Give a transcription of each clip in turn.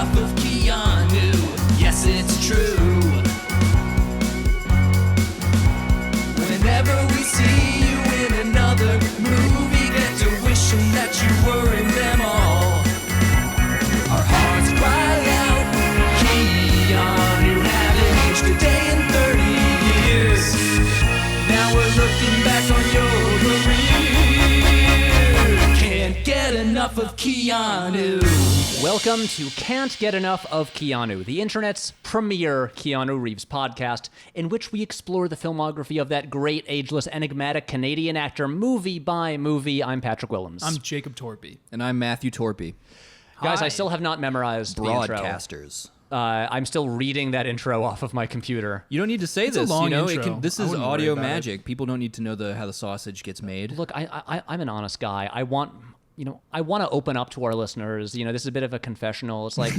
enough of Keanu. Yes, it's true. Whenever we see you in another movie, get to wishing that you were in them all. Our hearts cry out, Keanu, haven't aged a day in 30 years. Now we're looking back on your career. Can't get enough of Keanu. Welcome to Can't Get Enough of Keanu, the internet's premier Keanu Reeves podcast, in which we explore the filmography of that great, ageless, enigmatic Canadian actor movie by movie. I'm Patrick Willems. I'm Jacob Torpey. And I'm Matthew Torpey. Guys, Hi. I still have not memorized the intro. Broadcasters. I'm still reading that intro off of my computer. You don't need to say It's a this. long You know, intro. this I is wouldn't worry audio about magic. People don't need to know how the sausage gets made. Look, I'm an honest guy. I want to open up to our listeners. This is a bit of a confessional. It's like,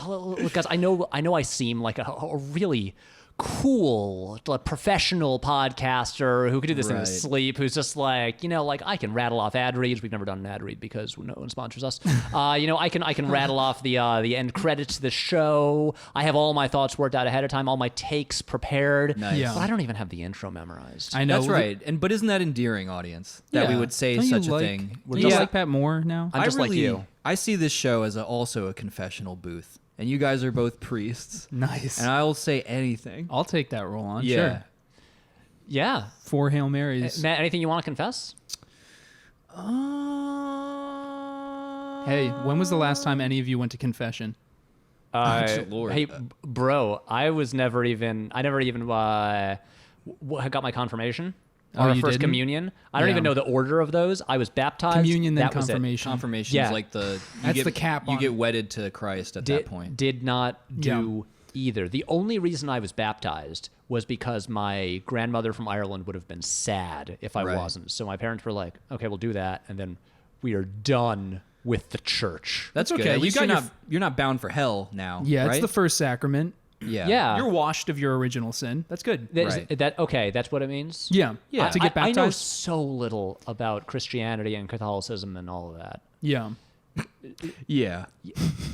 look, guys, I know I seem like a really cool, professional podcaster who could do this in Right. his sleep, who's just like, I can rattle off ad reads. We've never done an ad read because no one sponsors us. I can rattle off the end credits to the show. I have all my thoughts worked out ahead of time, all my takes prepared. Nice. Yeah. But I don't even have the intro memorized. I know. That's right. But isn't that endearing, audience? That we Yeah. would say Don't you such a like- thing. Do you like Pat Moore now? I'm just like you. I see this show as also a confessional booth. And you guys are both priests. Nice. And I will say anything. I'll take that role on. Yeah. Sure. Yeah. 4 Hail Marys. Matt, anything you want to confess? Hey, when was the last time any of you went to confession? Lord. Hey, bro, I never even got my confirmation. Oh, Or you first didn't? communion. I don't Yeah. even know the order of those. I was baptized. Communion, then that was it. confirmation. Confirmation Yeah. is like the... That's the cap You on- get wedded to Christ at that point. Did not do either. The only reason I was baptized was because my grandmother from Ireland would have been sad if I Right. wasn't. So my parents were like, okay, we'll do that. And then we are done with the church. That's okay. good. At You least got you're not bound for hell now. Yeah, right? it's the first sacrament. Yeah. Yeah. You're washed of your original sin. That's good. Okay, that's what it means? Yeah. Yeah. To get I know baptized. so little about Christianity and Catholicism and all of that. Yeah. Yeah.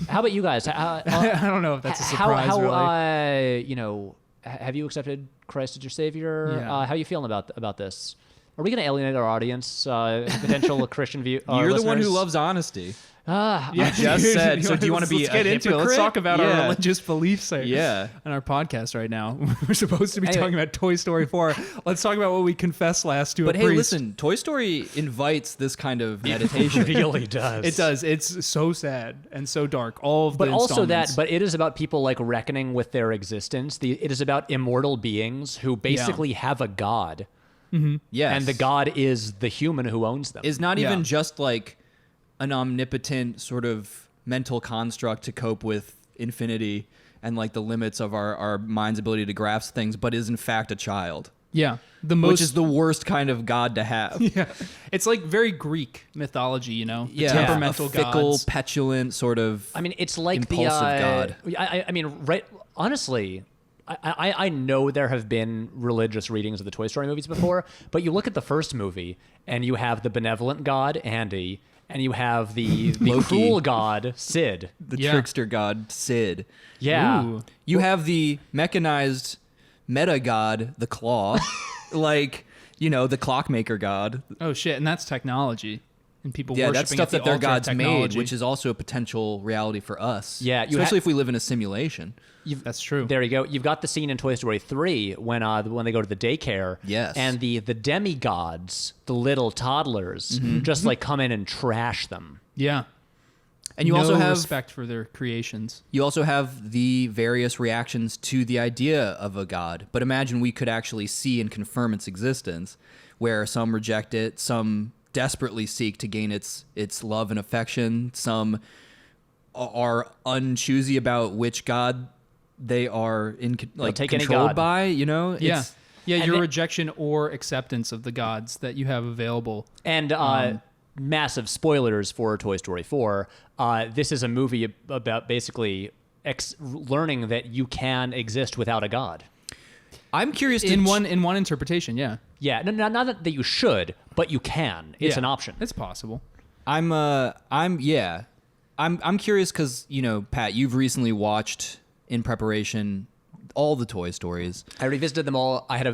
How about you guys? I don't know if that's a surprise, really. Have you accepted Christ as your savior? Yeah. How are you feeling about this? Are we going to alienate our audience, potential Christian view? You're the one who listeners? loves honesty. Yeah, You just said, so do you want to be let's a get into it. Let's hypocrite? talk about our Yeah. religious beliefs Yeah. on our podcast right now. We're supposed to be Anyway. talking about Toy Story 4. Let's talk about what we confessed last to But a hey, priest. listen, Toy Story invites this kind of meditation. It really does. It does. It's so sad and so dark. All of But the also that, installments. but it is about people like reckoning with their existence. It is about immortal beings who basically have a god, Yes. and the god is the human who owns them. is not even Yeah. just like an omnipotent sort of mental construct to cope with infinity and like the limits of our mind's ability to grasp things, but is in fact a child. yeah, the most Which is the worst kind of god to have. yeah. It's like very Greek mythology, the Yeah, temperamental a fickle, gods. petulant sort of. I mean, it's like impulsive god. I mean, right? Honestly, I know there have been religious readings of the Toy Story movies before, but you look at the first movie and you have the benevolent god Andy, and you have the Loki. cruel god Sid. the Yeah. trickster god Sid. Yeah. Ooh. You have the mechanized meta god, the Claw, like, the clockmaker god. Oh shit, and that's technology. And people Yeah, worshiping that's stuff at the that their altar of gods made, technology. which is also a potential reality for us. Yeah, you especially ha- if we live in a simulation. That's true. There you go. You've got the scene in Toy Story 3 when they go to the daycare. Yes. And the demigods, the little toddlers, just like come in and trash them. Yeah. And you no also have respect for their creations. You also have the various reactions to the idea of a god. But imagine we could actually see and confirm its existence, where some reject it, some desperately seek to gain its love and affection, some are unchoosy about which god they are take any controlled god. by. Yeah. It's- Yeah, and your it- rejection or acceptance of the gods that you have available. And massive spoilers for Toy Story 4. This is a movie about basically learning that you can exist without a god. I'm curious to In one interpretation, yeah. Yeah, not that you should, but you can. It's Yeah. an option. It's possible. Yeah. I'm curious because, Pat, you've recently watched in preparation all the Toy Stories. I revisited them all. I had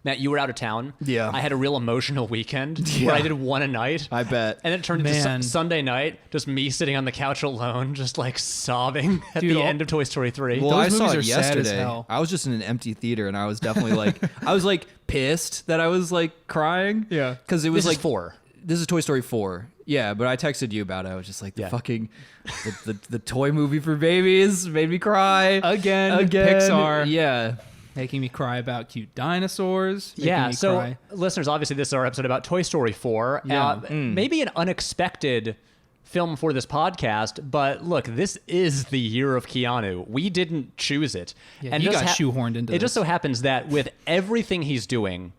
Matt, you were out of town. Yeah. I had a real emotional weekend Yeah. where I did one a night. I bet. And then it turned Man. into Sunday night, just me sitting on the couch alone, just like sobbing at Dude, the all- end of Toy Story 3. Well, Those I saw movies it are sad as yesterday. hell. I was just in an empty theater, and I was definitely I was pissed that I was crying. Yeah. Because it was This is 4. This is Toy Story 4. Yeah, but I texted you about it. I was just like, Yeah. the toy movie for babies made me cry. Again, Pixar. Yeah. Making me cry about cute dinosaurs. Making Yeah, me so cry. listeners, obviously this is our episode about Toy Story 4. Yeah. Maybe an unexpected film for this podcast, but look, this is the year of Keanu. We didn't choose it. Yeah, he just got shoehorned into It just this. so happens that with everything he's doing,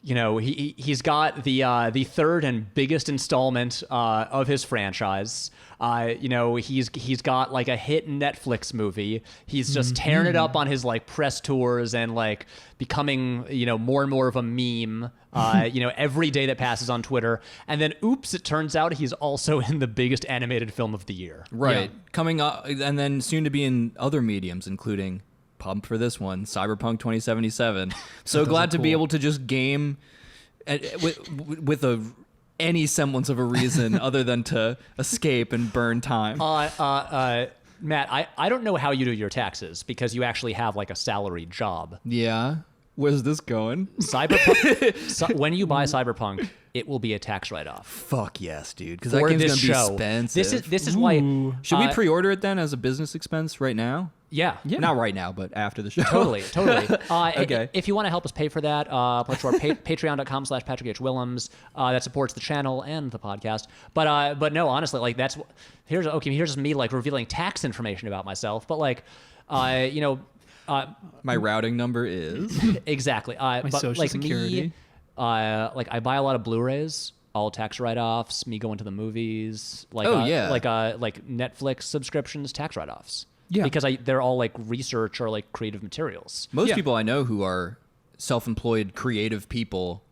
he's got the third and biggest installment of his franchise. He's got like a hit Netflix movie. He's just tearing it up on his press tours and becoming more and more of a meme. Every day that passes on Twitter. And then oops, it turns out he's also in the biggest animated film of the year. Right. Coming up, and then soon to be in other mediums, including pumped for this one, Cyberpunk 2077. So glad to be able to just game with any semblance of a reason other than to escape and burn time. Matt, I don't know how you do your taxes because you actually have a salary job. Yeah. Where's this going? Cyberpunk. When you buy Cyberpunk, it will be a tax write-off. Fuck yes, dude. Because that For game's this gonna be show. expensive. This is why. Should we pre-order it then as a business expense right now? Yeah. Not right now, but after the show. Totally. Okay. If you want to help us pay for that, pledge to our patreon.com/Patrick H. Willems. That supports the channel and the podcast. But no, honestly, here's just me revealing tax information about myself. But My routing number is. exactly. My social security. Me, I buy a lot of Blu-rays. All tax write-offs. Me going to the movies. Netflix subscriptions, tax write-offs. Yeah. Because they're all research or creative materials. Most people I know who are self-employed creative people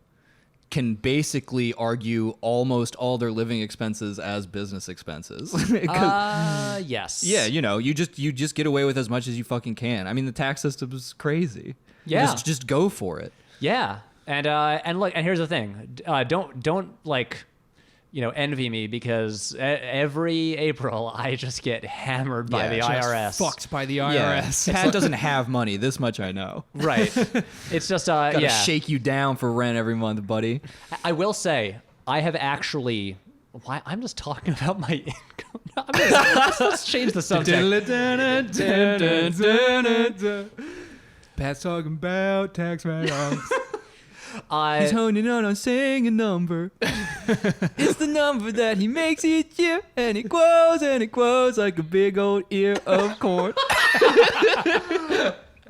can basically argue almost all their living expenses as business expenses. Yes. Yeah, you just get away with as much as you fucking can. I mean, the tax system is crazy. Yeah. Just go for it. Yeah. And here's the thing. Don't envy me because every April I just get hammered by the IRS. Fucked by the IRS. Yeah. Pat doesn't have money. This much I know. Right. It's just Gotta shake you down for rent every month, buddy. I will say I have actually. Why I'm just talking about my income. Let's change the subject. Pat's talking about tax write-offs. He's honing on saying a number. It's the number that he makes each year, and it grows like a big old ear of corn.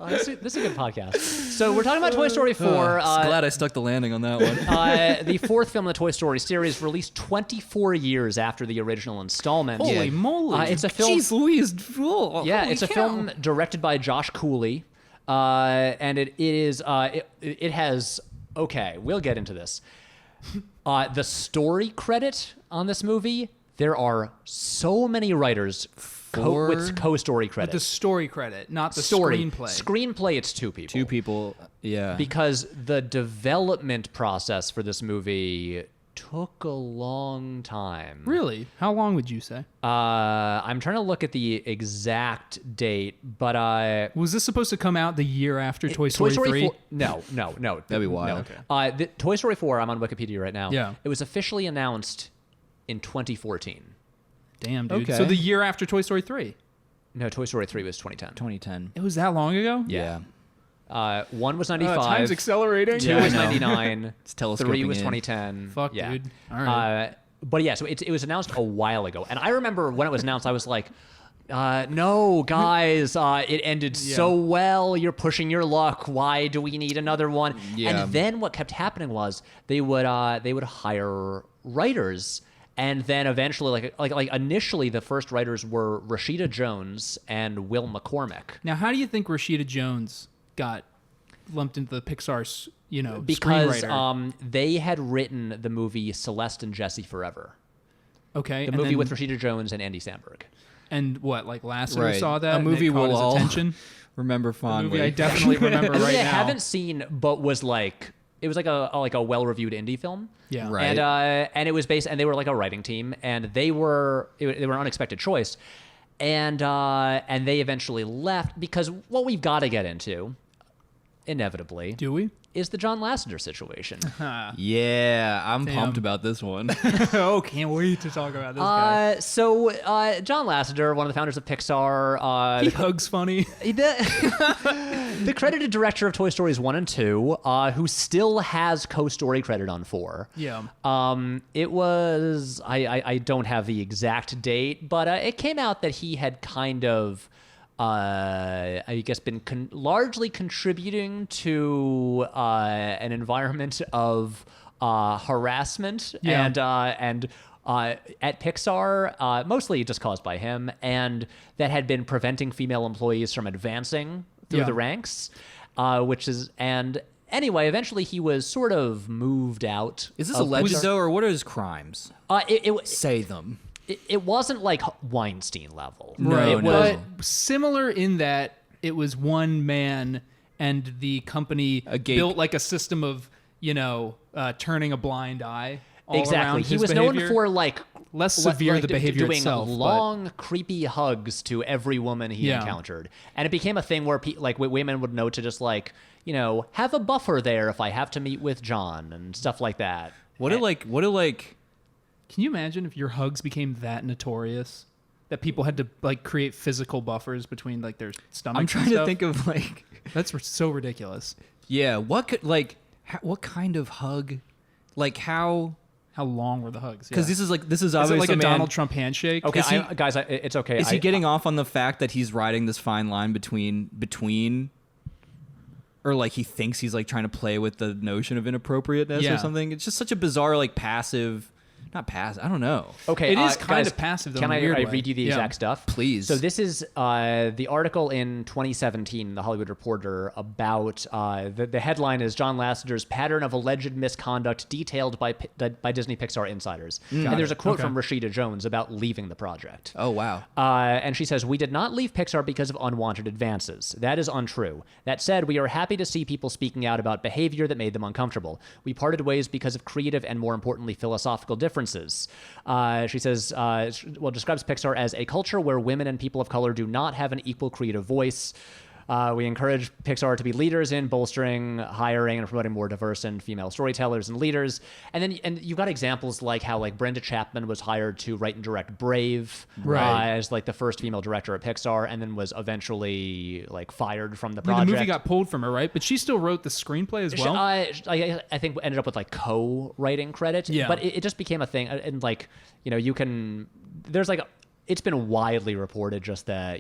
This is a good podcast. So we're talking about Toy Story 4. Glad I stuck the landing on that one. The fourth film in the Toy Story series, released 24 years after the original installment. Holy moly. It's a film. Jeez Louise. Oh, Yeah, holy it's a cow. film directed by Josh Cooley, and it has. Okay, we'll get into this. The story credit on this movie, there are so many writers with co-story credit. The story credit, not the Story. screenplay. Screenplay, it's 2 people. 2 people. Yeah. Because the development process for this movie took a long time. Really? How long would you say? I'm trying to look at the exact date, but Was this supposed to come out the year after Toy Story 3? 4, no. That'd be wild. No. The Toy Story 4, I'm on Wikipedia right now. Yeah. It was officially announced in 2014. Damn, dude. Okay. So the year after Toy Story 3? No, Toy Story 3 was 2010. 2010. It was that long ago? Yeah. 1 was 95. Time's accelerating. 2 was 99. It's telescoping 3 was in. 2010. Fuck, yeah. dude. All right. But yeah, so it was announced a while ago. And I remember when it was announced, I was like, no, guys, it ended so well. You're pushing your luck. Why do we need another one? Yeah. And then what kept happening was they would hire writers. And then eventually, like initially, the first writers were Rashida Jones and Will McCormick. Now, how do you think Rashida Jones got lumped into the Pixar's, Because screenwriter? they had written the movie Celeste and Jesse Forever. Okay. The and movie then- with Rashida Jones and Andy Samberg. And what, like Lasseter Right. saw that? A movie and it caught we'll his all attention? remember A fondly. movie I definitely remember A movie right I now. haven't seen, but was like it was like a well-reviewed indie film. Yeah. Right. And it was based, and they were like a writing team, and they were an unexpected choice, and they eventually left because what we've got to get into, inevitably, Do we? is the John Lasseter situation. Yeah, I'm Damn. pumped about this one. Oh, can't wait to talk about this guy. So John Lasseter, one of the founders of Pixar, He hugs funny. the credited director of Toy Stories 1 and 2, who still has co-story credit on 4. Yeah. It was, I don't have the exact date, but it came out that he had kind of, I guess, been largely contributing to an environment of harassment Yeah. and at Pixar, mostly just caused by him, and that had been preventing female employees from advancing through Yeah. the ranks, and anyway, eventually he was sort of moved out. Is this of alleged Pixar. though, or what are his crimes? It Say them. wasn't like Weinstein level. No, it no. was. But similar in that it was one man and the company built like a system of, turning a blind eye all Exactly. around He his was behavior. known for like Less severe the behavior doing itself, but- long, creepy hugs to every woman he Yeah. encountered, and it became a thing where women would know to just have a buffer there if I have to meet with John and stuff like that. What like Can you imagine if your hugs became that notorious that people had to like create physical buffers between like their stomachs? I'm trying to think of like That's so ridiculous. yeah, what could what kind of hug? Like how How long were the hugs? Cuz this is is it obviously like a man, Donald Trump handshake? Okay, Is he- guys, it's okay. Is he getting off on the fact that he's riding this fine line between or like he thinks he's like trying to play with the notion of inappropriateness Yeah. or something? It's just such a bizarre like passive, not passive. I don't know. Okay, It is kind guys, of passive, though, Can in a I weird way. read you the Yeah. exact stuff? Please. So this is the article in 2017 in The Hollywood Reporter about the headline is John Lasseter's pattern of alleged misconduct detailed by Disney Pixar insiders. And there's a quote Okay. from Rashida Jones about leaving the project. Oh wow. And she says, "We did not leave Pixar because of unwanted advances. That is untrue. That said, we are happy to see people speaking out about behavior that made them uncomfortable. We parted ways because of creative and, more importantly, philosophical differences." She says, describes Pixar as a culture where women and people of color do not have an equal creative voice. We encourage Pixar to be leaders in bolstering, hiring, and promoting more diverse and female storytellers and leaders. And you've got examples like how Brenda Chapman was hired to write and direct Brave, Right. as like the first female director at Pixar, and then was eventually fired from the I mean, project. the movie got pulled from her, right? But she still wrote the screenplay as well. I think ended up with co-writing credit. Yeah. But it just became a thing, and you can. There's it's been widely reported just that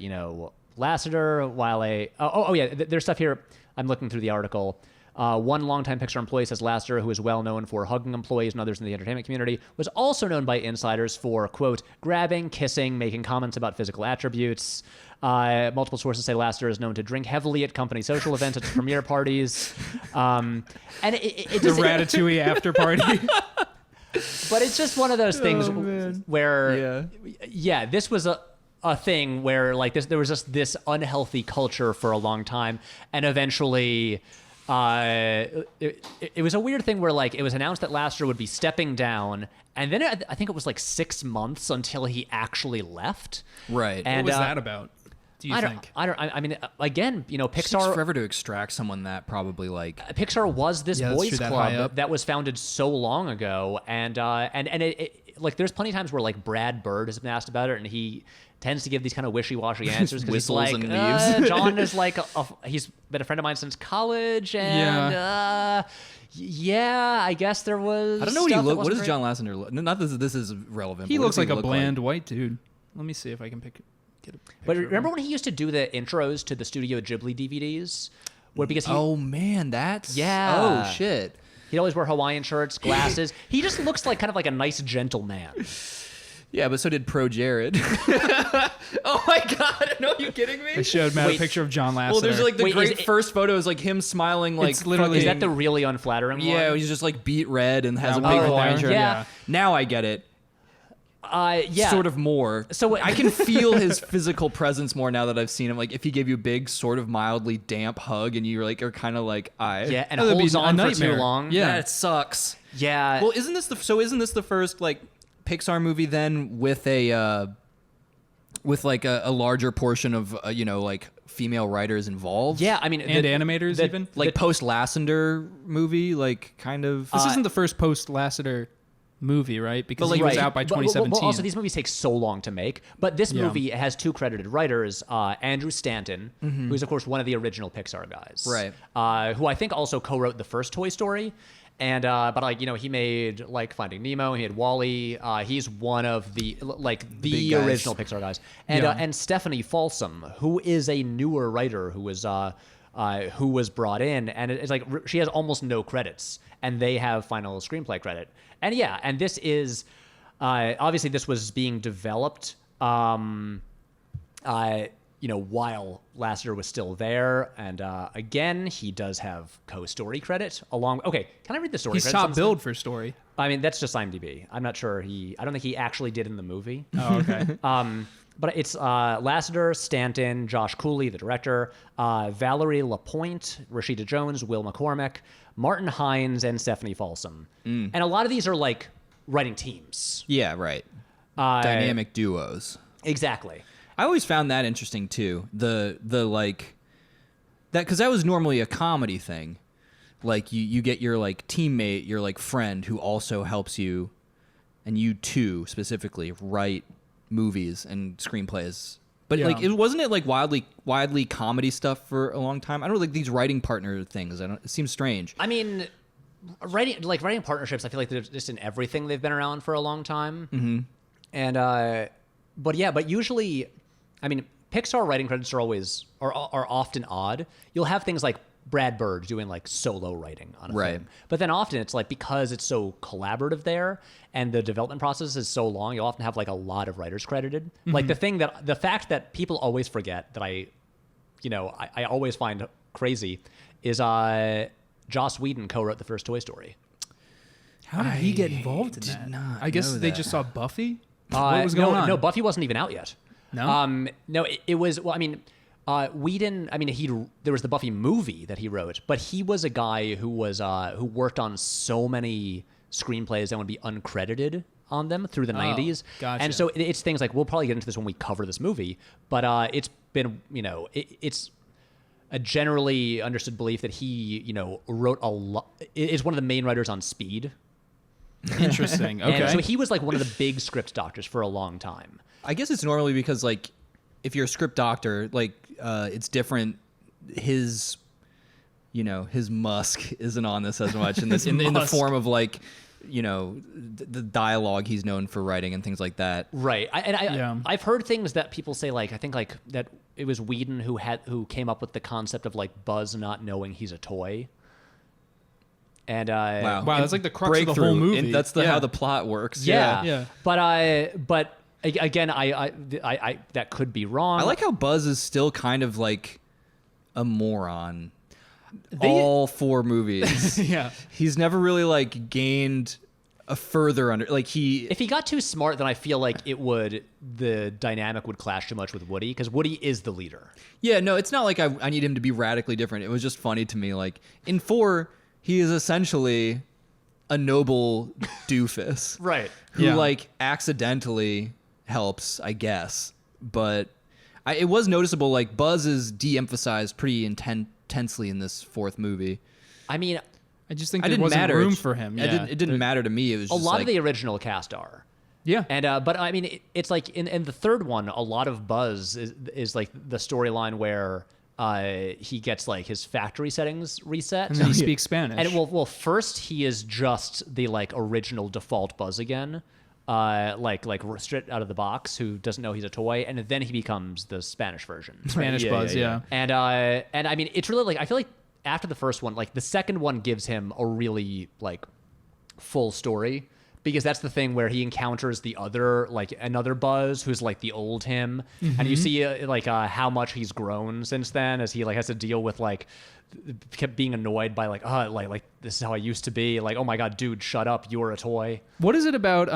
Lasseter, while there's stuff here. I'm looking through the article. One longtime Pixar employee says Lasseter, who is well known for hugging employees and others in the entertainment community, was also known by insiders for, quote, grabbing, kissing, making comments about physical attributes. Multiple sources say Lasseter is known to drink heavily at company social events, at premiere parties. And it The just... Ratatouille after party. But it's just one of those things where, this was a thing where there was just this unhealthy culture for a long time, and eventually it was a weird thing where it was announced that Lasseter would be stepping down, and then I think it was 6 months until he actually left. Right. And What was that about? Do you think? I mean, again, It takes Pixar forever to extract someone that probably Pixar was this Yeah, that's boys true, that high club up. that was founded so long ago, and there's plenty of times where Brad Bird has been asked about it, and he tends to give these kind of wishy-washy answers because he's Whistles like, and leaves. John is he's been a friend of mine since college, and I guess there was. I don't know what he stuff that look. What wasn't does great. John Lasseter look? Not that this is relevant. He but what looks does like a look bland white dude. Let me see if I can get a picture. But of remember him. when he used to do the intros to the Studio Ghibli DVDs? Because he, Oh man, that's Yeah. Oh shit. he'd always wear Hawaiian shirts, glasses. He just looks like kind of a nice gentleman. Yeah, but so did Pro Jared. Oh my god! No, are you kidding me? I showed Matt Wait. a picture of John Lasseter. Well, there's the Wait, great is it- first photo is him smiling It's literally- Is that the really unflattering one? yeah, he's just beat red and has a That big one Hawaiian there? shirt. Yeah. Now I get it. Yeah. Sort of more. So I can feel his physical presence more now that I've seen him. Like if he gave you a big, sort of mildly damp hug, and you like are kind of like, Yeah, and that'd be holds a on for nightmare. too long. Yeah. that sucks. Yeah. Well, isn't this the first like Pixar movie then with a like a larger portion of like female writers involved? Yeah, I mean, And animators even? Like post Lasseter movie, like kind of. This isn't the first post-Lasseter movie, right? Because But, he like, was out by 2017. But also, these movies take so long to make. But this movie has two credited writers: Andrew Stanton, who's of course one of the original Pixar guys, Right. who I think also co-wrote the first Toy Story. And but like he made like Finding Nemo, he had Wall-E. He's one of the big guys. original Pixar guys. And and Stephanie Folsom, who is a newer writer who was brought in, and it's like she has almost no credits, and they have final screenplay credit. And yeah, and this is obviously this was being developed. While Lasseter was still there, and again, he does have co-story credit along. Okay, can I read the story? He's credits on top this billed thing? for story. I mean, that's just IMDb. I'm not sure I don't think he actually did in the movie. Oh, okay. But it's Lasseter, Stanton, Josh Cooley, the director, Valerie Lapointe, Rashida Jones, Will McCormick, Martin Hines, and Stephanie Folsom. And a lot of these are like writing teams. Yeah, right. Dynamic duos. Exactly. I always found that interesting too. The like that, because that was normally a comedy thing. Like you get your like teammate, your like friend who also helps you, and you two specifically write movies and screenplays. But like wasn't it like widely comedy stuff for a long time? I don't know, like these writing partner things. It seems strange. I mean, writing partnerships, I feel like they're just in everything. They've been around for a long time. Mm-hmm. And but usually, I mean, Pixar writing credits are often odd. You'll have things like Brad Bird doing like solo writing on a film. But then often it's like, because it's so collaborative there and the development process is so long, you'll often have like a lot of writers credited. Mm-hmm. Like the fact that people always forget that I always find crazy is Joss Whedon co-wrote the first Toy Story. How did he get involved in that? Not I guess know they that. just saw Buffy? What was going on? No, Buffy wasn't even out yet. No? No, it was, well, I mean, Whedon, I mean, there was the Buffy movie that he wrote, but he was a guy who worked on so many screenplays that would be uncredited on them through the 90s. Gotcha. And so it's things like, we'll probably get into this when we cover this movie, but it's been, it's a generally understood belief that he, wrote a lot, is one of the main writers on Speed. Interesting. Okay. And so he was like one of the big script doctors for a long time. I guess it's normally because like if you're a script doctor, like it's different. His musk isn't on this as much in the form of like the dialogue he's known for writing and things like that. Right. I've heard things that people say, like, I think like that it was Whedon who came up with the concept of like Buzz not knowing he's a toy. And wow, that's like the crux of the whole movie. And that's how the plot works. Yeah. But again, I that could be wrong. I like how Buzz is still kind of like a moron. All four movies. Yeah. He's never really like gained a further if he got too smart, then I feel like the dynamic would clash too much with Woody, because Woody is the leader. Yeah, no, it's not like I need him to be radically different. It was just funny to me. Like in 4, he is essentially a noble doofus. Right. Who like accidentally helps, I guess. But it was noticeable, like Buzz is de-emphasized pretty intensely in this 4th movie. I mean, I just think there wasn't room for him. Yeah. It didn't matter to me. It was a just lot like, of the original cast are. Yeah. And but I mean, it's like in the 3rd one, a lot of Buzz is like the storyline where he gets like his factory settings reset, and then he speaks Spanish. And well, first he is just the like original default Buzz again, like straight out of the box, who doesn't know he's a toy, and then he becomes the Spanish version, Spanish Buzz, yeah. And I mean, it's really like, I feel like after the first one, like the second one gives him a really like full story, because that's the thing where he encounters the other, like another Buzz who's like the old him, and you see how much he's grown since then, as he like has to deal with like kept being annoyed by like this is how I used to be, like, oh my god, dude, shut up, you're a toy. What is it about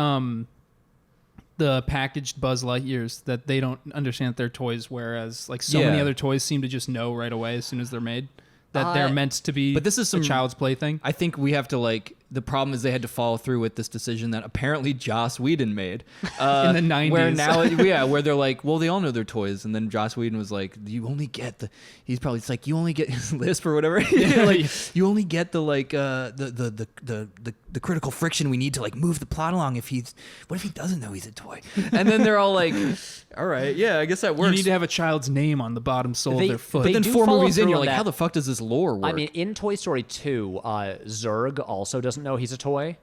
the packaged Buzz Lightyears that they don't understand that they're toys, whereas like so many other toys seem to just know right away as soon as they're made that they're meant to be. But this is some a child's play thing. I think we have to like. The problem is they had to follow through with this decision that apparently Joss Whedon made in the 90s. Where now, where they're like, well, they all know their toys, and then Joss Whedon was like, you only get the. He's probably it's like you only get his lisp or whatever. Like you only get the like the critical friction we need to like move the plot along. What if he doesn't know he's a toy? And then they're all like, all right, yeah, I guess that works. You need to have a child's name on the bottom sole of their foot. But then do 4 follow movies in, through you're on like, that. how the fuck does this lore work? I mean, in Toy Story 2, Zurg also doesn't know he's a toy.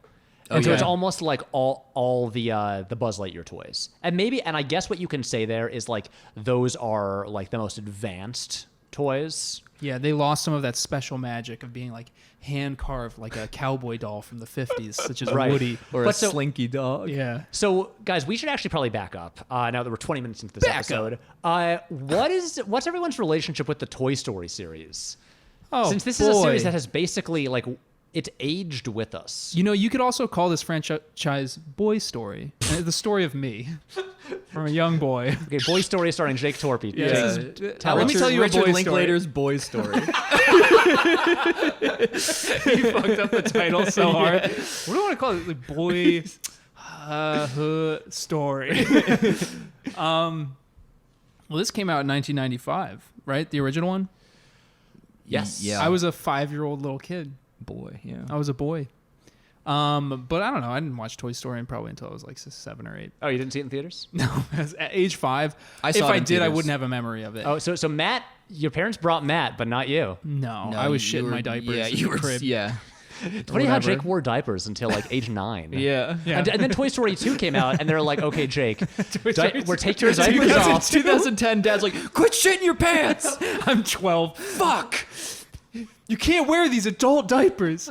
Oh, And so yeah. it's almost like all the Buzz Lightyear toys. And I guess what you can say there is like those are like the most advanced toys. Yeah, they lost some of that special magic of being like hand carved like a cowboy doll from the 50s, such as Right. Woody. or a But so- slinky dog. Yeah. So, guys, we should actually probably back up now that we're 20 minutes into this episode. What's everyone's relationship with the Toy Story series? Oh, Since this is a series boy. that has basically like it's aged with us. You know, you could also call this franchise Boy Story. The story of me from a young boy. Okay, Boy Story starring Jake Torpey. Yeah, Jake, this is- tell let us. me tell you a Richard boy Linklater's boy story. You fucked up the title so hard. What do I want to call it? Like Boy Story. Well, this came out in 1995, right? The original one? Yes. Yeah. I was a 5-year-old little kid. Boy, yeah. I was a boy. But I don't know. I didn't watch Toy Story probably until I was like 7 or 8. Oh, you didn't see it in theaters? No, at age 5. I saw if it I in did, I theaters. wouldn't have a memory of it. Oh, so Matt, your parents brought Matt, but not you. No, No, I was you shitting were- my diapers. Yeah, in you the were. crib. Yeah, It's funny how Whatever. Jake wore diapers until like age 9. yeah. Yeah. And then Toy Story 2 came out, and they're like, "Okay, Jake, Story we're 2. taking your diapers off." 2010, Dad's like, quit shitting your pants. I'm 12. Fuck. You can't wear these adult diapers.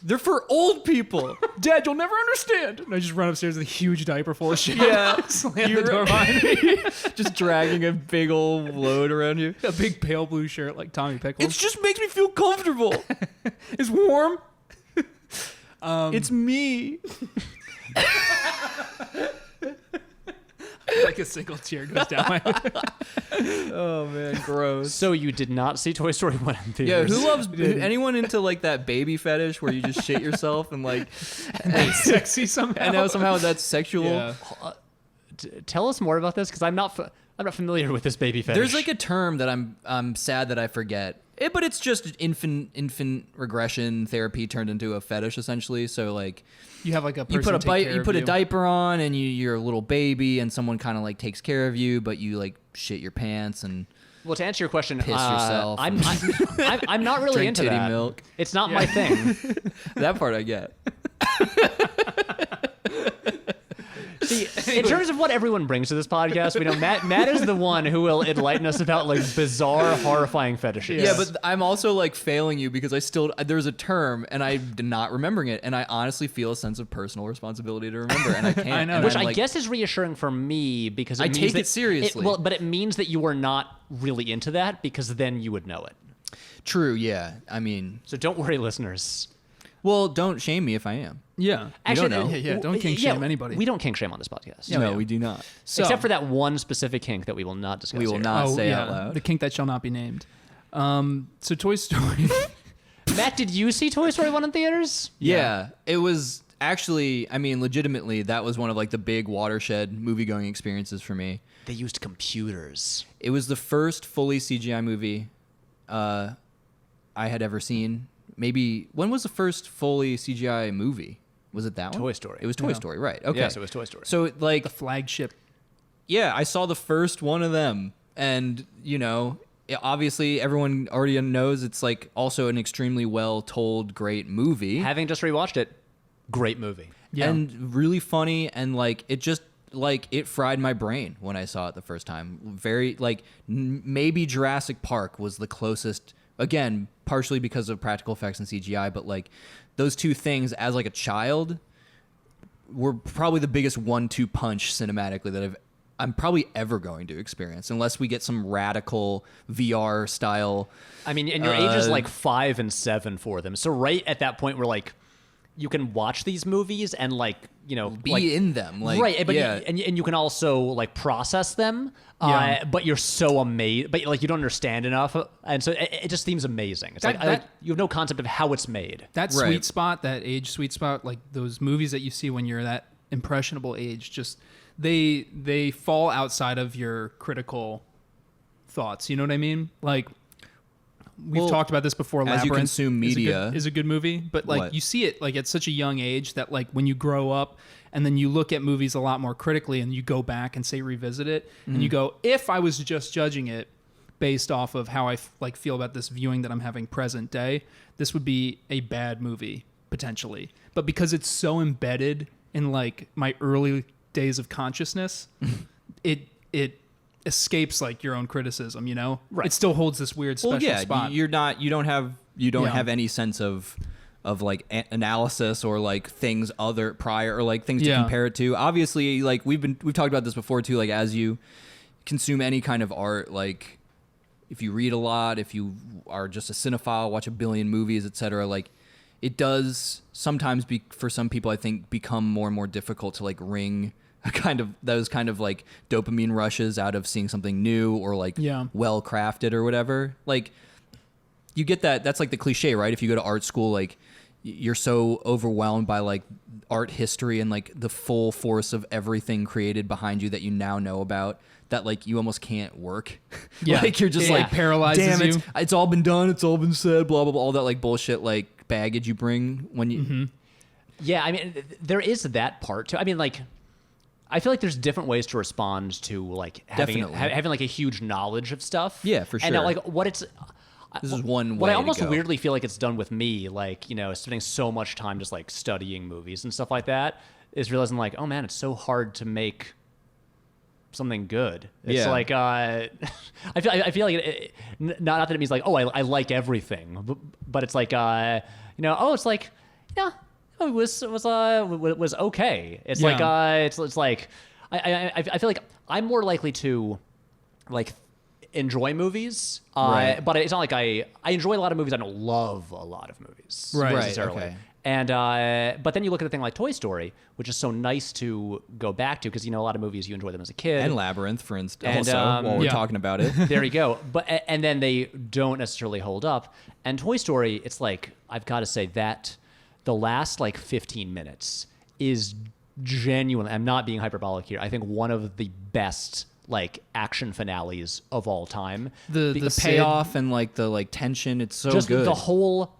They're for old people. Dad, you'll never understand. And I just run upstairs with a huge diaper full of shit. Yeah. Slam the door behind me. Just dragging a big old load around you. A big pale blue shirt like Tommy Pickles. It just makes me feel comfortable. It's warm. It's me. Like a single tear goes down my Oh man, gross. So you did not see Toy Story 1 in Yeah, theaters? who loves anyone into like that baby fetish where you just shit yourself and like sexy somehow. I know somehow that's sexual. Yeah. Tell us more about this because I'm not familiar with this baby fetish. There's like a term that I'm sad that I forget. But it's just infant regression therapy turned into a fetish essentially. So like You have like a you person put a diaper on and you're a little baby and someone kind of like takes care of you, but you like shit your pants and Well, to answer your question, Piss yourself. I'm not really drink into titty that. milk. It's not my thing. That part I get. See, in terms of what everyone brings to this podcast, we know Matt is the one who will enlighten us about like bizarre, horrifying fetishes. Yeah, but I'm also like failing you because there's a term and I'm not remembering it, and I honestly feel a sense of personal responsibility to remember, and I can't. I know. and which I'm I like, guess is reassuring for me because it I means take that it seriously. But it means that you are not really into that because then you would know it. True. Yeah. I mean, So don't worry, listeners. well, don't shame me if I am. Yeah. Actually, don't know. Yeah, don't kink shame anybody. We don't kink shame on this podcast. No, we do not. So, Except for that one specific kink that we will not discuss. We will here. not say out loud. The kink that shall not be named. So Toy Story. Matt, did you see Toy Story 1 in theaters? Yeah, it was actually. I mean, legitimately, that was one of like the big watershed movie-going experiences for me. They used computers. It was the first fully CGI movie I had ever seen. Maybe when was the first fully CGI movie? Was it that one? Toy Story. It was Toy Story, right? Okay. Yes, it was Toy Story. So like, The flagship. yeah, I saw the first one of them, and you know, obviously everyone already knows it's like also an extremely well told, great movie, Having just rewatched it, great movie. Yeah. and really funny, and like it just like it fried my brain when I saw it the first time. Very like maybe Jurassic Park was the closest. Again, partially because of practical effects and CGI, but like those two things as like a child were probably the biggest 1-2 punch cinematically that I'm probably ever going to experience, unless we get some radical VR style. I mean, and your age is like 5 and 7 for them. So right at that point where like you can watch these movies and like be in them, like, right? But yeah. and you can also like process them, but you're so amazed, but like you don't understand enough, and so it just seems amazing. It's like you have no concept of how it's made. That sweet spot, that age sweet spot, like those movies that you see when you're that impressionable age, just they fall outside of your critical thoughts. You know what I mean? Like. We've talked about this before. As Labyrinth you consume media is a good movie, but like you see it like at such a young age that like when you grow up and then you look at movies a lot more critically and you go back and say revisit it and you go, if I was just judging it based off of how I like feel about this viewing that I'm having present day, this would be a bad movie potentially. But because it's so embedded in like my early days of consciousness, it escapes like your own criticism, you know? Right. It still holds this weird special spot. You don't have any sense of like analysis or like things other prior or like things to compare it to. Obviously, like we've talked about this before too, like as you consume any kind of art, like if you read a lot, if you are just a cinephile, watch a billion movies, etc., like it does sometimes for some people I think become more and more difficult to like wring those kind of like dopamine rushes out of seeing something new or like well crafted or whatever. Like you get that's like the cliche, right? If you go to art school, like you're so overwhelmed by like art history and like the full force of everything created behind you that you now know about, that like you almost can't work. Yeah. Like you're just like paralyzes damn, you. It's all been done, it's all been said, blah blah blah, all that like bullshit like baggage you bring when you Yeah, I mean there is that part too. I mean like I feel like there's different ways to respond to like having like a huge knowledge of stuff. Yeah, for sure. And like what it's this is one way what I almost to go. weirdly feel like it's done with me, like, spending so much time just like studying movies and stuff like that, is realizing like, oh man, it's so hard to make something good. It's like I feel like not that it means like, oh, I like everything, but it's like it's like it was okay. It's like it's like I feel like I'm more likely to like enjoy movies, but it's not like I enjoy a lot of movies. I don't love a lot of movies necessarily. Okay. And but then you look at a thing like Toy Story, which is so nice to go back to because a lot of movies you enjoy them as a kid. And Labyrinth, for instance, And, also while we're talking about it. There you go. But and then they don't necessarily hold up. And Toy Story, it's like I've got to say that the last like 15 minutes is genuinely, I'm not being hyperbolic here, I think one of the best like action finales of all time. The payoff and like the like tension, it's so just good. The whole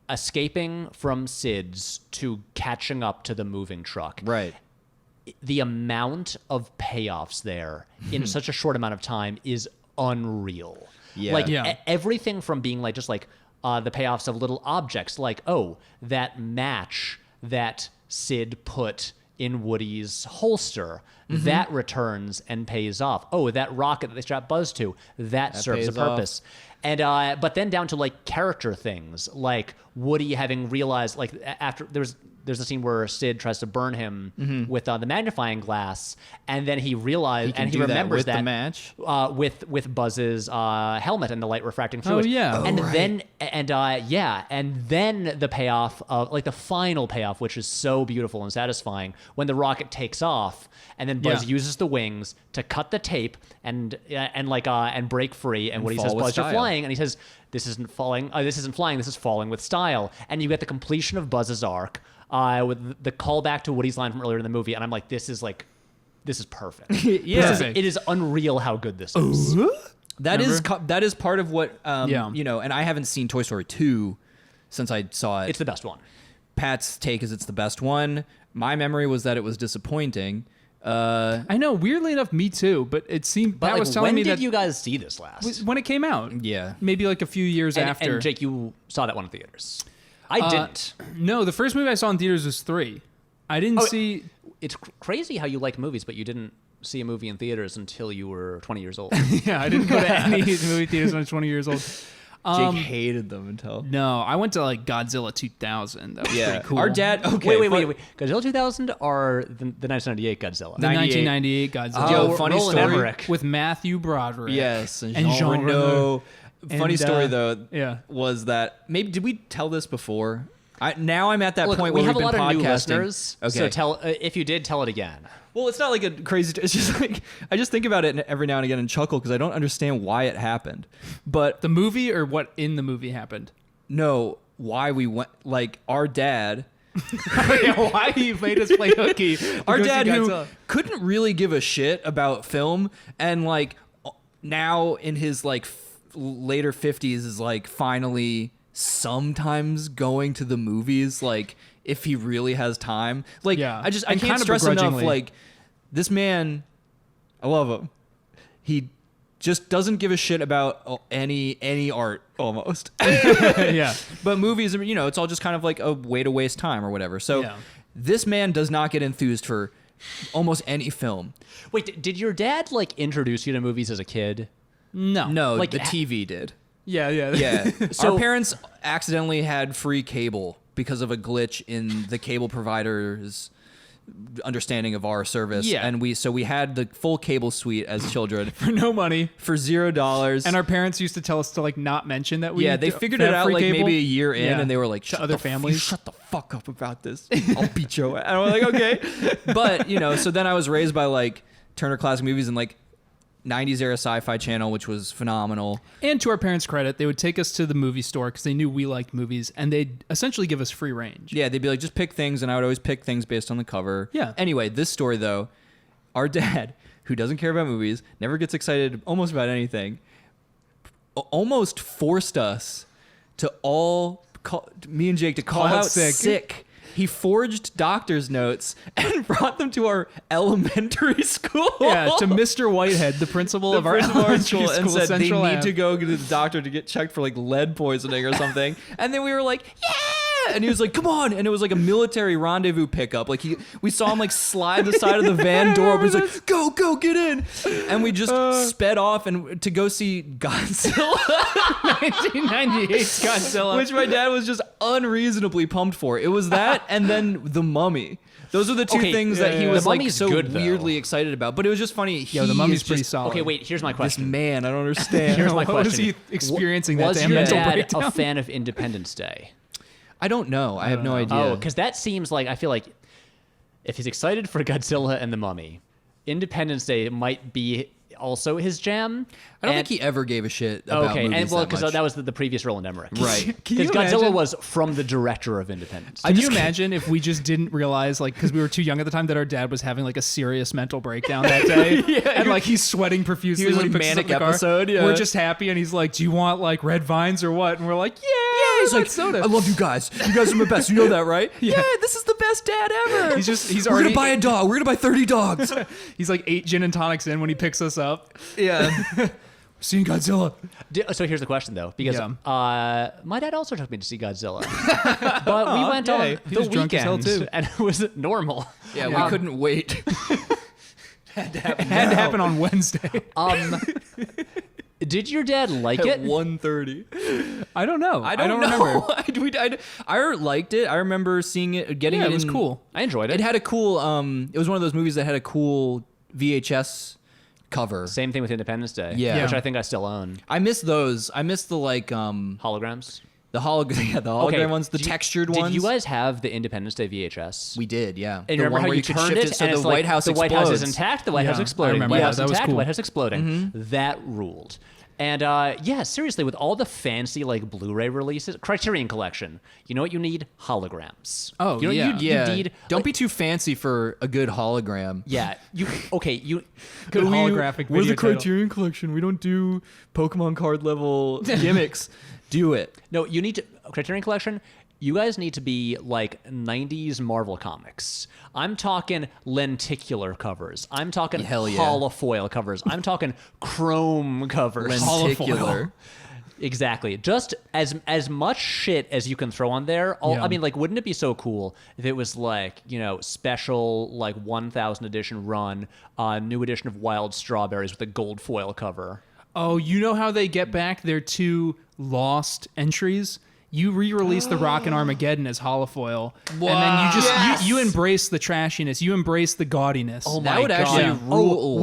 escaping from Sid's to catching up to the moving truck. Right. The amount of payoffs there in such a short amount of time is unreal. Yeah. Like everything from being like just like the payoffs of little objects, like, oh, that match that Sid put in Woody's holster, that returns and pays off. Oh, that rocket that they strap Buzz to, that serves a purpose. And but then down to like character things, like Woody having realized, like after there's a scene where Sid tries to burn him with the magnifying glass, and then he realized and he remembers that the match with Buzz's helmet and the light refracting through it. And then the payoff of like the final payoff, which is so beautiful and satisfying, when the rocket takes off and then Buzz uses the wings to cut the tape and break free, and Woody says, "Buzz, you're flying," and he says, "This isn't falling. This isn't flying. This is falling with style." And you get the completion of Buzz's arc. With the callback to Woody's line from earlier in the movie, and I'm like, this is perfect. It is unreal how good this is. That is part of what and I haven't seen Toy Story 2 since I saw it. It's the best one. Pat's take is it's the best one. My memory was that it was disappointing. I know, weirdly enough, me too, but it seemed Pat was telling me that when did you guys see this last? When it came out. Yeah. Maybe like a few years after. And Jake, you saw that one in theaters. I didn't. No, the first movie I saw in theaters was 3. I didn't see... It's crazy how you like movies, but you didn't see a movie in theaters until you were 20 years old. Yeah, I didn't go to any movie theaters when I was 20 years old. Jake hated them until... No, I went to like Godzilla 2000. That was pretty cool. Our dad... Okay, wait. Godzilla 2000 or the 1998 Godzilla? The 1998 Godzilla. Yo, funny Roland story. Emmerich. With Matthew Broderick. Yes, and Jean Reno. Funny story though Yeah. was that, maybe did we tell this before? Now I'm at that Look, point we where have we've a been lot of new podcasting. listeners. Okay. So tell if you did, tell it again. Well, it's not like a crazy. It's just like I just think about it every now and again and chuckle because I don't understand why it happened. But The movie or what in the movie happened? no, why we went like our dad. Why he made us play hooky? Our Because dad he who got couldn't really give a shit about film and like now in his like later 50s is like finally sometimes going to the movies like if he really has time. Like Yeah. I And can't kind of stress enough begrudgingly. like this man, I love him. He just doesn't give a shit about any art almost. yeah. But movies, you know, it's all just kind of like a way to waste time or whatever. So Yeah. this man does not get enthused for almost any film. Wait, did your dad like introduce you to movies as a kid? No. No, Like, the TV did. Yeah. Yeah. So- Our parents accidentally had free cable because of a glitch in the cable provider's understanding of our service. Yeah. And we had the full cable suite as children For no money. for $0. And our parents used to tell us to like not mention that we. yeah, they figured have it out free like cable. maybe a year in, Yeah. and they were like, To other families. You shut the fuck up about this. I'll beat your ass. And I'm like, okay. But, you know, so then I was raised by like Turner Classic Movies and like 90s era Sci-Fi Channel, which was phenomenal. And to our parents' credit, they would take us to the movie store because they knew we liked movies, and they'd essentially give us free range. Yeah, they'd be like, just pick things, and I would always pick things based on the cover. Yeah. Anyway, this story, though, our dad, who doesn't care about movies, never gets excited almost about anything, almost forced us to all, me and Jake, to call out sick. He forged doctor's notes and brought them to our elementary school. Yeah, to Mr. Whitehead, the principal of our elementary school, and said Central they need Ave. to go to the doctor to get checked for like lead poisoning or something. And then we were like, yeah, and he was like, come on, and it was like a military rendezvous pickup. Like we saw him like slide the side of the van door open. He's like, go, get in, and we just sped off and to go see Godzilla, 1998's Godzilla. which my dad was just unreasonably pumped for. It was that, and then The Mummy. Those are the two Okay, things yeah, that he yeah. was The like Mummy's so good, though. weirdly excited about. But it was just funny. Yo, the He Mummy's is pretty just solid. Okay, wait. Here's my this question. man. I don't understand. Here's my What was question. he experiencing that Was damn your mental dad breakdown? a fan of Independence Day? I don't know. I have no idea. Oh, because that seems like I feel like if he's excited for Godzilla and the Mummy, Independence Day might be also his jam. I don't And- think he ever gave a shit about Okay, movies and well, that because much. that was the previous Roland Emmerich, Right. Can you Because Godzilla imagine- was from the director of Independence. Can you imagine if we just didn't realize, like, because we were too young at the time, that our dad was having like a serious mental breakdown that day, and like he's sweating profusely he was when in he a picks us up manic in the car. episode, yeah. We're just happy, and he's like, "Do you want like red vines or what?" And we're like, "Yeah." He's like, soda. I love you guys. You guys are my best. You know that, right? Yeah. This is the best dad ever. He's We're already gonna buy a dog. We're gonna buy 30 dogs. he's like 8 gin and tonics in when he picks us up. Yeah. Seeing Godzilla. So here's the question, though, because Yeah. my dad also took me to see Godzilla, but we went okay. on He the was drunk as hell, weekend, too. and it was normal. Yeah, we couldn't wait. Had to happen on Wednesday. Did your dad like it? 1:30. I don't know. I don't remember. remember. I liked it. I remember seeing it, getting Yeah, it. it was in- cool. I enjoyed it. It had a cool. It was one of those movies that had a cool VHS cover. Same thing with Independence Day, Yeah. which I think I still own. I miss those. I miss the like Holograms. the hologram ones, the do you- textured ones. Did you guys have the Independence Day VHS? We did, yeah. And the remember one how where you could turned shift it, so and the it's White like, House the White House is explodes. intact, the White House Yeah, exploding, I remember White that. House That was intact, cool. White House exploding. That ruled. And yeah, seriously, with all the fancy like Blu-ray releases, Criterion Collection, you know what you need? Holograms. Oh, you know, yeah. You need, Don't like, be too fancy for a good hologram. Yeah, you Good holographic We're video the title. Criterion Collection. We don't do Pokemon card level gimmicks. Do it. No, you need to Criterion Collection. You guys need to be like 90s Marvel comics. I'm talking lenticular covers. I'm talking Hell yeah. holofoil covers. I'm talking chrome covers. Lenticular. Exactly. Just as much shit as you can throw on there. Yeah. I mean, like, wouldn't it be so cool if it was like, you know, special like 1000 edition run, new edition of Wild Strawberries with a gold foil cover. Oh, you know how they get back their 2 lost entries? You re-release the Rock and Armageddon as holofoil, and then you just you embrace the trashiness, you embrace the gaudiness. Oh That my would actually God. rule.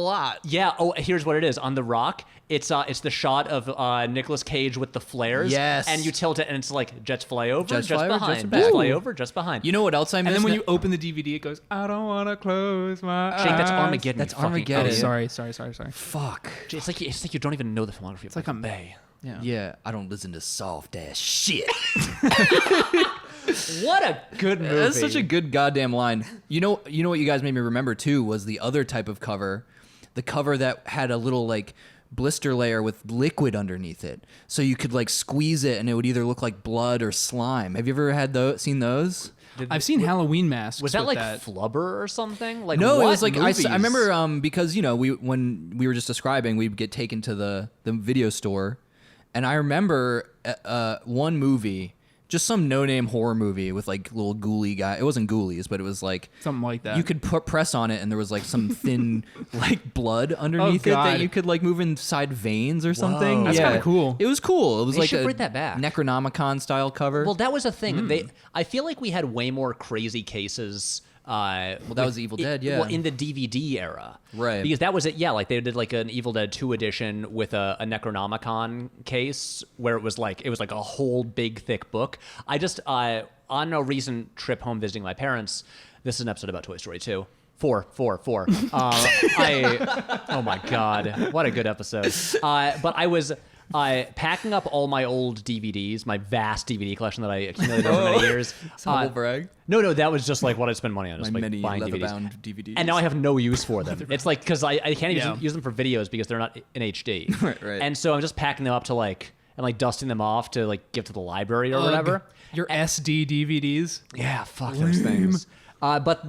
lot. Yeah. Oh, here's what it is. On The Rock, it's the shot of Nicolas Cage with the flares. Yes. And you tilt it, and it's like jets fly over, Jets jets fly over, behind, jets jets back. fly over, jets behind. You know what else I missed? And then when you open the DVD, it goes, I don't want to close my eyes. Jake, that's Armageddon. That's you fucking Armageddon. Oh, idiot. sorry. Fuck. It's like you don't even know the filmography of like Michael I'm- Bay. Yeah. Yeah, I don't listen to soft ass shit. What a good movie. That's such a good goddamn line. You know what you guys made me remember too was the other type of cover, the cover that had a little like blister layer with liquid underneath it, so you could like squeeze it and it would either look like blood or slime. Have you ever had seen those? I've seen Halloween masks. Was that with like Flubber or something? Like No, what it was like movies? I remember because when we were just describing, we'd get taken to the video store, and I remember one movie, just some no-name horror movie with like little ghouly guy. It wasn't ghoulies, but it was like something like that. you could press on it, and there was like some thin like blood underneath it God. that you could like move inside veins or something. That's kinda cool. It was cool. It was They like should a bring that back. Necronomicon style cover. Well, that was a thing. I feel like we had way more crazy cases. Well, that was Evil Dead, yeah. Well, in the DVD era, Right. Because that was it. Yeah, like they did like an Evil Dead 2 edition with a Necronomicon case where it was like a whole big thick book. I just on a recent trip home visiting my parents. This is an episode about Toy Story 2. Four. Oh my God, what a good episode. But I was packing up all my old DVDs, my vast DVD collection that I accumulated over many years. Humble brag. No, that was just like what I spend money on, just My like many buying leather-bound DVDs. DVDs. And now I have no use for them. It's like because I can't even Yeah. use them for videos because they're not in HD. Right. And so I'm just packing them up to like dusting them off to like give to the library or whatever. Your SD DVDs. Yeah, fuck those things. But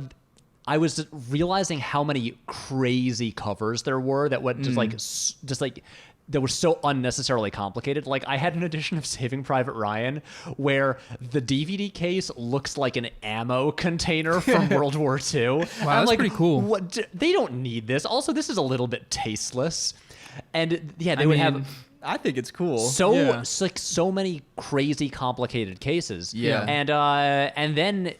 I was realizing how many crazy covers there were that went just like that were so unnecessarily complicated. Like I had an edition of Saving Private Ryan where the DVD case looks like an ammo container from World War II. Wow, that's like, pretty cool. What? They don't need this. Also, this is a little bit tasteless. And yeah, they would have I think it's cool. so many crazy complicated cases. Yeah. And then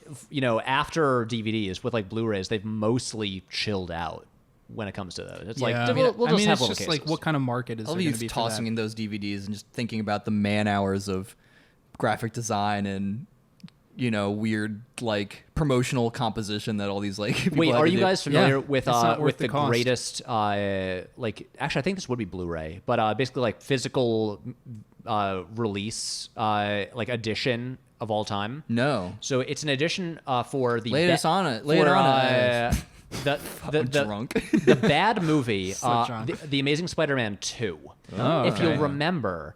after DVDs with like Blu-rays, they've mostly chilled out when it comes to those. It's like we'll just have it's little just cases. like what kind of market is All there of going you to be tossing for in those DVDs and just thinking about the man hours of graphic design and weird like promotional composition that all these like people Wait, had are to you do. guys familiar Yeah, with it's not worth the the cost. greatest like actually I think this would be Blu-ray, but basically like physical release like edition of all time? No. So it's an edition for the Lay us on it. Lay it on us. the drunk. the bad movie, So drunk. the Amazing Spider-Man 2. Oh, if you'll okay. remember,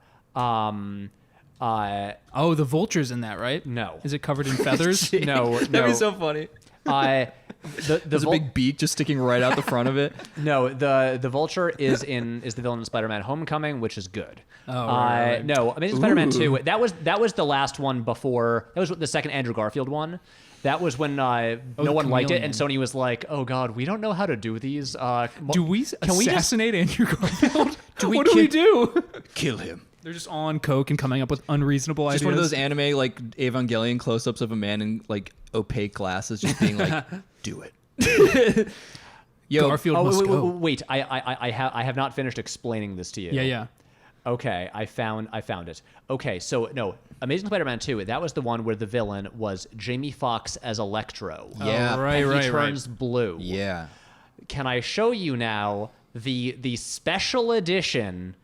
Oh, the vulture's in that, right? No. Is it covered in feathers? no, That'd no. be so funny. There's There's a big beak just sticking right out the front of it. No, the Vulture is the villain in Spider-Man: Homecoming, which is good. Oh, right. No, Amazing Spider-Man 2. That was the last one before. That was the second Andrew Garfield one. That was when no the one liked it, and chameleon. Sony was like, "Oh God, we don't know how to do these." Do we assassinate Andrew Garfield? What kill- do we do? Kill him. They're just all on coke and coming up with unreasonable ideas. Just one of those anime like Evangelion close-ups of a man in like opaque glasses, just being like, "Do it." Yo, Garfield must go. wait! I have not finished explaining this to you. Yeah. Okay, I found it. Okay, so no, Amazing Spider-Man 2, that was the one where the villain was Jamie Foxx as Electro. Yeah. Oh, right, And right, he turns blue. yeah. Can I show you now the special edition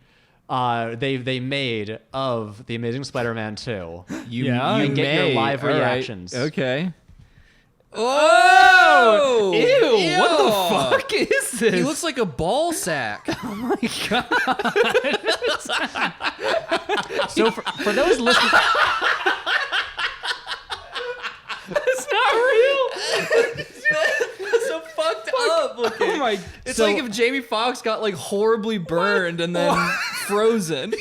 they made of the Amazing Spider-Man 2? You Yeah. And get your may. live All right. reactions. Okay. Oh! Ew, what the fuck is this? He looks like a ball sack. So for those listening, It's not real. so fucked up looking. Oh my! It's So- like if Jamie Foxx got like horribly burned and then frozen,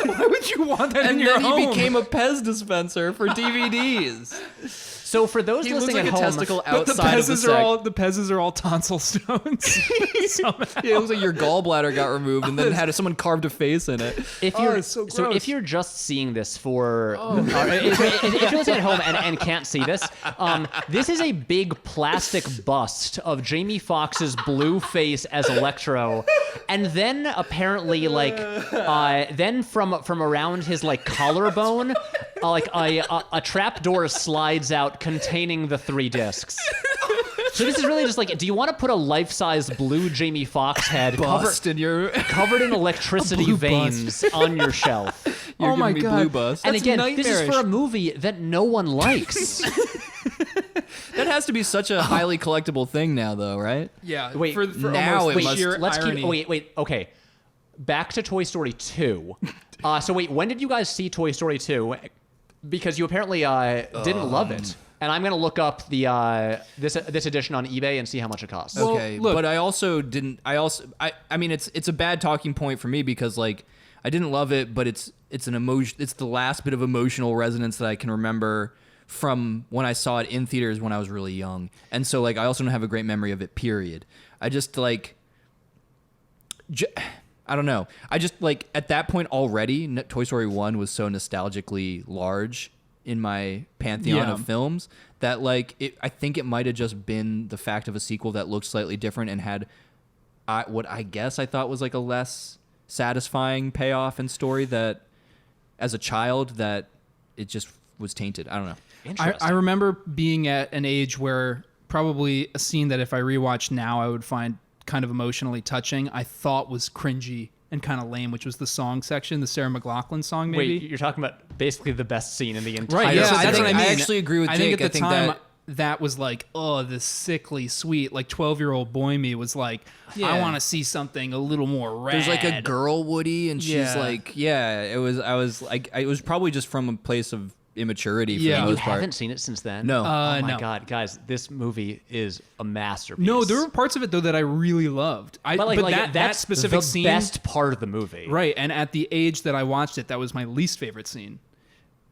Why would you want that and in your then home? he became a Pez dispenser for DVDs. So for those He looks listening like at a home, testicle But the outside of the pezzes sac. are all tonsil stones. Somehow. Yeah, it looks like your gallbladder got removed and then had someone carved a face in it. if you're it's so so gross. if you're just seeing this for if you're listening at home and can't see this, this is a big plastic bust of Jamie Foxx's blue face as Electro, and then apparently then from around his collarbone, a trap door slides out containing the 3 discs. So this is really just do you want to put a life-size blue Jamie Foxx head Bust in your covered in electricity blue veins on your shelf? You're Oh my giving me God. blue bust. And That's again, this is nightmarish. for a movie that no one likes. That has to be such a highly collectible thing now, though, right? Yeah. Wait, for now almost it must- sheer Let's irony. keep. Wait. Okay, back to Toy Story 2. So wait, when did you guys see Toy Story 2? Because you apparently didn't love it. And I'm gonna look up the this edition on eBay and see how much it costs. Well, Okay, look- but I also didn't. I mean, it's a bad talking point for me because I didn't love it, but it's an emotion. It's the last bit of emotional resonance that I can remember from when I saw it in theaters when I was really young, and so I also don't have a great memory of it. Period. I just I don't know. I just at that point already, Toy Story 1 was so nostalgically large in my pantheon Yeah. of films that I think it might have just been the fact of a sequel that looked slightly different and had what I guess I thought was a less satisfying payoff and story that as a child that it just was tainted. I don't know. Interesting. I remember being at an age where probably a scene that if I rewatched now I would find kind of emotionally touching, I thought was cringy and kind of lame, which was the song section, the Sarah McLachlan song, maybe. Wait, you're talking about basically the best scene in the entire. Right, yeah, so that's that's what I I mean. actually agree with I Jake. think at the I think time that was this sickly sweet, 12-year-old boy me was I Yeah. want to see something a little more rad. There's a girl Woody, and she's Yeah. it was probably just from a place of immaturity for Yeah. the And you most part. haven't seen it since then? No. Oh my no. God, guys, this movie is a masterpiece. No, there were parts of it though that I really loved. but that that specific the scene, best part of the movie. right? And at the age that I watched it, that was my least favorite scene.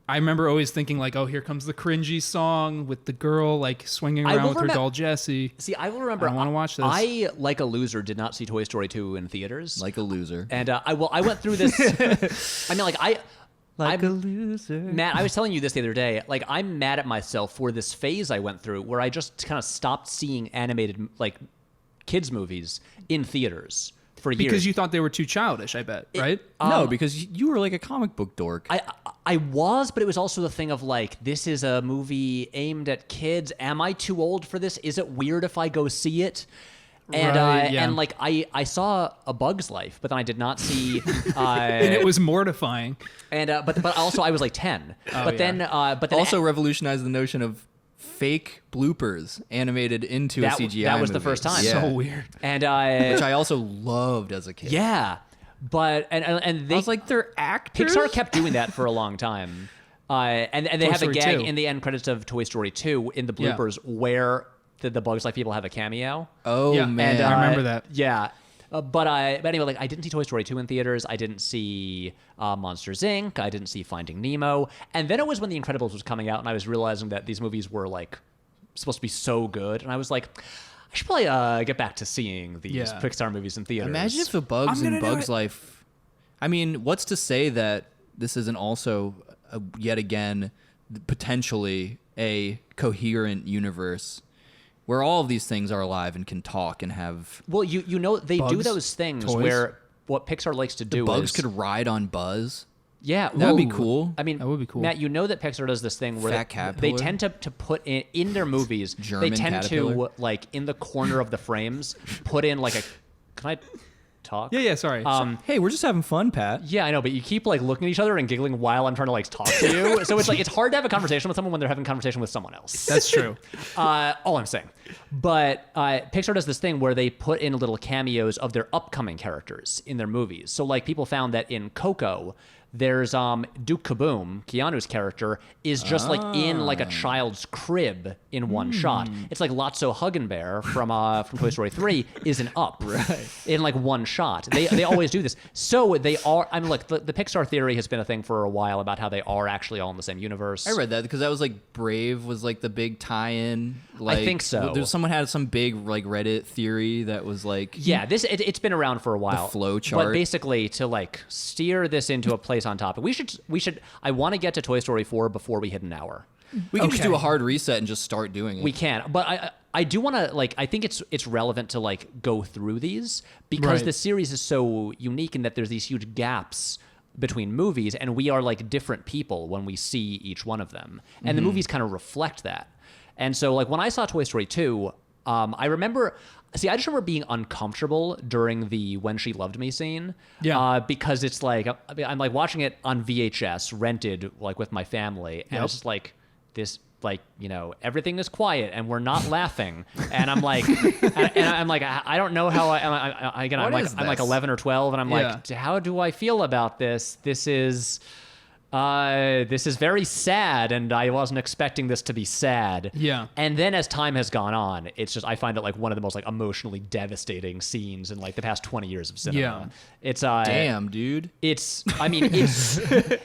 I remember always thinking oh, here comes the cringy song with the girl swinging I around will with her remem- doll Jessie. See, I will remember. I wanna watch this. I, like a loser, did not see Toy Story 2 in theaters. Like a loser. And I went through this. I mean, I'm a loser. Matt, I was telling you this the other day. I'm mad at myself for this phase I went through where I just kind of stopped seeing animated kids movies in theaters for years. Because you thought they were too childish, I bet, right? No, because you were like a comic book dork. I was, but it was also the thing of this is a movie aimed at kids. Am I too old for this? Is it weird if I go see it? And Right, yeah. and I saw A Bug's Life, but then I did not see. And it was mortifying. And but also I was 10. But then also revolutionized the notion of fake bloopers animated into a CGI that was the movie. first time. Yeah. So weird. And Which I also loved as a kid. yeah, but and they I was they're actors. Pixar kept doing that for a long time. And they Toy have a Story gag 2. in the end credits of Toy Story 2 in the Yeah. bloopers where the Bugs Life people have a cameo. Oh Yeah, man, and, I remember that. Yeah. But anyway, I didn't see Toy Story 2 in theaters. I didn't see Monsters Inc. I didn't see Finding Nemo. And then it was when The Incredibles was coming out, and I was realizing that these movies were supposed to be so good, and I was like, I should probably get back to seeing these Yeah. Pixar movies in theaters. Imagine if the bugs I'm in gonna do Bugs it. Life. I mean, what's to say that this isn't also yet again potentially a coherent universe where all of these things are alive and can talk and have Well, you know they do Bugs, those things toys. where what Pixar likes to do bugs is could ride on Buzz. yeah, That'd be ooh. cool. I mean, That would be cool. Matt, you know that Pixar does this thing where Fat they caterpillar? tend to put in their movies. German they tend caterpillar? to in the corner of the frames put in a. Can I talk? Yeah, sorry. Hey, we're just having fun, Pat. Yeah, I know, but you keep looking at each other and giggling while I'm trying to talk to you. So it's it's hard to have a conversation with someone when they're having a conversation with someone else. That's true. All I'm saying. But Pixar does this thing where they put in little cameos of their upcoming characters in their movies. So people found that in Coco, there's Duke Caboom, Keanu's character, is just like in like a child's crib in one shot. It's like Lotso Huggenbear from Toy Story 3 is an Up in like one shot. They always do this. So they are. I mean, look, the Pixar theory has been a thing for a while about how they are actually all in the same universe. I read that because that was like Brave was like the big tie-in. Like, I think so. Someone had some big like Reddit theory that was like it's been around for a while. The flow chart. But basically, to like steer this into a place on topic, we should. I want to get to Toy Story 4 before we hit an hour. We can just do a hard reset and just start doing it. We can, but I do want to like. I think it's relevant to like go through these because the series is so unique in that there's these huge gaps between movies, and we are like different people when we see each one of them, and the movies kind of reflect that. And so, like when I saw Toy Story 2, I remember. See, I just remember being uncomfortable during the "When She Loved Me" scene, because it's like I'm like watching it on VHS, rented like with my family, and it's just like this, like everything is quiet and we're not laughing, and I'm like, I don't know how I'm like 11 or 12, and I'm like, how do I feel about this? This is very sad, and I wasn't expecting this to be sad. Yeah. And then as time has gone on, it's just I find it like one of the most like emotionally devastating scenes in like the past 20 years of cinema. Yeah. It's damn, dude. It's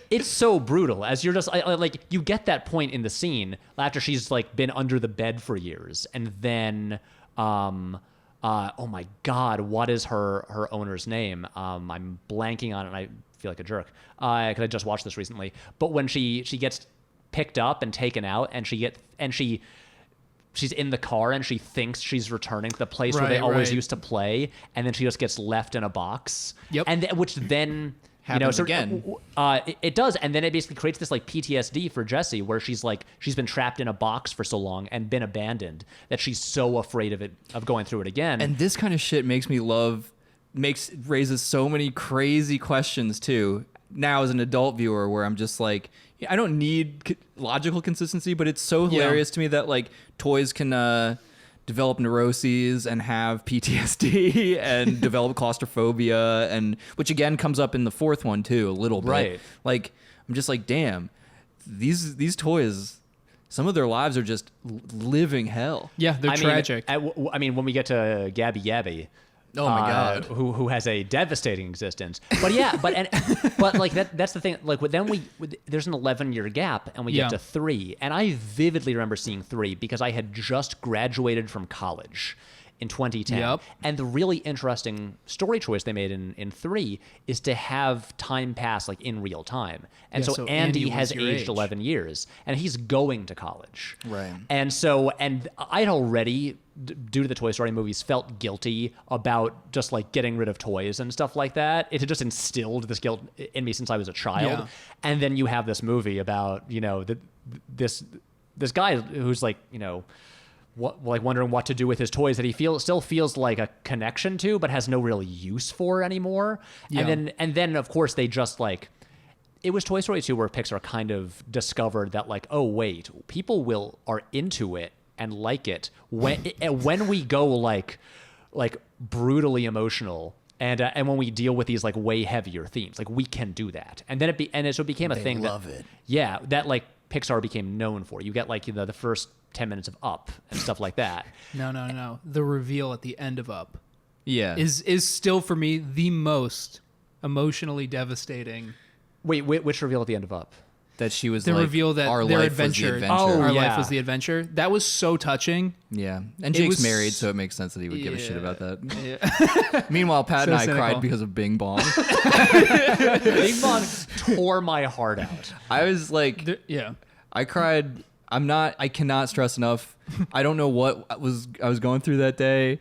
it's so brutal as you're just like you get that point in the scene after she's like been under the bed for years, and then oh my God, what is her owner's name? I'm blanking on it, and I feel like a jerk because I just watched this recently. But when she gets picked up and taken out, and she's in the car, and she thinks she's returning to the place where they always used to play, and then she just gets left in a box. Yep. And which then happens again. It does, and then it basically creates this like PTSD for Jessie, where she's been trapped in a box for so long and been abandoned that she's so afraid of going through it again. And this kind of shit raises so many crazy questions too. Now as an adult viewer, where I'm just like, I don't need logical consistency, but it's so hilarious to me that like toys can develop neuroses and have PTSD and develop claustrophobia, and which again comes up in the fourth one too a little bit. Right. Like I'm just like, damn, these toys, some of their lives are just living hell. Yeah, they're tragic. I mean, when we get to Gabby Gabby. Oh my God! Who has a devastating existence? But yeah, but like that's the thing. Like then there's an 11-year gap, and we get to 3, and I vividly remember seeing 3 because I had just graduated from college in 2010. Yep. And the really interesting story choice they made in 3 is to have time pass like in real time. And so Andy has aged 11 years, and he's going to college. Right. And I'd already, due to the Toy Story movies, felt guilty about just like getting rid of toys and stuff like that. It had just instilled this guilt in me since I was a child. Yeah. And then you have this movie about, this guy who's like, wondering what to do with his toys that he still feels like a connection to, but has no real use for anymore. Yeah. And then of course they just like, it was Toy Story 2 where Pixar kind of discovered that like, oh wait, people are into it and like it when we go like brutally emotional and when we deal with these like way heavier themes, like we can do that. And then so it became a thing that like Pixar became known for. You get like the first 10 minutes of Up and stuff like that. No. The reveal at the end of Up, is still for me the most emotionally devastating. Wait, which reveal at the end of Up? That she was the like, reveal that our their life adventure. was the adventure. Our life was the adventure. That was so touching. Yeah, and Jake's married, so it makes sense that he would give a shit about that. Yeah. Meanwhile, Pat and I cried because of Bing Bong. Bing Bong tore my heart out. I was like, I cried. I cannot stress enough. I don't know what I was going through that day,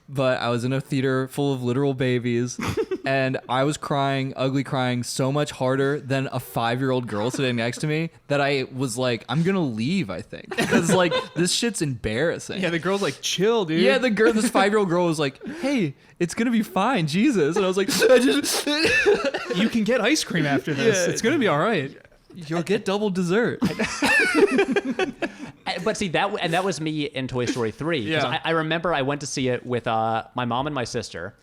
but I was in a theater full of literal babies, and I was ugly crying so much harder than a 5-year-old girl sitting next to me that I was like, I'm gonna leave, I think, because like this shit's embarrassing. Yeah, the girl's like, chill, dude. Yeah, this 5-year-old girl was like, hey, it's gonna be fine, Jesus. And I was like, you can get ice cream after this. It's gonna be all right. You'll get double dessert. But see, that was me in Toy Story 3. Yeah. I remember I went to see it with my mom and my sister.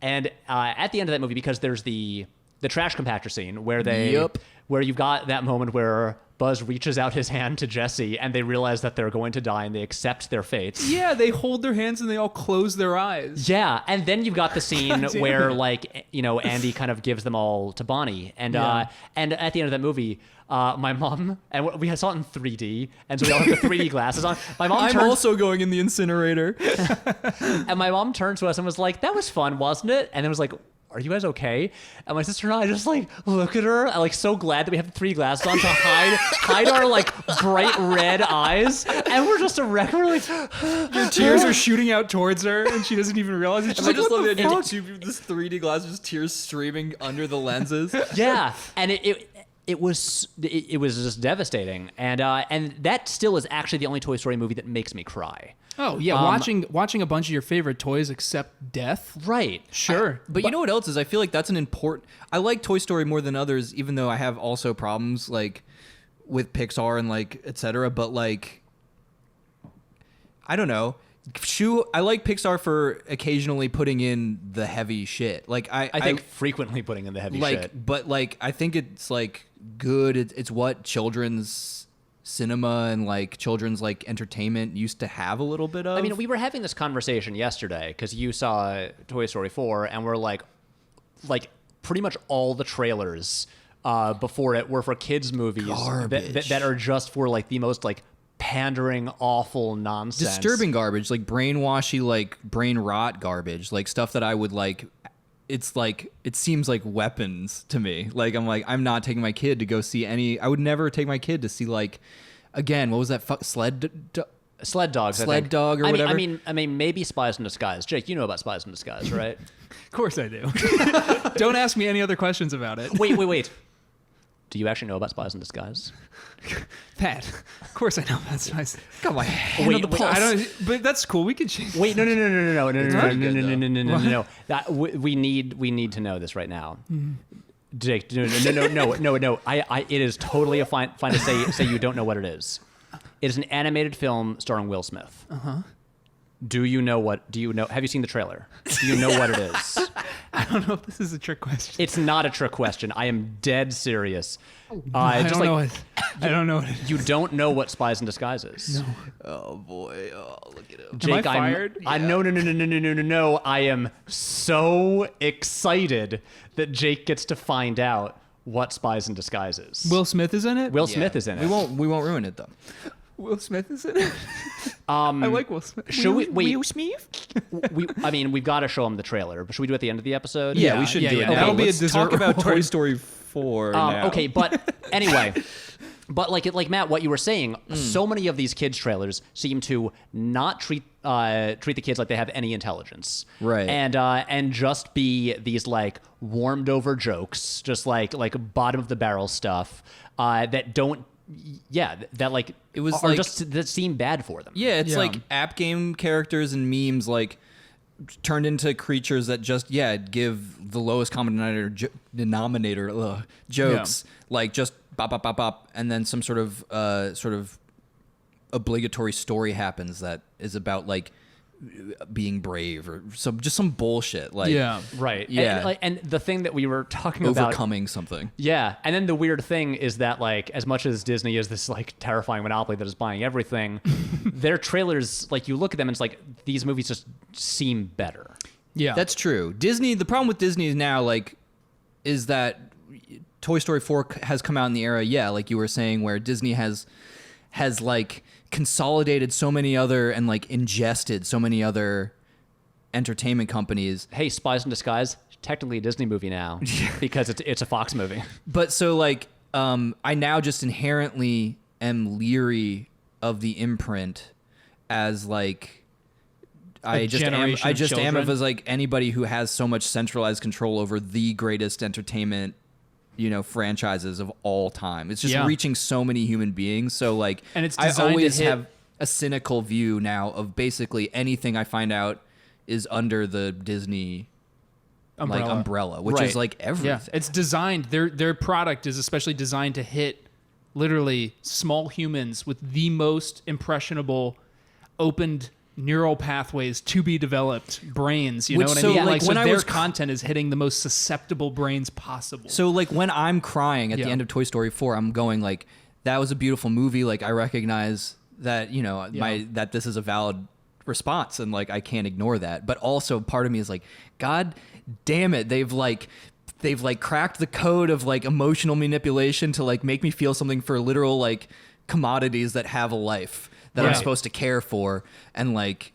And at the end of that movie, because there's the trash compactor scene where they Yep. where you've got that moment where Buzz reaches out his hand to Jesse and they realize that they're going to die and they accept their fates. Yeah, they hold their hands and they all close their eyes. Yeah, and then you've got the scene God damn where it. like, you know, Andy kind of gives them all to Bonnie, and Yeah. and at the end of that movie, my mom, and we saw it in 3D, and so we all have the 3D glasses on. My mom I'm turned, also going in the incinerator. and my mom turned to us and was like, "That was fun, wasn't it?" And then was like, "Are you guys okay?" And my sister and I just like look at her, and like so glad that we have the 3D glasses on to hide our like bright red eyes, and we're just a wreck. We're like, Your tears are shooting out towards her, and she doesn't even realize it. She's I like, just what love the the fuck? idea of this 3D glasses, tears streaming under the lenses. yeah, and it was just devastating, and that still is actually the only Toy Story movie that makes me cry. Oh yeah, watching a bunch of your favorite toys accept death. Right. Sure, But you know what else is? I feel like that's an important. I like Toy Story more than others, even though I have also problems like with Pixar and like etc. But like, I don't know. I like Pixar for occasionally putting in the heavy shit. Like I think frequently putting in the heavy like, shit. but like I think it's like good. It's what children's cinema and like children's like entertainment used to have a little bit of. I mean, we were having this conversation yesterday because you saw Toy Story 4, and we're like pretty much all the trailers before it were for kids' movies that are just for like the most like pandering, awful nonsense, disturbing garbage, like brainwashy, like brain rot garbage, like stuff that I would like. It's like, it seems like weapons to me. Like, I'm not taking my kid to go see any. I would never take my kid to see like, again, what was that? Sled Dogs, Sled Dog or whatever. I mean, maybe Spies in Disguise. Jake, you know about Spies in Disguise, right? of course I do. Don't ask me any other questions about it. Wait. Do you actually know about Spies in Disguise? Pat, of course I know about Spice. got my hand Wait, on the wait, pulse. I don't. But that's cool. We can change. Wait, no. pretty good, No. That we need to know this right now. Jake, no. It is totally fine to say you don't know what it is. It is an animated film starring Will Smith. Do you know? Have you seen the trailer? Do you know what it is? I don't know if this is a trick question. It's not a trick question. I am dead serious. I don't know it. I don't know what it is. You don't know what Spies in Disguise is. No. Oh boy! Oh, look at him. Jake, Am I fired? No. I am so excited that Jake gets to find out what Spies in Disguise is. Will Smith is in it. Will Smith is in it. We won't ruin it though. Will Smith is in it. I like Will Smith. Should we wait? Will Smith? We've got to show him the trailer. But should we do it at the end of the episode? Yeah, we should do it. yeah. Now. That'll be a Let's dessert talk about Toy reward. Story 4 now. Okay, but anyway, but like Matt, what you were saying, so many of these kids trailers seem to not treat the kids like they have any intelligence, Right. And just be these like warmed over jokes, just like bottom of the barrel stuff that don't. Yeah, that like It was are like- just that seem bad for them. Yeah, it's Yeah. like app game characters and memes like turned into creatures that just give the lowest common denominator jokes, like just bop bop bop bop, and then some sort of obligatory story happens that is about like being brave or some bullshit like Yeah. Right. Yeah. And the thing that we were talking about. overcoming something. Yeah, and then the weird thing is that like as much as Disney is this like terrifying monopoly that is buying everything, their trailers, like you look at them and it's like these movies just seem better. Yeah. That's true. Disney, the problem with Disney is now like is that Toy Story 4 has come out in the era, like you were saying, where Disney has like consolidated so many other and like ingested so many other entertainment companies. Hey, Spies in Disguise, technically a Disney movie now because it's a Fox movie. But so like I now just inherently am leery of the imprint as like I just generation of am children. as like anybody who has so much centralized control over the greatest entertainment franchises of all time. It's just Yeah. reaching so many human beings. So like, And it's I designed to always hit- have a cynical view now of basically anything I find out is under the Disney umbrella, which Right. is like everything. Yeah, it's designed. Their product is especially designed to hit literally small humans with the most impressionable, opened neural pathways to be developed brains. You Which, know what so, I mean? like, So when I their was content is hitting the most susceptible brains possible. So like when I'm crying at Yeah. the end of Toy Story 4, I'm going like, that was a beautiful movie. Like I recognize that, you know, that this is a valid response and like I can't ignore that. But also part of me is like, God damn it, they've cracked the code of like emotional manipulation to like make me feel something for literal like commodities that have a life that I'm Right. supposed to care for. And like,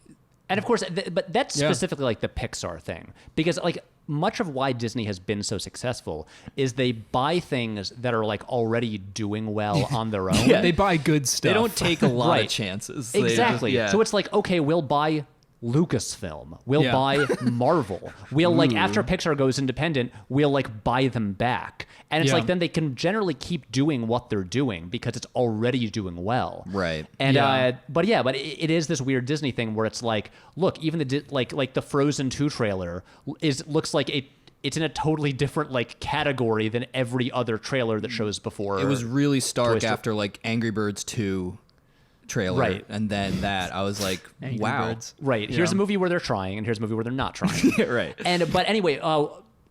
And of course, but that's specifically like the Pixar thing, because like much of why Disney has been so successful is they buy things that are like already doing well on their own. They buy good stuff. they don't take a lot Right. of chances. They just- Exactly. yeah. So it's like, okay, we'll buy Lucasfilm. We'll Yeah. buy Marvel. We'll like after Pixar goes independent, we'll like buy them back. And it's Yeah. like then they can generally keep doing what they're doing because it's already doing well. Right. And Yeah. but it is this weird Disney thing where it's like, look, even like the Frozen 2 trailer looks like it's in a totally different like category than every other trailer that shows before. It was really stark Story. after like Angry Birds 2 trailer. Right. And then that I was like, Angry wow. Birds. right. Yeah. Here's a movie where they're trying, and here's a movie where they're not trying. Right. But anyway,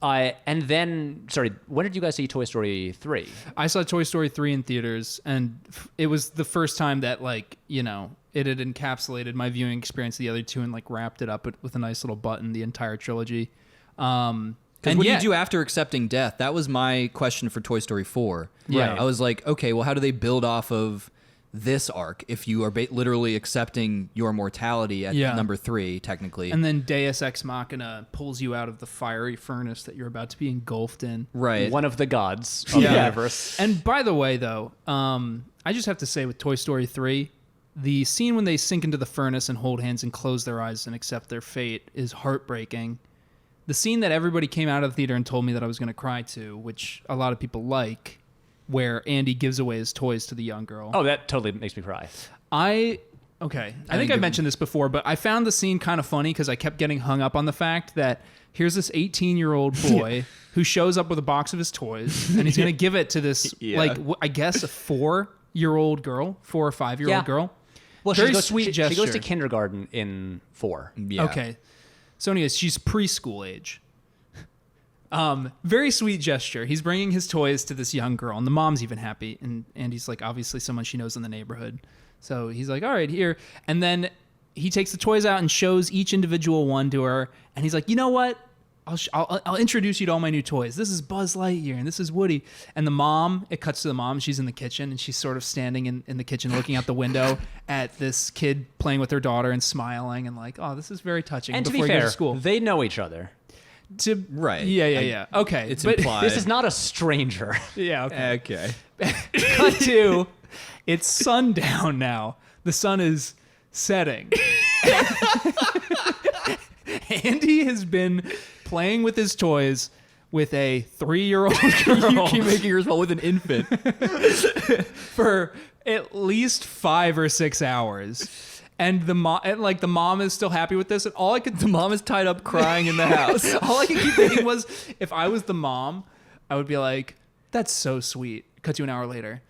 and then sorry, when did you guys see Toy Story 3? I saw Toy Story 3 in theaters, and it was the first time that, like, you know, it had encapsulated my viewing experience of the other two and, like, wrapped it up with a nice little button, the entire trilogy. Because what do you do after accepting death? That was my question for Toy Story 4. Yeah. I was like, okay, well, how do they build off of this arc if you are literally accepting your mortality at number 3, technically? And then Deus Ex Machina pulls you out of the fiery furnace that you're about to be engulfed in. right. One of the gods of the universe. And by the way, though, I just have to say with Toy Story 3, the scene when they sink into the furnace and hold hands and close their eyes and accept their fate is heartbreaking. The scene that everybody came out of the theater and told me that I was going to cry to, which a lot of people like, where Andy gives away his toys to the young girl. Oh, that totally makes me cry. I think I mentioned this before, but I found the scene kind of funny because I kept getting hung up on the fact that here's this 18-year-old boy who shows up with a box of his toys, and he's going to give it to this, I guess, a 4-year-old girl, 4 or 5-year-old girl. Well, Very she goes, sweet she gesture. goes to kindergarten in 4. Yeah. Okay. So anyways, she's preschool age. Very sweet gesture. He's bringing his toys to this young girl, and the mom's even happy. And Andy's like, obviously someone she knows in the neighborhood. So he's like, all right, here. And then he takes the toys out and shows each individual one to her. And he's like, you know what? I'll introduce you to all my new toys. This is Buzz Lightyear, and this is Woody. And the mom, it cuts to the mom. She's in the kitchen, and she's sort of standing in the kitchen looking out the window at this kid playing with her daughter and smiling and like, oh, this is very touching. And to before be he goes fair, to school. they know each other. Right. Yeah. Okay. It's but implied. This is not a stranger. yeah. Okay. Okay. Cut to, it's sundown now. The sun is setting. Andy has been playing with his toys with a 3-year-old girl You keep making yourself with an infant. for at least 5 or 6 hours. And the mom is still happy with this. And all I could The mom is tied up crying in the house. all I could keep thinking was, if I was the mom, I would be like, that's so sweet. Cut to an hour later.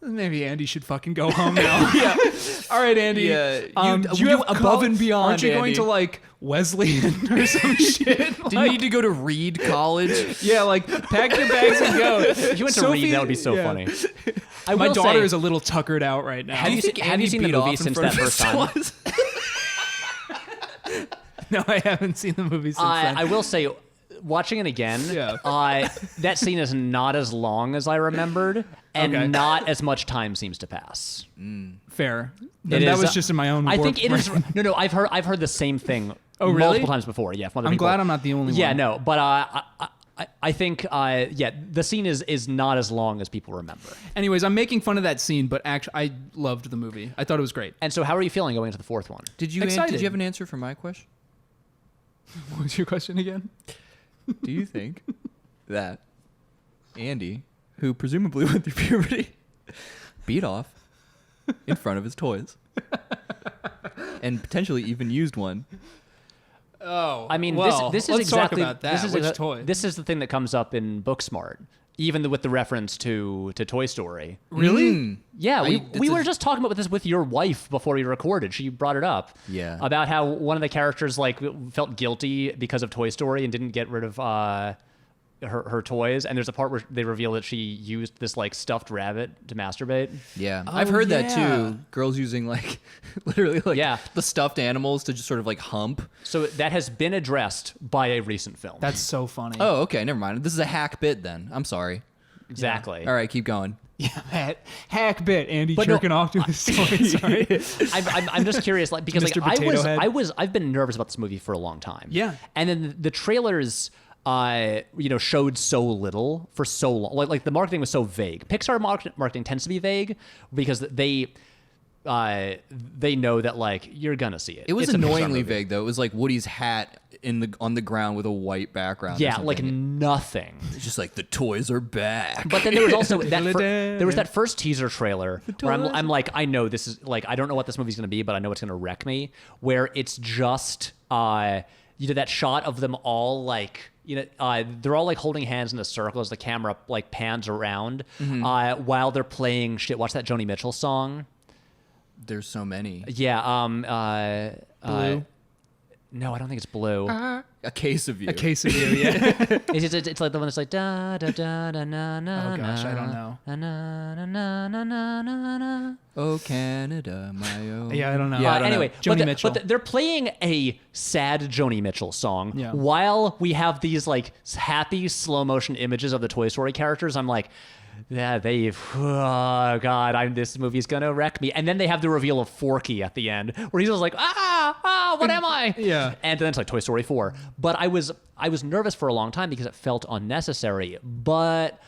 Maybe Andy should fucking go home now. Yeah. All right, Andy. Yeah, Do you you have above and beyond, Aren't you going Andy. to like Wesleyan or some shit? Did you need to go to Reed College? Yeah, like pack your bags and go. If you went to read, that would be so funny. I My will daughter say, is a little tuckered out right now. Have you seen the beat movie off in since front that of first time? his toys? No, I haven't seen the movie since then. I will say, watching it again, that scene is not as long as I remembered, and Okay. not as much time seems to pass. Fair. It Then that is, was just in my own. I warped think it is. brain. No. I've heard the same thing. Oh, really? Multiple times before. Yeah. From other I'm people. glad I'm not the only Yeah. one. No. But I think the scene is not as long as people remember. Anyways, I'm making fun of that scene, but actually, I loved the movie. I thought it was great. And so, how are you feeling going into the fourth one? Did you Excited. did you have an answer for my question? What was your question again? Do you think that Andy, who presumably went through puberty, beat off in front of his toys and potentially even used one? Oh, I mean, well, this is let's talk exactly about that. This is Which toy? This is the thing that comes up in Booksmart. even with the reference to Toy Story. Really? Yeah, we it's were a- just talking about this with your wife before we recorded. She brought it up. Yeah. About how one of the characters like felt guilty because of Toy Story and didn't get rid of her toys. And there's a part where they reveal that she used this like stuffed rabbit to masturbate. Yeah, I've heard that yeah. too. Girls using like literally like Yeah. the stuffed animals to just sort of like hump. So that has been addressed by a recent film. That's so funny. Oh, okay, never mind. This is a hack bit then. I'm sorry. exactly. All right, keep going. Yeah, that hack bit. Andy But no, jerking off to his toy. Sorry. I'm just curious, like because like Mr. Potato Head. I've been nervous about this movie for a long time. Yeah. And then the trailers, showed so little for so long. Like the marketing was so vague. Pixar marketing tends to be vague because they know that like you're gonna see it. It was It's a Pixar annoyingly movie. vague though. It was like Woody's hat on the ground with a white background. or Yeah, like something. nothing. It's just like the toys are back. But then there was also that first teaser trailer where I'm like, I know this is like, I don't know what this movie's gonna be, but I know it's gonna wreck me. Where it's just that shot of them all like. They're all like holding hands in a circle as the camera like pans around while they're playing shit. Watch that Joni Mitchell song. There's so many. Yeah. Blue. No, I don't think it's Blue. A case of you. A case of you, yeah. It's like the one that's like da da da da na na. Oh, gosh, I don't know. Na na na na na na na. Oh, Canada, my own. Yeah, I don't know. Yeah, I don't Anyway, Joni but Mitchell. they're playing a sad Joni Mitchell song Yeah. while we have these like happy slow motion images of the Toy Story characters. I'm like, yeah, oh god, this movie's gonna wreck me. And then they have the reveal of Forky at the end, where he's just like, what am I? Yeah. And then it's like Toy Story 4. But I was nervous for a long time because it felt unnecessary. But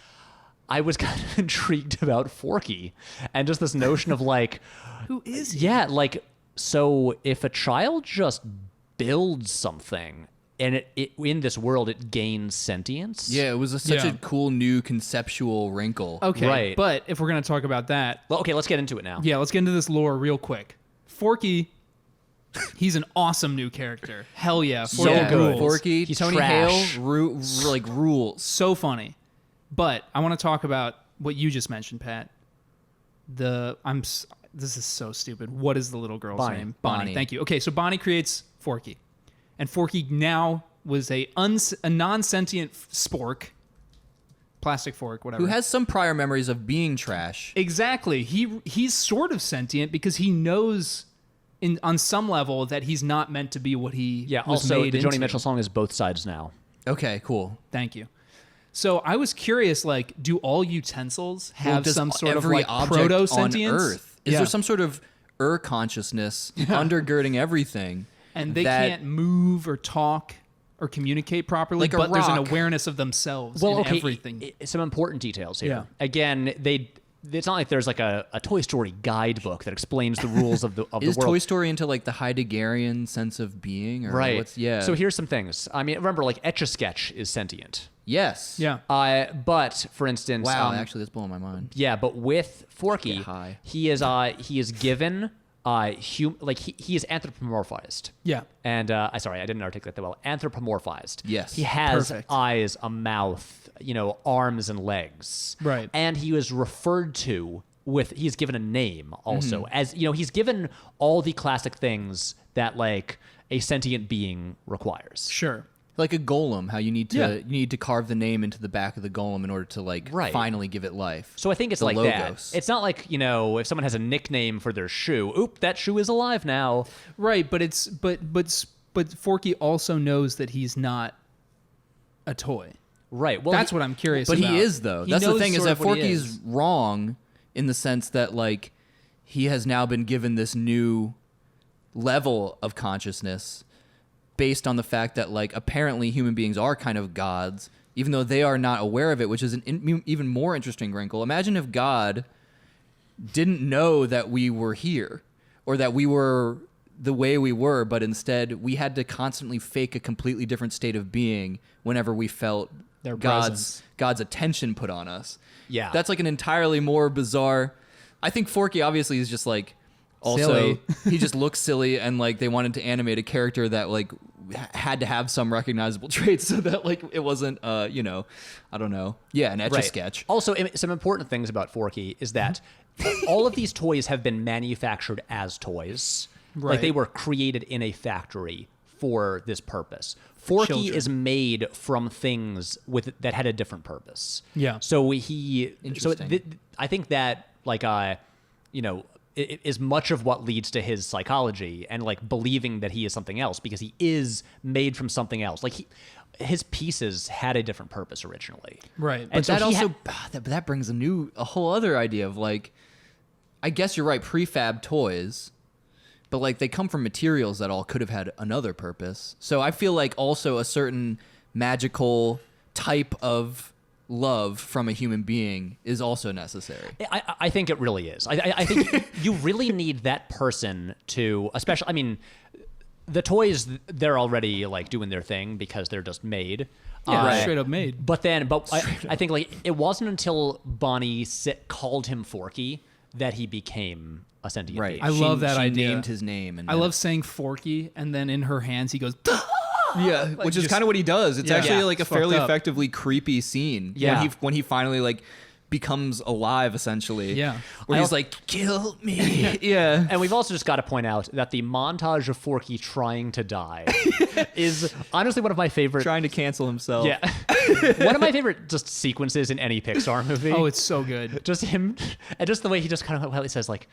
I was kind of intrigued about Forky and just this notion of like, Who is he? yeah, like, so if a child just builds something and it in this world it gains sentience. Yeah, it was such Yeah. a cool new conceptual wrinkle. Okay, Right. but if we're going to talk about that, Well, okay, let's get into it now. yeah, let's get into this lore real quick. Forky, he's an awesome new character. Hell yeah. Forky So good. rules. Forky, He's Tony trash. Hale, rules. So funny. But I want to talk about what you just mentioned, Pat. This is so stupid. What is the little girl's Bonnie. name? Bonnie. Thank you. Okay, so Bonnie creates Forky. And Forky now was a non-sentient spork, plastic fork, whatever. Who has some prior memories of being trash. Exactly. He's sort of sentient because he knows on some level that he's not meant to be what he Yeah, was also made the Joni into. Mitchell song is Both Sides Now. Okay, cool. Thank you. So I was curious, like, do all utensils have does some sort of every like object proto-sentience? on Earth? Is Yeah. there some sort of consciousness undergirding everything? And they that- can't move or talk or communicate properly, Like a but there's an rock. awareness of themselves Well, in okay, everything. some important details here. Yeah. Again, it's not like there's like a Toy Story guidebook that explains the rules of the Is world. Toy Story into like the Heideggerian sense of being? Or Right. What's, yeah. So here's some things. I mean, remember, like Etch-a-Sketch is sentient. Yes. Yeah. But for instance, Wow. Actually, that's blowing my mind. yeah. But with Forky, Get high. he is given he is anthropomorphized. Yeah. And sorry, I didn't articulate that well. Anthropomorphized. Yes. He has Perfect. eyes, a mouth, arms and legs. Right. And he was referred to he's given a name also. Mm-hmm. As he's given all the classic things that like a sentient being requires. Sure. Like a golem, how you need Yeah. to carve the name into the back of the golem in order to like Right. finally give it life. So I think it's The like logos. that. It's not like, if someone has a nickname for their shoe, oop, that shoe is alive now. Right, but Forky also knows that he's not a toy. Right. Well, That's what I'm curious But about. he is though. He That's the knows thing is sort that of what he Forky's is. wrong in the sense that like he has now been given this new level of consciousness based on the fact that like apparently human beings are kind of gods even though they are not aware of it, which is an even more interesting wrinkle. Imagine if God didn't know that we were here or that we were the way we were, but instead we had to constantly fake a completely different state of being whenever we felt Their God's attention put on us. Yeah. That's like an entirely more bizarre. I think Forky obviously is just like Also, Silly. he just looks silly, and like they wanted to animate a character that like had to have some recognizable traits so that like it wasn't I don't know, an Etch-a-Sketch. Also, some important things about Forky is that all of these toys have been manufactured as toys. Right. Like they were created in a factory for this purpose. Forky Children. is made from things that had a different purpose. Yeah. So Interesting. I think that is much of what leads to his psychology and like believing that he is something else because he is made from something else. Like his pieces had a different purpose originally. Right. And But so that he also that brings a whole other idea of like, I guess you're right, prefab toys, but like they come from materials that all could have had another purpose. So I feel like also a certain magical type of love from a human being is also necessary. I think it really is. I think you really need that person to, especially, I mean, the toys, they're already like doing their thing because they're just made. Yeah, straight up made. But I think like it wasn't until Bonnie called him Forky that he became a sentient Right. being. I love that she idea. named his name. And I love saying Forky, and then in her hands he goes, Yeah, which is just- kind of what he does. It's Yeah. actually Yeah, like a it's fucked fairly up. effectively creepy scene. Yeah. When he finally like becomes alive, essentially. Yeah. Where he's like, kill me. Yeah. And we've also just got to point out that the montage of Forky trying to die is honestly one of my favorite. Trying to cancel himself. Yeah, one of my favorite just sequences in any Pixar movie. oh, it's so good. just him, and just the way he just kind of he says like,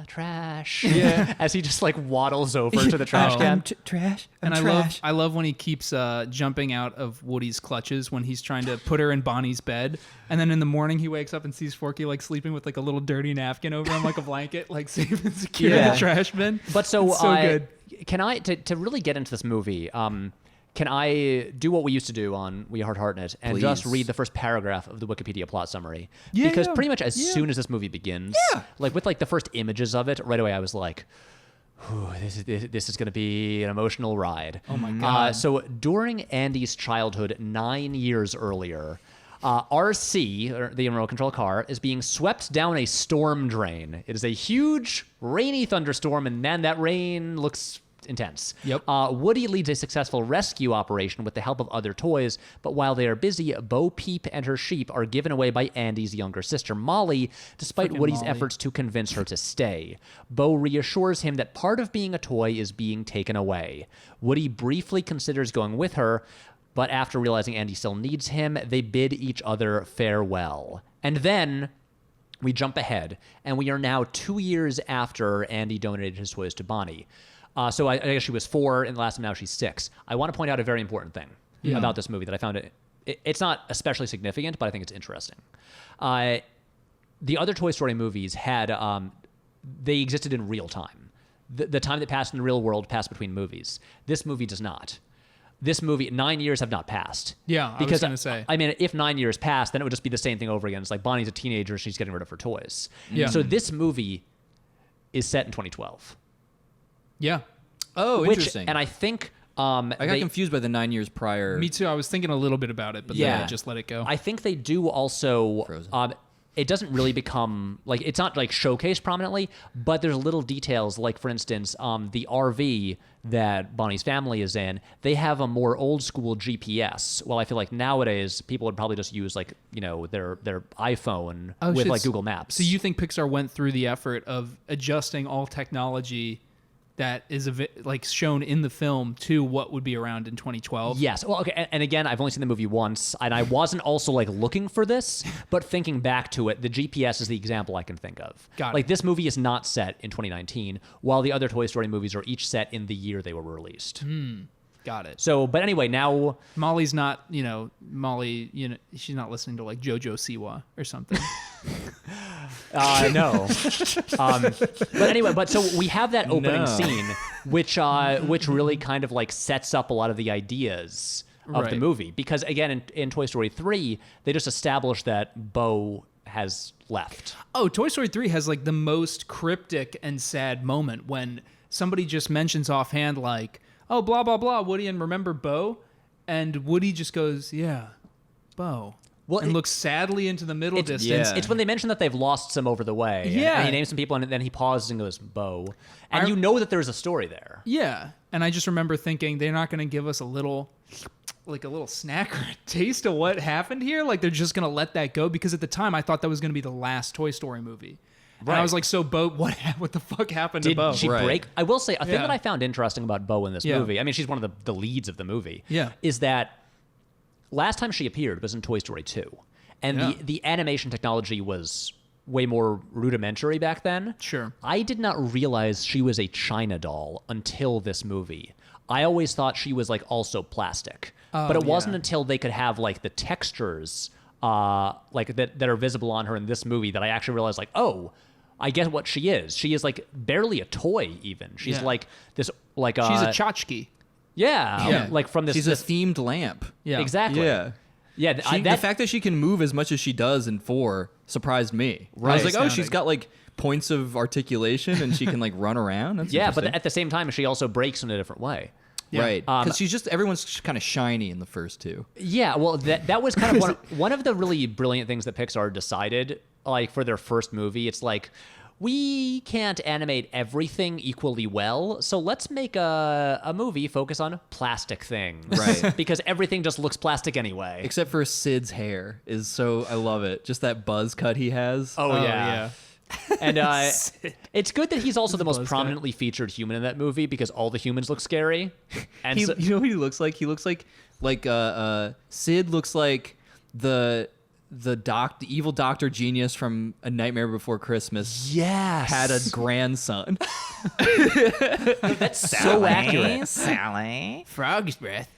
trash. Yeah, as he just like waddles over to the trash Oh. can. Trash. And I love when he keeps jumping out of Woody's clutches when he's trying to put her in Bonnie's bed, and then in the morning he wakes up and sees Forky like sleeping with like a little dirty napkin over him like a blanket, like safe and secure in Yeah. the trash bin. But so, It's so good. Can I to really get into this movie? Can I do what we used to do on We Heart Hartnett and just Please. read the first paragraph of the Wikipedia plot summary? Yeah, because yeah, pretty much as yeah. soon as this movie begins, like with like the first images of it, right away I was like, "Ooh, this is going to be an emotional ride." Oh my god! So during Andy's childhood, 9 years earlier. RC, or the remote control car, is being swept down a storm drain. It is a huge, rainy thunderstorm, and man, that rain looks intense. Yep. Woody leads a successful rescue operation with the help of other toys, but while they are busy, Bo Peep and her sheep are given away by Andy's younger sister, Molly, despite Frickin' Woody's Molly. efforts to convince her to stay. Bo reassures him that part of being a toy is being taken away. Woody briefly considers going with her, but after realizing Andy still needs him, they bid each other farewell. And then we jump ahead, and we are now 2 years after Andy donated his toys to Bonnie. So I guess she was 4, and the last time now she's 6. I want to point out a very important thing about this movie that I found it's not especially significant, but I think it's interesting. The other Toy Story movies had they existed in real time. The time that passed in the real world passed between movies. This movie does not. This movie, 9 years have not passed. Yeah, I was because gonna say. I mean, if 9 years passed, then it would just be the same thing over again. It's like Bonnie's a teenager, she's getting rid of her toys. Yeah. So this movie is set in 2012. Yeah, Oh, interesting. And I think I got confused by the 9 years prior. me too. I was thinking a little bit about it, but then I just let it go. I think they do also. Frozen. It doesn't really become like it's not like showcased prominently, but there's little details. Like for instance, the RV that Bonnie's family is in, they have a more old school GPS. Well, I feel like nowadays people would probably just use like their iPhone with shit. like Google Maps. So you think Pixar went through the effort of adjusting all technology that is like shown in the film to what would be around in 2012? Yes. Well, okay. And again, I've only seen the movie once, and I wasn't also like looking for this, but thinking back to it, the GPS is the example I can think of. Got it. Like this movie is not set in 2019, while the other Toy Story movies are each set in the year they were released. Got it. So, but anyway, now Molly's not, Molly, she's not listening to like JoJo Siwa or something. no. But anyway, so we have that opening No. scene, which really kind of like sets up a lot of the ideas of the Right. movie. Because again, in Toy Story 3, they just established that Bo has left. Oh, Toy Story 3 has like the most cryptic and sad moment when somebody just mentions offhand like, oh, blah, blah, blah, Woody, and remember Bo? And Woody just goes, yeah, Bo. Well, and looks sadly into the middle distance. yeah. It's when they mention that they've lost some over the way. Yeah. And he names some people, and then he pauses and goes, Bo. And you know that there's a story there. Yeah. And I just remember thinking they're not going to give us a little snack or a taste of what happened here. Like they're just going to let that go, because at the time I thought that was going to be the last Toy Story movie. And I was like, so Bo, what the fuck happened to Bo? Did she break? I will say, a thing Yeah. that I found interesting about Bo in this movie, I mean, she's one of the leads of the movie, is that last time she appeared was in Toy Story 2. And the animation technology was way more rudimentary back then. Sure. I did not realize she was a China doll until this movie. I always thought she was like also plastic. But it wasn't until they could have like the textures like that are visible on her in this movie that I actually realized like, oh, I get what she is. She is like barely a toy even. She's like this like She's a tchotchke. Yeah. Like from this She's a themed lamp. Yeah. Exactly. Yeah. Yeah, The fact that she can move as much as she does in 4 surprised me. I Right. was like, oh, she's Astounding. got like points of articulation and she can like run around. That's yeah, but interesting. at the same time, she also breaks in a different way. Right. Because she's just, everyone's kind of shiny in the first 2. Yeah, well, that was kind of one of the really brilliant things that Pixar decided, like for their first movie. It's like, we can't animate everything equally well, so let's make a movie focus on plastic things. Right. Because everything just looks plastic anyway. Except for Sid's hair is so, I love it. Just that buzz cut he has. Oh, yeah. And it's good that he's also the most buzz cut. prominently featured human in that movie, because all the humans look scary. And You so, know what he looks like? He looks like Sid looks like the evil Dr. Genius from A Nightmare Before Christmas yes, had a grandson. that's so accurate. Sally. Frog's breath.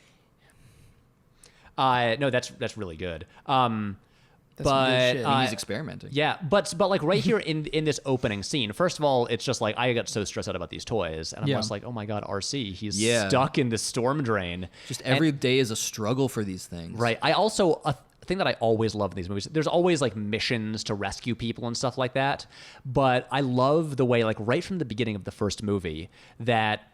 No, that's really good. That's some good shit. He's experimenting. Yeah, but like right here in this opening scene, first of all, it's just like I got so stressed out about these toys, and I'm just like, oh my god, RC, he's stuck in the storm drain. Just every day is a struggle for these things. Right. I also a thing that I always love in these movies. There's always like missions to rescue people and stuff like that, but I love the way like right from the beginning of the first movie that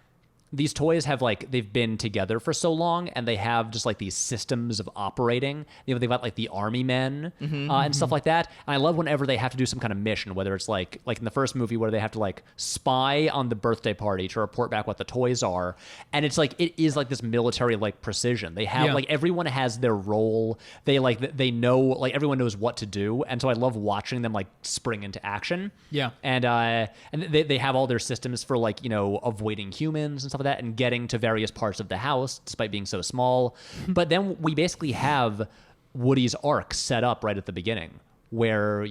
these toys have like they've been together for so long, and they have just like these systems of operating. You know, they've got like the army men and stuff like that. And I love whenever they have to do some kind of mission, whether it's like in the first movie where they have to like spy on the birthday party to report back what the toys are, and it's like it is like this military like precision. They have like everyone has their role. They know like everyone knows what to do, and so I love watching them like spring into action. Yeah, and they have all their systems for like avoiding humans and stuff like that, and getting to various parts of the house despite being so small. But then we basically have Woody's arc set up right at the beginning, where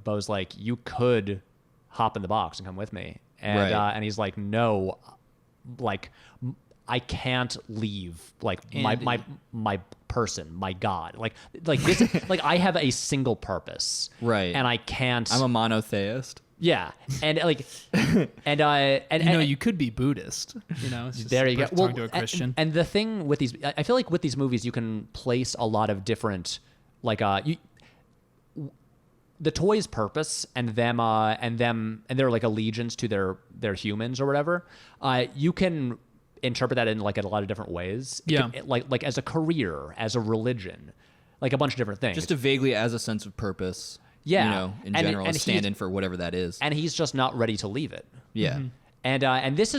Bo's like, you could hop in the box and come with me, and and he's like, no, like I can't leave like my person, my God, like this, like I have a single purpose, Right. and I can't. I'm a monotheist. Yeah, and like, and you could be Buddhist. It's just there you go. talking to a Christian. And the thing with these, I feel like with these movies, you can place a lot of different, like, the toys' purpose and their like allegiance to their humans or whatever. You can interpret that in like a lot of different ways. Like as a career, as a religion, like a bunch of different things. Just vaguely as a sense of purpose. Yeah. In And- general, and a stand-in for whatever that is. and he's just not ready to leave it. Yeah. And this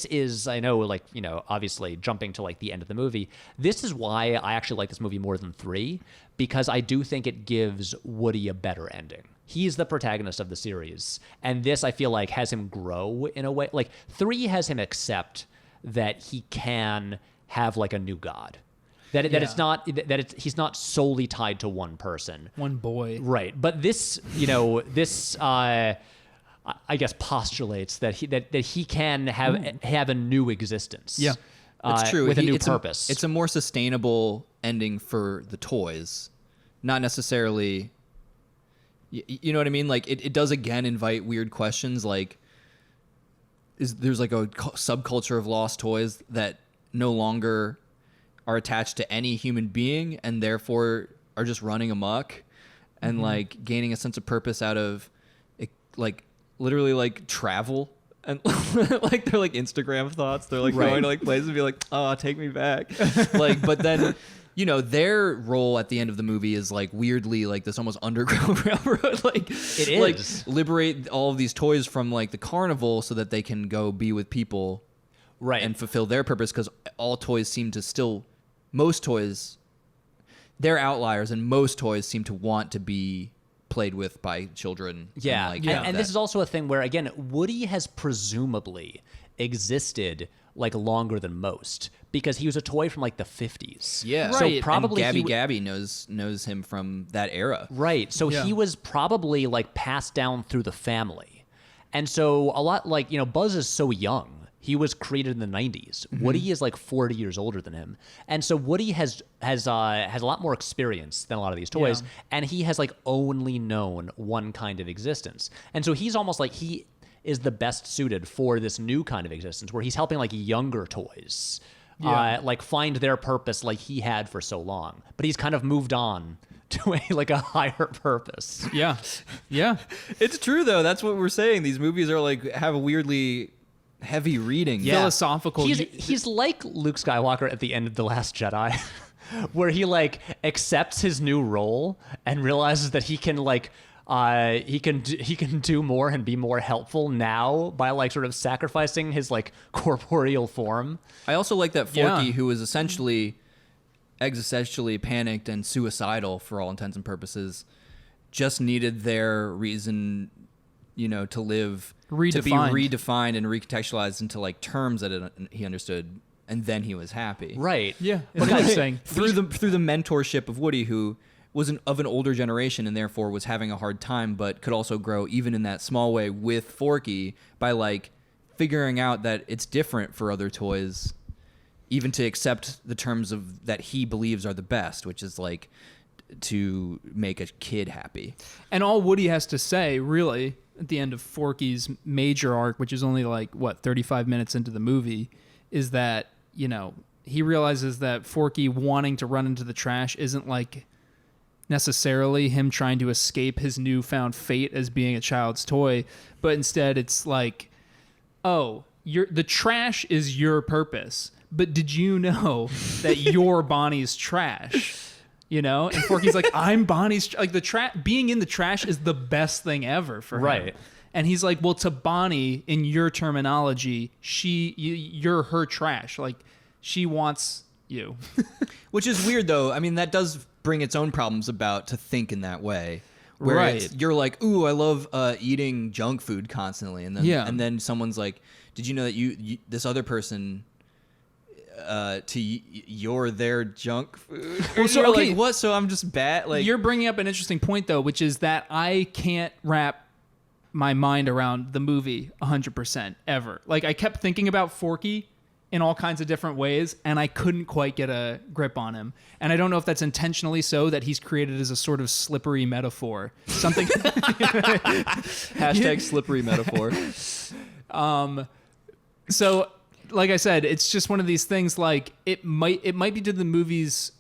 is I know, like, obviously jumping to like the end of the movie, this is why I actually like this movie more than 3, because I do think it gives Woody a better ending. He's the protagonist of the series, and this I feel like has him grow in a way. Like 3 has him accept that he can have like a new god. That it's not he's not solely tied to one person. One boy. Right. But this, I guess postulates that he can have a new existence. Yeah. That's true. With a new It's purpose. It's a more sustainable ending for the toys, not necessarily. You know what I mean? Like it does again invite weird questions. Like, there's like a subculture of lost toys that no longer are attached to any human being and therefore are just running amok and like gaining a sense of purpose out of like literally like travel. And like they're like Instagram thoughts. They're like going to like places and be like, oh, take me back. Like, but then you know, their role at the end of the movie is like weirdly like this almost underground railroad, like It like is. liberate all of these toys from like the carnival so that they can go be with people, Right. and fulfill their purpose. Because all toys seem to still, most toys, they're outliers, and most toys seem to want to be played with by children. Yeah, and, and this is also a thing where, again, Woody has presumably existed like longer than most because he was a toy from like the 50s. yeah. So Right. probably and he Gabby knows him from that era. right. So Yeah. he was probably like passed down through the family, and so a lot like Buzz is so young. He was created in the 90s. Woody is like 40 years older than him, and so Woody has a lot more experience than a lot of these toys, Yeah. and he has like only known one kind of existence, and so he's almost like he is the best suited for this new kind of existence where he's helping like younger toys like find their purpose like he had for so long, but he's kind of moved on to a higher purpose. Yeah. Yeah. It's true though. That's what we're saying. These movies are like have a weirdly heavy reading. Philosophical. He's like Luke Skywalker at the end of The Last Jedi, where he like accepts his new role and realizes that he can like he can do more and be more helpful now by like sort of sacrificing his like corporeal form. I also like that Forky, Yeah. who was essentially existentially panicked and suicidal for all intents and purposes, just needed their reason, to live, to be redefined and recontextualized into like terms that he understood, and then he was happy. Right. Yeah. It's interesting. Through the mentorship of Woody, who was of an older generation and therefore was having a hard time, but could also grow even in that small way with Forky by like figuring out that it's different for other toys, even to accept the terms of that he believes are the best, which is like to make a kid happy. And all Woody has to say, really, at the end of Forky's major arc, which is only like, 35 minutes into the movie, is that, he realizes that Forky wanting to run into the trash isn't like necessarily him trying to escape his newfound fate as being a child's toy, but instead it's like, oh, the trash is your purpose, but did you know that you're Bonnie's trash? And Forky's like, I'm Bonnie's like being in the trash is the best thing ever for him. Right. And he's like, well, to Bonnie, in your terminology, you're her trash. Like, she wants you. Which is weird, though. I mean, that does bring its own problems about to think in that way. Where Right. you're like, ooh, I love eating junk food constantly. And then, and then someone's like, did you know that you this other person, you're their junk food? Well, so, You're okay. like, what? So I'm just bad? Like, You're bringing up an interesting point, though, which is that I can't wrap my mind around the movie 100% ever. Like, I kept thinking about Forky in all kinds of different ways, and I couldn't quite get a grip on him. And I don't know if that's intentionally so, that he's created as a sort of slippery metaphor. Something... hashtag slippery metaphor. So, like I said, it's just one of these things. Like it might be to the movie's,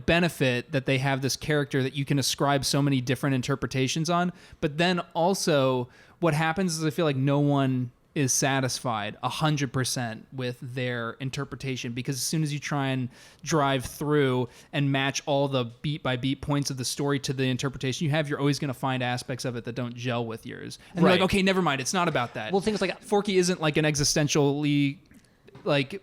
benefit that they have this character that you can ascribe so many different interpretations on. But then also, what happens is I feel like no one is satisfied 100% with their interpretation, because as soon as you try and drive through and match all the beat by beat points of the story to the interpretation you have, you're always going to find aspects of it that don't gel with yours. And you're Right. like, okay, never mind. It's not about that. Well, things like Forky isn't like an existentially, like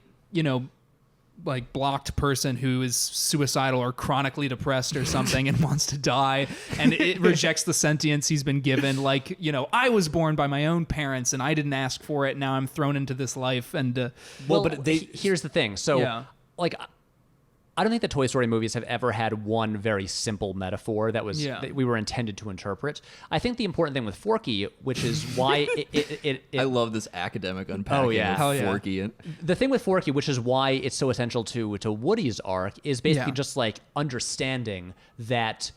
blocked person who is suicidal or chronically depressed or something and wants to die, and it rejects the sentience he's been given. Like, I was born by my own parents and I didn't ask for it. Now I'm thrown into this life. And here's the thing. So, Yeah. like, I don't think the Toy Story movies have ever had one very simple metaphor that was that we were intended to interpret. I think the important thing with Forky, which is why it I love this academic unpacking yeah. of Hell yeah. Forky. And the thing with Forky, which is why it's so essential to Woody's arc, is basically Yeah. just like understanding that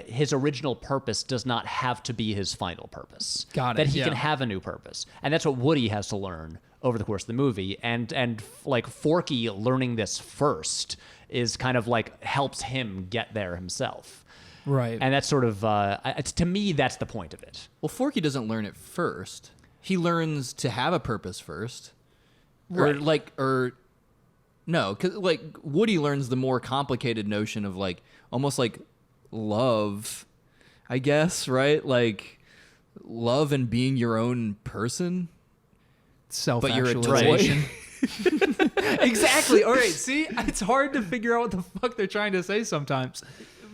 his original purpose does not have to be his final purpose. Got it, That he yeah. can have a new purpose, and that's what Woody has to learn over the course of the movie. And like Forky learning this first is kind of like helps him get there himself. right. And that's sort of to me that's the point of it. well, Forky doesn't learn it first. He learns to have a purpose first. Right. Or No, because like Woody learns the more complicated notion of like almost like love, I guess, right? Like love and being your own person. But you're a Self-actualization. Exactly. All right. See, it's hard to figure out what the fuck they're trying to say sometimes.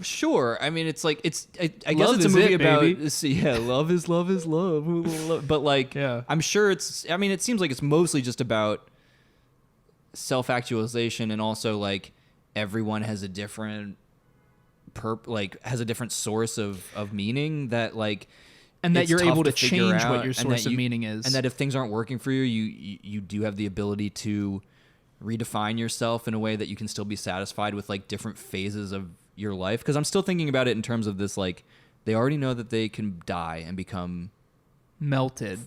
Sure. I mean, it's like I guess Love it's a is movie it, about baby. yeah, love is love. But like, Yeah. I'm sure it's. I mean, it seems like it's mostly just about self-actualization, and also like everyone has a different has a different source of meaning that like. And that it's you're tough able to figure change out, what your and source that of meaning is. and that if things aren't working for you, you do have the ability to redefine yourself in a way that you can still be satisfied with like different phases of your life. Because I'm still thinking about it in terms of this, like they already know that they can die and become melted.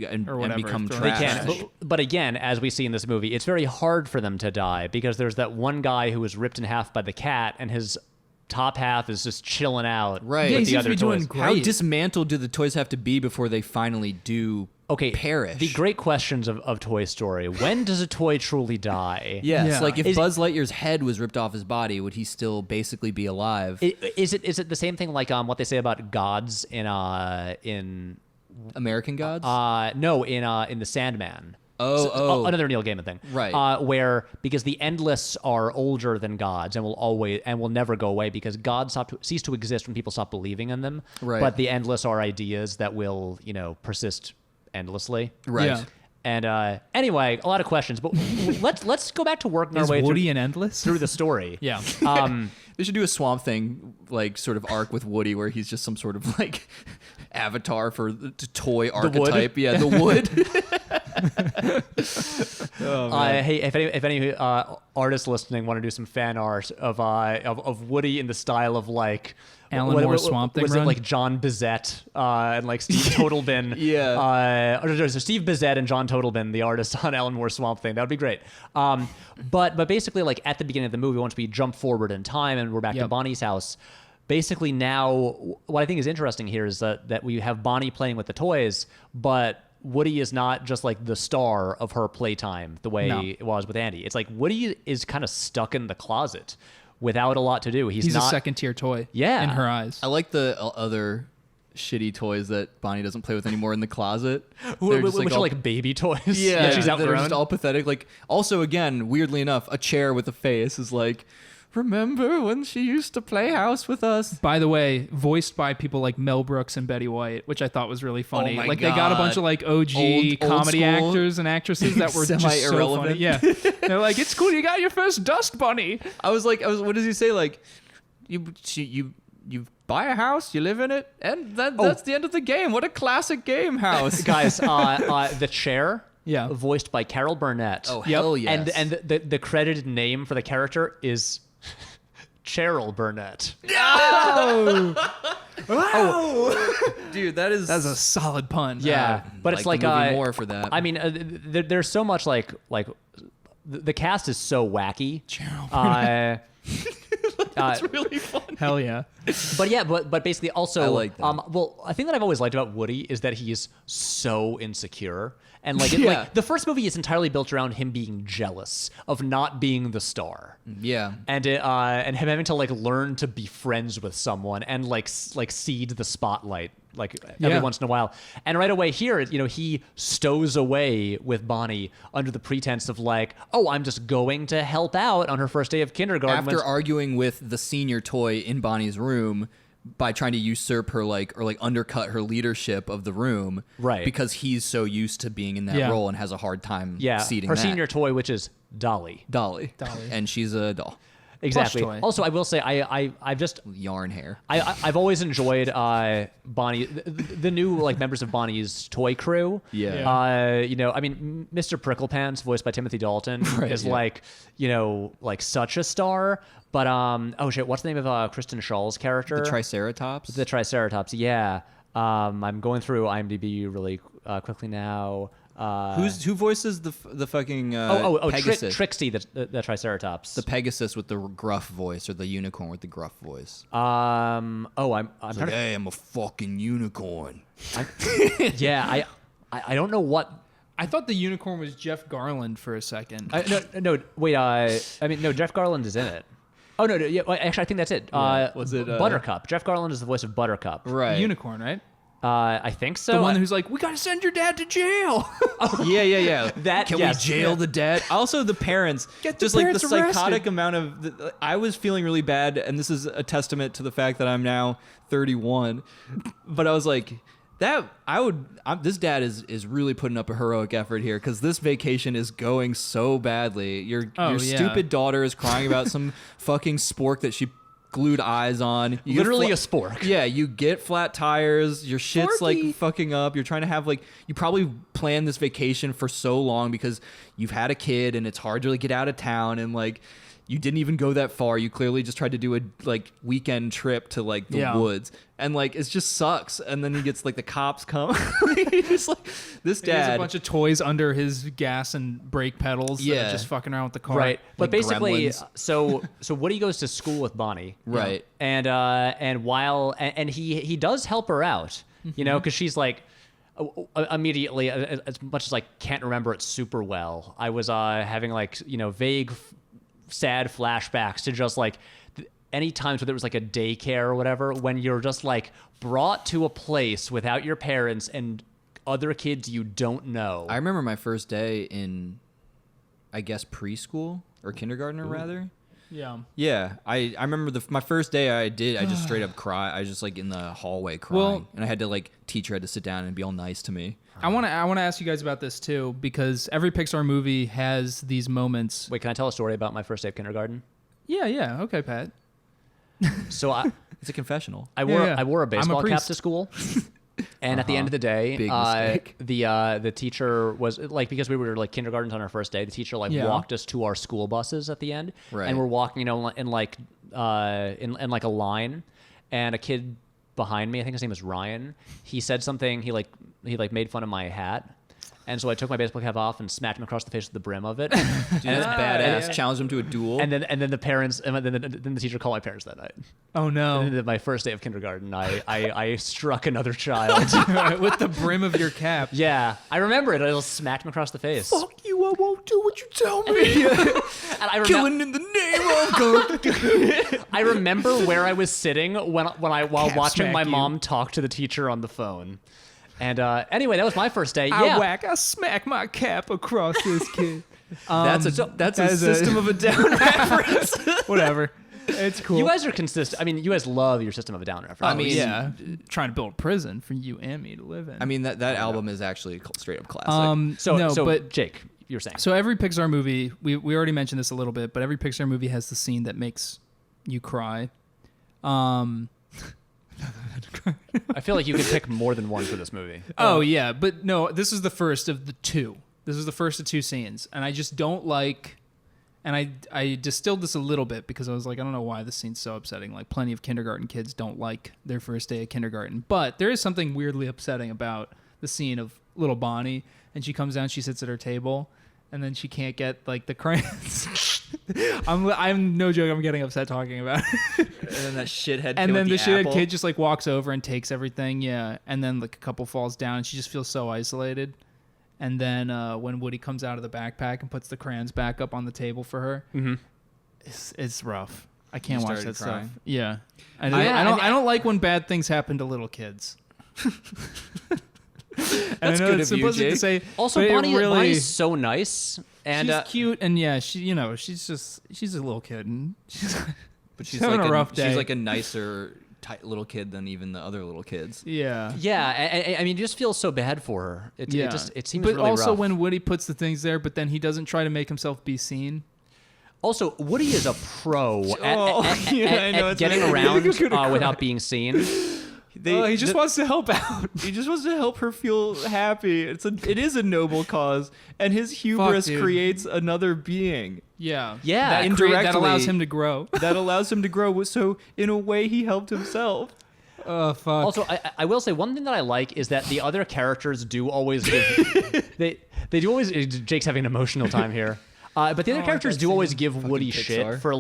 and Or whatever, become thrown They Trash. can, but again, as we see in this movie, it's very hard for them to die because there's that one guy who was ripped in half by the cat, and his top half is just chilling out Right. Yeah, he with the seems to other be doing toys. great. How dismantled do the toys have to be before they finally do perish? The great questions of Toy Story. When does a toy truly die? Yes, Yeah. like if Is- Buzz Lightyear's head was ripped off his body, would he still basically be alive? Is it the same thing like what they say about gods in American Gods? in the Sandman? Oh. Another Neil Gaiman thing, Right. Where because the endless are older than gods and will never go away because gods cease to exist when people stop believing in them. Right. But the endless are ideas that will persist endlessly. Right. Yeah. And anyway, a lot of questions, but let's go back to working our Is way Woody and Endless? through the story. Yeah. They should do a Swamp Thing like sort of arc with Woody where he's just some sort of like avatar for the toy wood? archetype. Yeah, the wood. Hey, if any artists listening want to do some fan art of Woody in the style of like Alan Moore Swamp Thing was run? it like John Bizet and like Steve Totalbin? Yeah. So Steve Bizet and John Totalbin, the artists on Alan Moore Swamp Thing. That would be great. But basically, like at the beginning of the movie, once we jump forward in time and we're back to Yep. Bonnie's house. Basically, now what I think is interesting here is that we have Bonnie playing with the toys, but Woody is not just like the star of her playtime the way No. it was with Andy. It's like Woody is kind of stuck in the closet without a lot to do. He's not a second tier toy. Yeah. In her eyes. I like the other shitty toys that Bonnie doesn't play with anymore in the closet. They're which just, are all- like baby toys. yeah, that she's that are outgrown. just all pathetic. Like also again, weirdly enough, a chair with a face is like, remember when she used to play house with us? By the way, voiced by people like Mel Brooks and Betty White, which I thought was really funny. Oh my Like they got a God. bunch of like OG Old comedy school, actors and actresses that were just so semi-irrelevant. funny. Yeah. They're like, it's cool, you got your first dust bunny. I was what does he say? Like, you buy a house, you live in it, and that's the end of the game. What a classic game house. Guys, the chair, Yeah. voiced by Carol Burnett. Oh, Yep. hell yes. And the credited name for the character is Cheryl Burnett. dude, that's That's a solid pun. Yeah, but it's like like the movie more for that. I mean, there's so much like the cast is so wacky. Cheryl That's really fun. Hell yeah. But yeah, but basically also, I like that. well, a thing that I've always liked about Woody is that he's so insecure, and like, Yeah. like the first movie is entirely built around him being jealous of not being the star. Yeah. And him having to like learn to be friends with someone and like cede the spotlight like every Yeah. once in a while. And right away here, he stows away with Bonnie under the pretense of like, oh, I'm just going to help out on her first day of kindergarten. After when- arguing with the senior toy in Bonnie's room by trying to usurp her or undercut her leadership of the room, Right. Because he's so used to being in that Yeah. role and has a hard time yeah, ceding her that. senior toy, which is Dolly. Dolly, and she's a doll, Exactly. toy. Also, I will say I've just yarn hair. I've always enjoyed Bonnie, the new like members of Bonnie's toy crew. Yeah. I mean, Mr. Pricklepants, voiced by Timothy Dalton, is like such a star. But oh shit, what's the name of Kristen Schall's character? The Triceratops. The Triceratops. Yeah. I'm going through IMDb really quickly now. Who voices the fucking Pegasus? Trixie, the Triceratops. The Pegasus with the gruff voice, or the unicorn with the gruff voice. I'm trying to Hey, I'm a fucking unicorn. yeah, I don't know what I thought the unicorn was Jeff Garland for a second. No, wait. I mean, no. Jeff Garland is in it. Oh no, yeah. Well, actually, I think that's it. Was it Buttercup? Jeff Garland is the voice of Buttercup. Right. Unicorn, right? I think so. The one who's like, we gotta send your dad to jail. Yeah. That- Can yes, we jail yeah. the dad? Also, the parents. Get the just parents like the psychotic arrested. amount of. I was feeling really bad, and this is a testament to the fact that I'm now 31. But I was like, this dad is really putting up a heroic effort here because this vacation is going so badly. Your stupid daughter is crying about some fucking spork that she glued eyes on. You Literally get a spork. Yeah, you get flat tires. Your shit's Forky. like fucking up. You're trying to have you probably planned this vacation for so long because you've had a kid and it's hard to get out of town and you didn't even go that far. You clearly just tried to do a weekend trip to the woods, and it just sucks. And then he gets the cops come. He's just this He has dad. a bunch of toys under his gas and brake pedals. that Yeah. are just fucking around with the car. Right. But basically, gremlins. so Woody goes to school with Bonnie. Right. And he does help her out, because she's immediately, as much as I can't remember it super well, I was having vague, sad flashbacks to just any times where there was a daycare or whatever, when you're just brought to a place without your parents and other kids you don't know. I remember my first day in, I guess, preschool or kindergarten, rather. Yeah. Yeah, I remember my first day I just straight up cry. I was just in the hallway crying, and I had to teacher had to sit down and be all nice to me. I want to ask you guys about this too, because every Pixar movie has these moments. Wait, can I tell a story about my first day of kindergarten? Yeah. Okay, Pat. So It's a confessional. I wore Yeah. I wore a baseball cap priest. to school. And at the end of the day, Big mistake. the teacher was because we were kindergartens on our first day. The teacher Yeah. walked us to our school buses at the end, Right. and we're walking, in a line, and a kid behind me, I think his name was Ryan. He said something. He made fun of my hat. And so I took my baseball cap off and smacked him across the face with the brim of it. Dude, that's badass. Challenged him to a duel. And then the parents, and then the teacher called my parents that night. Oh no. And then my first day of kindergarten, I struck another child. With the brim of your cap. Yeah, I remember it. I just smacked him across the face. Fuck you! I won't do what you tell me. And I Killing in the name of God. I remember where I was sitting while Cap watching my smack you. mom talk to the teacher on the phone. And anyway, that was my first day. I smack my cap across this kid. That's a that is System of a Down reference. Whatever. It's cool. You guys are consistent. I mean, you guys love your System of a Down reference. I mean, yeah, trying to build a prison for you and me to live in. I mean that album is actually a straight up classic. But Jake, you were saying. So every Pixar movie, we already mentioned this a little bit, but every Pixar movie has the scene that makes you cry. I feel like you could pick more than one for this movie. Oh yeah, but no, this is the first of the two. This is the first of two scenes, and I just don't like. And I distilled this a little bit because I was like, I don't know why this scene's so upsetting. Plenty of kindergarten kids don't like their first day of kindergarten, but there is something weirdly upsetting about the scene of little Bonnie, and she comes down, she sits at her table, and then she can't get the crayons. I'm no joke. I'm getting upset talking about it. And then that shithead. And then the shithead apple. kid just walks over and takes everything. Yeah. And then a couple falls down and she just feels so isolated. And then when Woody comes out of the backpack and puts the crayons back up on the table for her, it's rough. I can't You watch started that crying? stuff. Yeah. I Yeah, don't like when bad things happen to little kids. That's good it's of you, simplistic to Jake. say. Also, but it Bonnie's so nice, and she's cute, and yeah, she's a little kid, and But she's having like a rough day. She's like a nicer little kid than even the other little kids. yeah. I mean, you just feel so bad for her. It seems but really also rough. when Woody puts the things there, but then he doesn't try to make himself be seen. Also, Woody is a pro I know, at it's getting making me around without being seen. He just wants to help out. He just wants to help her feel happy. It is a noble cause, and his hubris dude. creates another being Yeah. Yeah. That Indirectly. allows him to grow. that allows him to grow. So in a way, he helped himself. Oh, fuck. Also, I will say one thing that I like is that the other characters do always give they do always. Jake's having an emotional time here. But the other characters do always give Fucking Woody Pixar. shit for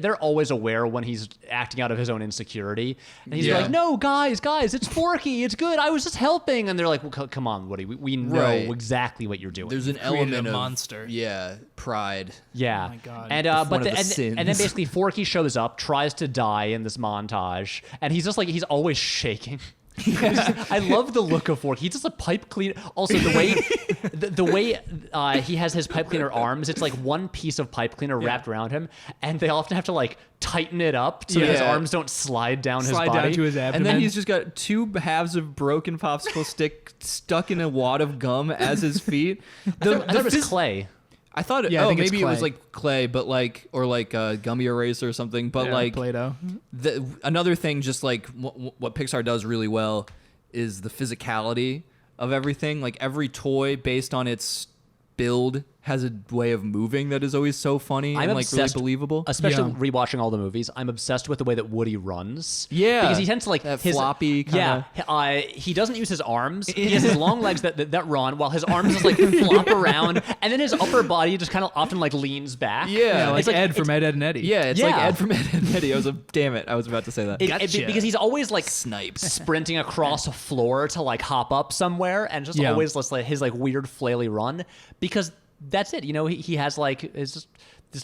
they're always aware when he's acting out of his own insecurity, and he's Yeah. like, "No, guys, it's Forky, it's good. I was just helping," and they're like, well, "Come on, Woody, we know Right. exactly what you're doing." There's an created element a of monster. pride. Yeah. Oh my God. And One but of the, the and, sins. and then basically Forky shows up, tries to die in this montage, and he's just like he's always shaking. I love the look of Forky. He's just a pipe cleaner. Also, the way the way he has his pipe cleaner arms, it's like one piece of pipe cleaner wrapped around him, and they often have to like tighten it up so that his Yeah. arms don't slide down his Slide body. down to his abdomen. And then he's just got 2 halves of broken popsicle stick stuck in a wad of gum as his feet. I thought it was clay. I thought, Yeah, I think it's maybe it was clay. like clay, but like, or like gummy eraser or something. But Yeah, like, Play-Doh. another thing, just like what Pixar does really well is the physicality of everything. Like every toy, based on its build, has a way of moving that is always so funny and like really believable. Especially Yeah. rewatching all the movies, I'm obsessed with the way that Woody runs. Yeah. because he tends to like That his floppy kinda- Yeah, he doesn't use his arms. He has his long legs that run, while his arms just like flop around, and then his upper body just kind of often like leans back. Yeah, Like It's like- Ed from Ed, Ed, and Eddie. Yeah, it's like Yeah. Ed from Ed, Ed, and Eddie. Damn it, I was about to say that. Gotcha. Because he's always like Snipes. sprinting across a floor to like hop up somewhere, and just Yeah. always just like his like weird flaily run, because that's it. You know, he has like this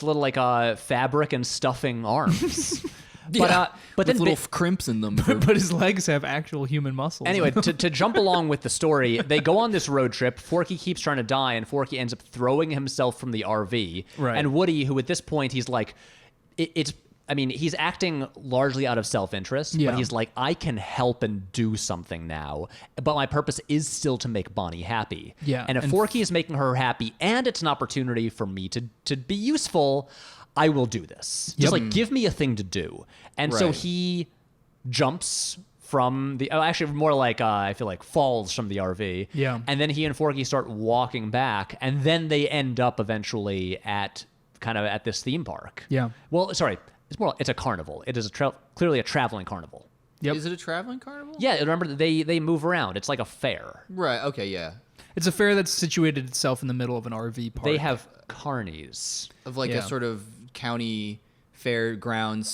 little like fabric and stuffing arms. But with then little crimps in them. But his legs have actual human muscles. anyway, to jump along with the story, they go on this road trip. Forky keeps trying to die, and Forky ends up throwing himself from the RV. Right. And Woody, who at this point he's like, I mean, he's acting largely out of self-interest, Yeah. but he's like, I can help and do something now, but my purpose is still to make Bonnie happy. Yeah, And if and Forky is making her happy, and it's an opportunity for me to be useful, I will do this. Just like give me a thing to do. And so Right. he jumps from actually more like I feel like falls from the RV. Yeah. And then he and Forky start walking back, and then they end up eventually at this theme park. Yeah. Well, sorry, it's a carnival. It is clearly a traveling carnival. Yep. Is it a traveling carnival? Yeah, remember they move around. It's like a fair. Right. Okay. Yeah. It's a fair that's situated itself in the middle of an RV park. They have carnies. Of like Yeah. a sort of county fairground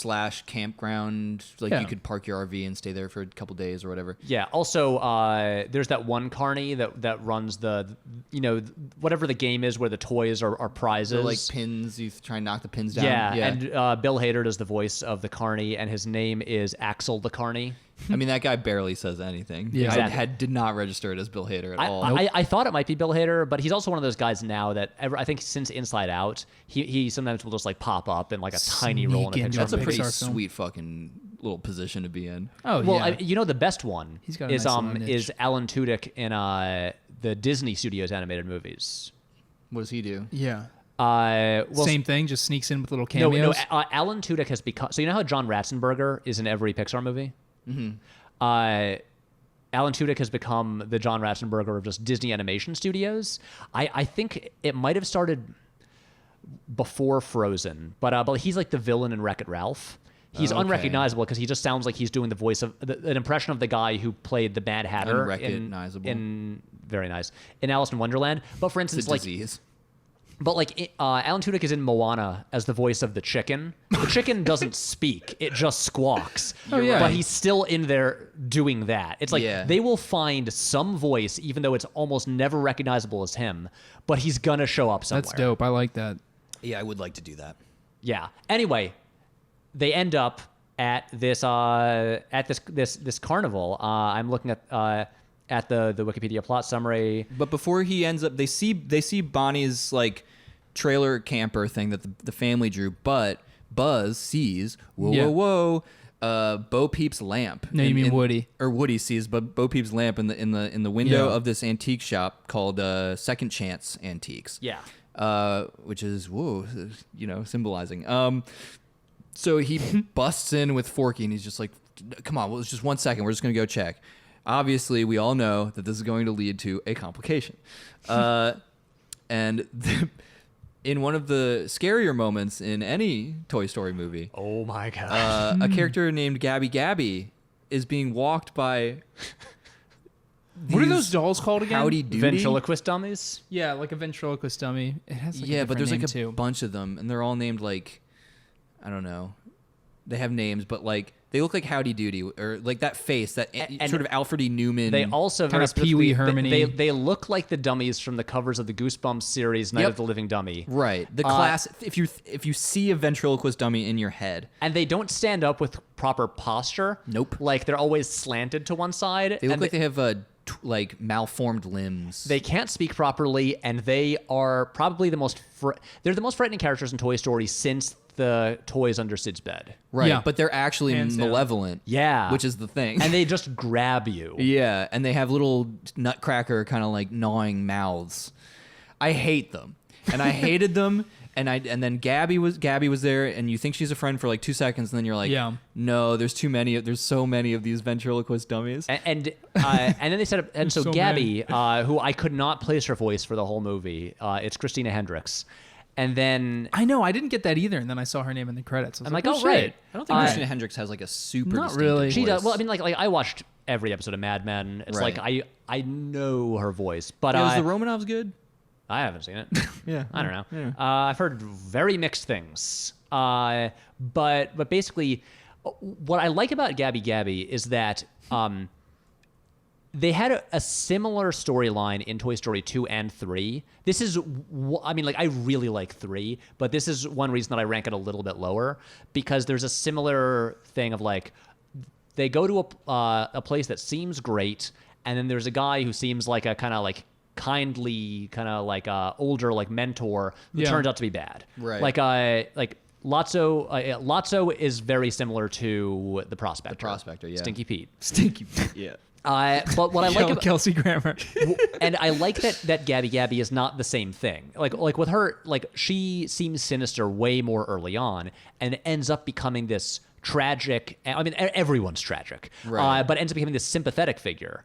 / campground. Like Yeah. you could park your RV and stay there for a couple days or whatever. Yeah. Also, there's that one carny that runs whatever the game is where the toys are prizes. So like pins, you try and knock the pins down. Yeah, and Bill Hader does the voice of the carny, and his name is Axel the Carny. I mean, that guy barely says anything. Yeah. I Exactly. did not register it as Bill Hader at all. I thought it might be Bill Hader, but he's also one of those guys now that I think since Inside Out, he sometimes will just like pop up in like a tiny role in a Sneak into picture. That's a pretty Pixar film. sweet fucking little position to be in. Oh, Well, yeah. the best one He's got a is nice little niche. is Alan Tudyk in the Disney Studios animated movies. What does he do? yeah. Well, Same thing, just sneaks in with little No, cameos. Alan Tudyk has become. So you know how John Ratzenberger is in every Pixar movie. Mm-hmm. Alan Tudyk has become the John Ratzenberger of just Disney Animation Studios. I think it might have started before Frozen, but he's like the villain in Wreck-It Ralph. He's Okay. unrecognizable because he just sounds like he's doing the voice of an impression of the guy who played the Mad Hatter Unrecognizable. in very nice in Alice in Wonderland. But for It's instance, a like disease. Alan Tudyk is in Moana as the voice of the chicken. The chicken doesn't speak; it just squawks. Oh, yeah. But he's still in there doing that. It's like Yeah. they will find some voice, even though it's almost never recognizable as him. But he's gonna show up somewhere. That's dope. I like that. Yeah, I would like to do that. Yeah. Anyway, they end up at this this carnival. I'm looking at the Wikipedia plot summary. But before he ends up, they see Bonnie's like trailer camper thing that the family drew, but Buzz sees Yeah. whoa Bo Peep's lamp. No, you mean Woody. Or Woody sees Bo Peep's lamp in the window Yeah. of this antique shop called Second Chance Antiques. Yeah. Which is symbolizing. So he busts in with Forky and he's just like, "Come on, well, it's just 1 second. We're just gonna go check." Obviously, we all know that this is going to lead to a complication. And in one of the scarier moments in any Toy Story movie, Oh my god. a character named Gabby Gabby is being walked by What are those dolls called again? Howdy Doody? Ventriloquist dummies. Yeah, like a ventriloquist dummy. It has like a Yeah, but there's different like a name, too. bunch of them, and they're all named like, I don't know. They have names, but like they look like Howdy Doody, or like that face, that And sort of Alfred E. Newman. They also Kinda very Pee-wee specifically- Hermione. They look like the dummies from the covers of the Goosebumps series, Night Yep. of the Living Dummy. Right. The class. If you see a ventriloquist dummy in your head, And they don't stand up with proper posture. Nope. Like they're always slanted to one side. they look and like they have like malformed limbs. They can't speak properly, and they are probably the most. They're the most frightening characters in Toy Story since the toys under Sid's bed. right, Yeah. but they're actually Hands down. malevolent. Yeah, which is the thing. And they just grab you. yeah, and they have little nutcracker kind of like gnawing mouths. I hate them, and I hated them. And then Gabby was there, and you think she's a friend for like 2 seconds, and then you're like, Yeah. no, there's too many. There's so many of these ventriloquist dummies. And then they set up, and so So Gabby, who I could not place her voice for the whole movie, it's Christina Hendricks, and then I know. I didn't get that either, and then I saw her name in the credits. I was I'm like, oh, oh shit. right, I don't think Christina Hendricks has like a super Not distinctive really. she voice. does. Well, I mean, like I watched every episode of Mad Men. It's Right. like I know her voice, but Yeah, was the Romanovs good? I haven't seen it. Yeah, I don't know. I've heard very mixed things. But basically, what I like about Gabby is that they had a similar storyline in Toy Story 2 and 3. This is, I mean, like, I really like 3, but this is one reason that I rank it a little bit lower, because there's a similar thing of, like, they go to a place that seems great, and then there's a guy who seems like a kind of, like, kindly, kind of, like, older, like, mentor who Yeah. turns out to be bad. Right. Like Lotso is very similar to the Prospector. The Prospector, yeah. Stinky Pete. Stinky. Yeah. But what I like about Kelsey Grammer. and I like that Gabby is not the same thing. Like with her, like she seems sinister way more early on, and ends up becoming this tragic. I mean, everyone's tragic, Right. but ends up becoming this sympathetic figure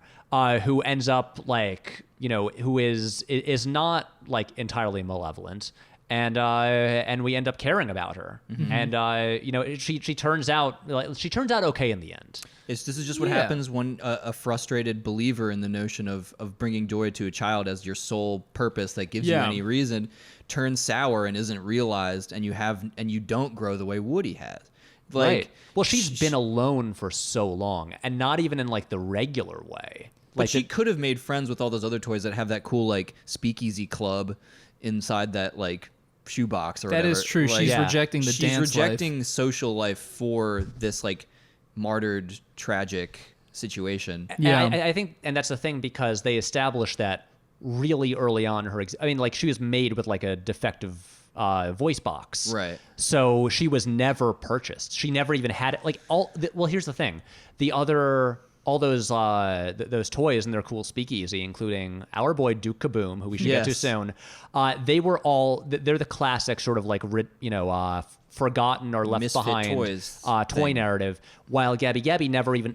who ends up like who is not like entirely malevolent. And we end up caring about her, and she turns out okay in the end. This is just what Yeah. happens when a frustrated believer in the notion of bringing joy to a child as your sole purpose that gives Yeah. you any reason turns sour and isn't realized, and you don't grow the way Woody has. Like, Right. Well, she's been alone for so long, and not even in like the regular way. But Like she could have made friends with all those other toys that have that cool like speakeasy club inside that like shoebox or That whatever. is true. Like, She's Yeah. rejecting the she's dance rejecting social life for this like martyred tragic situation. Yeah. And I think, and that's the thing, because they established that really early on. I mean, like she was made with like a defective voice box, Right. So she was never purchased. She never even had it. Like well, here's the thing: all those toys and their cool speakeasy, including our boy Duke Caboom, who we should get to Yes. soon. They're the classic sort of like forgotten or left Misfit behind toys toy thing. narrative. While Gabby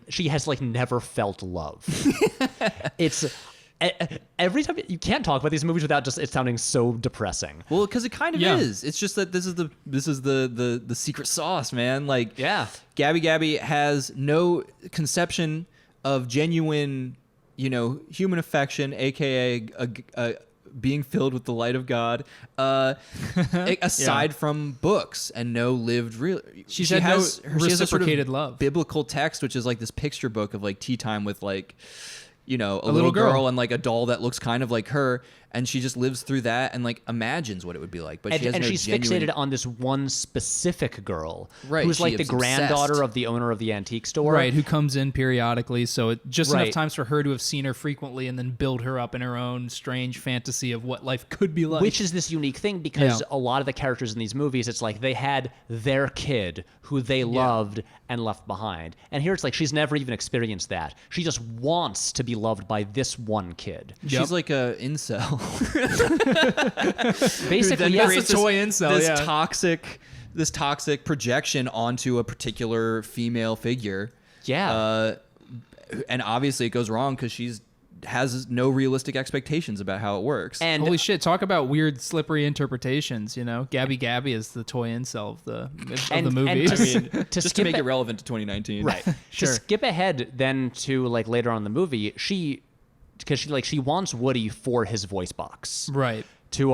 she has like never felt love. It's every time you can't talk about these movies without just it sounding so depressing. Well, because it kind of Yeah. is. It's just that this is the secret sauce, man. Like, Yeah. Gabby has no conception of genuine, human affection, aka being filled with the light of God, aside from books and no lived real. She has had no a sort of reciprocated love. biblical text, which is like this picture book of like tea time with like. A little little girl. girl and like a doll that looks kind of like her, and she just lives through that and like imagines what it would be like. But she has And no she's genuine... fixated on this one specific girl, Right, who's she like the is granddaughter obsessed. of the owner of the antique store, Right, who comes in periodically, so it just enough Right. times for her to have seen her frequently and then build her up in her own strange fantasy of what life could be like. Which is this unique thing, because Yeah. a lot of the characters in these movies, it's like they had their kid who they loved and left behind. And here it's like she's never even experienced that. She just wants to be loved by this one kid. Yep. She's like a incel. Basically, Then yeah. creates a toy incel, This yeah. toxic projection onto a particular female figure. Yeah. And obviously it goes wrong because has no realistic expectations about how it works. And Holy shit, talk about weird, slippery interpretations, Gabby is the toy incel of the movie. And to just to skip make it- it relevant to 2019. Right. Sure. To skip ahead then to like later on in the movie, she because she wants Woody for his voice box. Right. She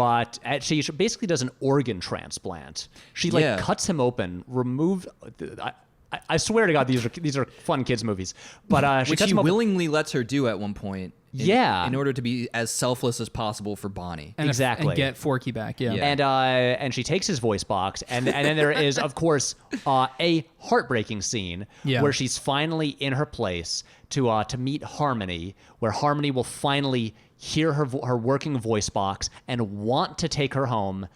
basically does an organ transplant. She cuts him open, I swear to God, these are fun kids movies. But which he willingly lets her do at one point. In order to be as selfless as possible for Bonnie. Exactly. And get Forky back. Yeah. And she takes his voice box, and then there is, of course, a heartbreaking scene where she's finally in her place to meet Harmony, where Harmony will finally hear her working voice box and want to take her home.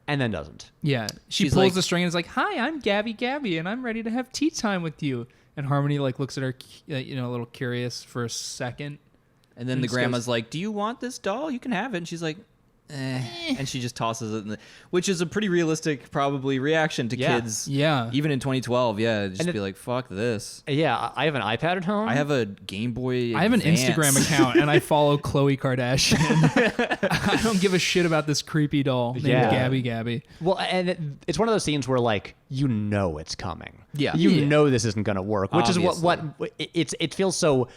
And then doesn't. Yeah. She pulls the string and is like, "Hi, I'm Gabby, and I'm ready to have tea time with you." And Harmony looks at her, a little curious for a second. And then the grandma's like, "Do you want this doll? You can have it." And she's like, and she just tosses it, which is a pretty realistic, probably, reaction to kids. Yeah. Even in 2012, just be like, "Fuck this." Yeah, I have an iPad at home. I have a Game Boy I have an Advance. Instagram account, and I follow Khloe Kardashian. I don't give a shit about this creepy doll named Gabby. Well, and it's one of those scenes where, it's coming. Yeah. You know this isn't going to work, which Obviously. is what it feels so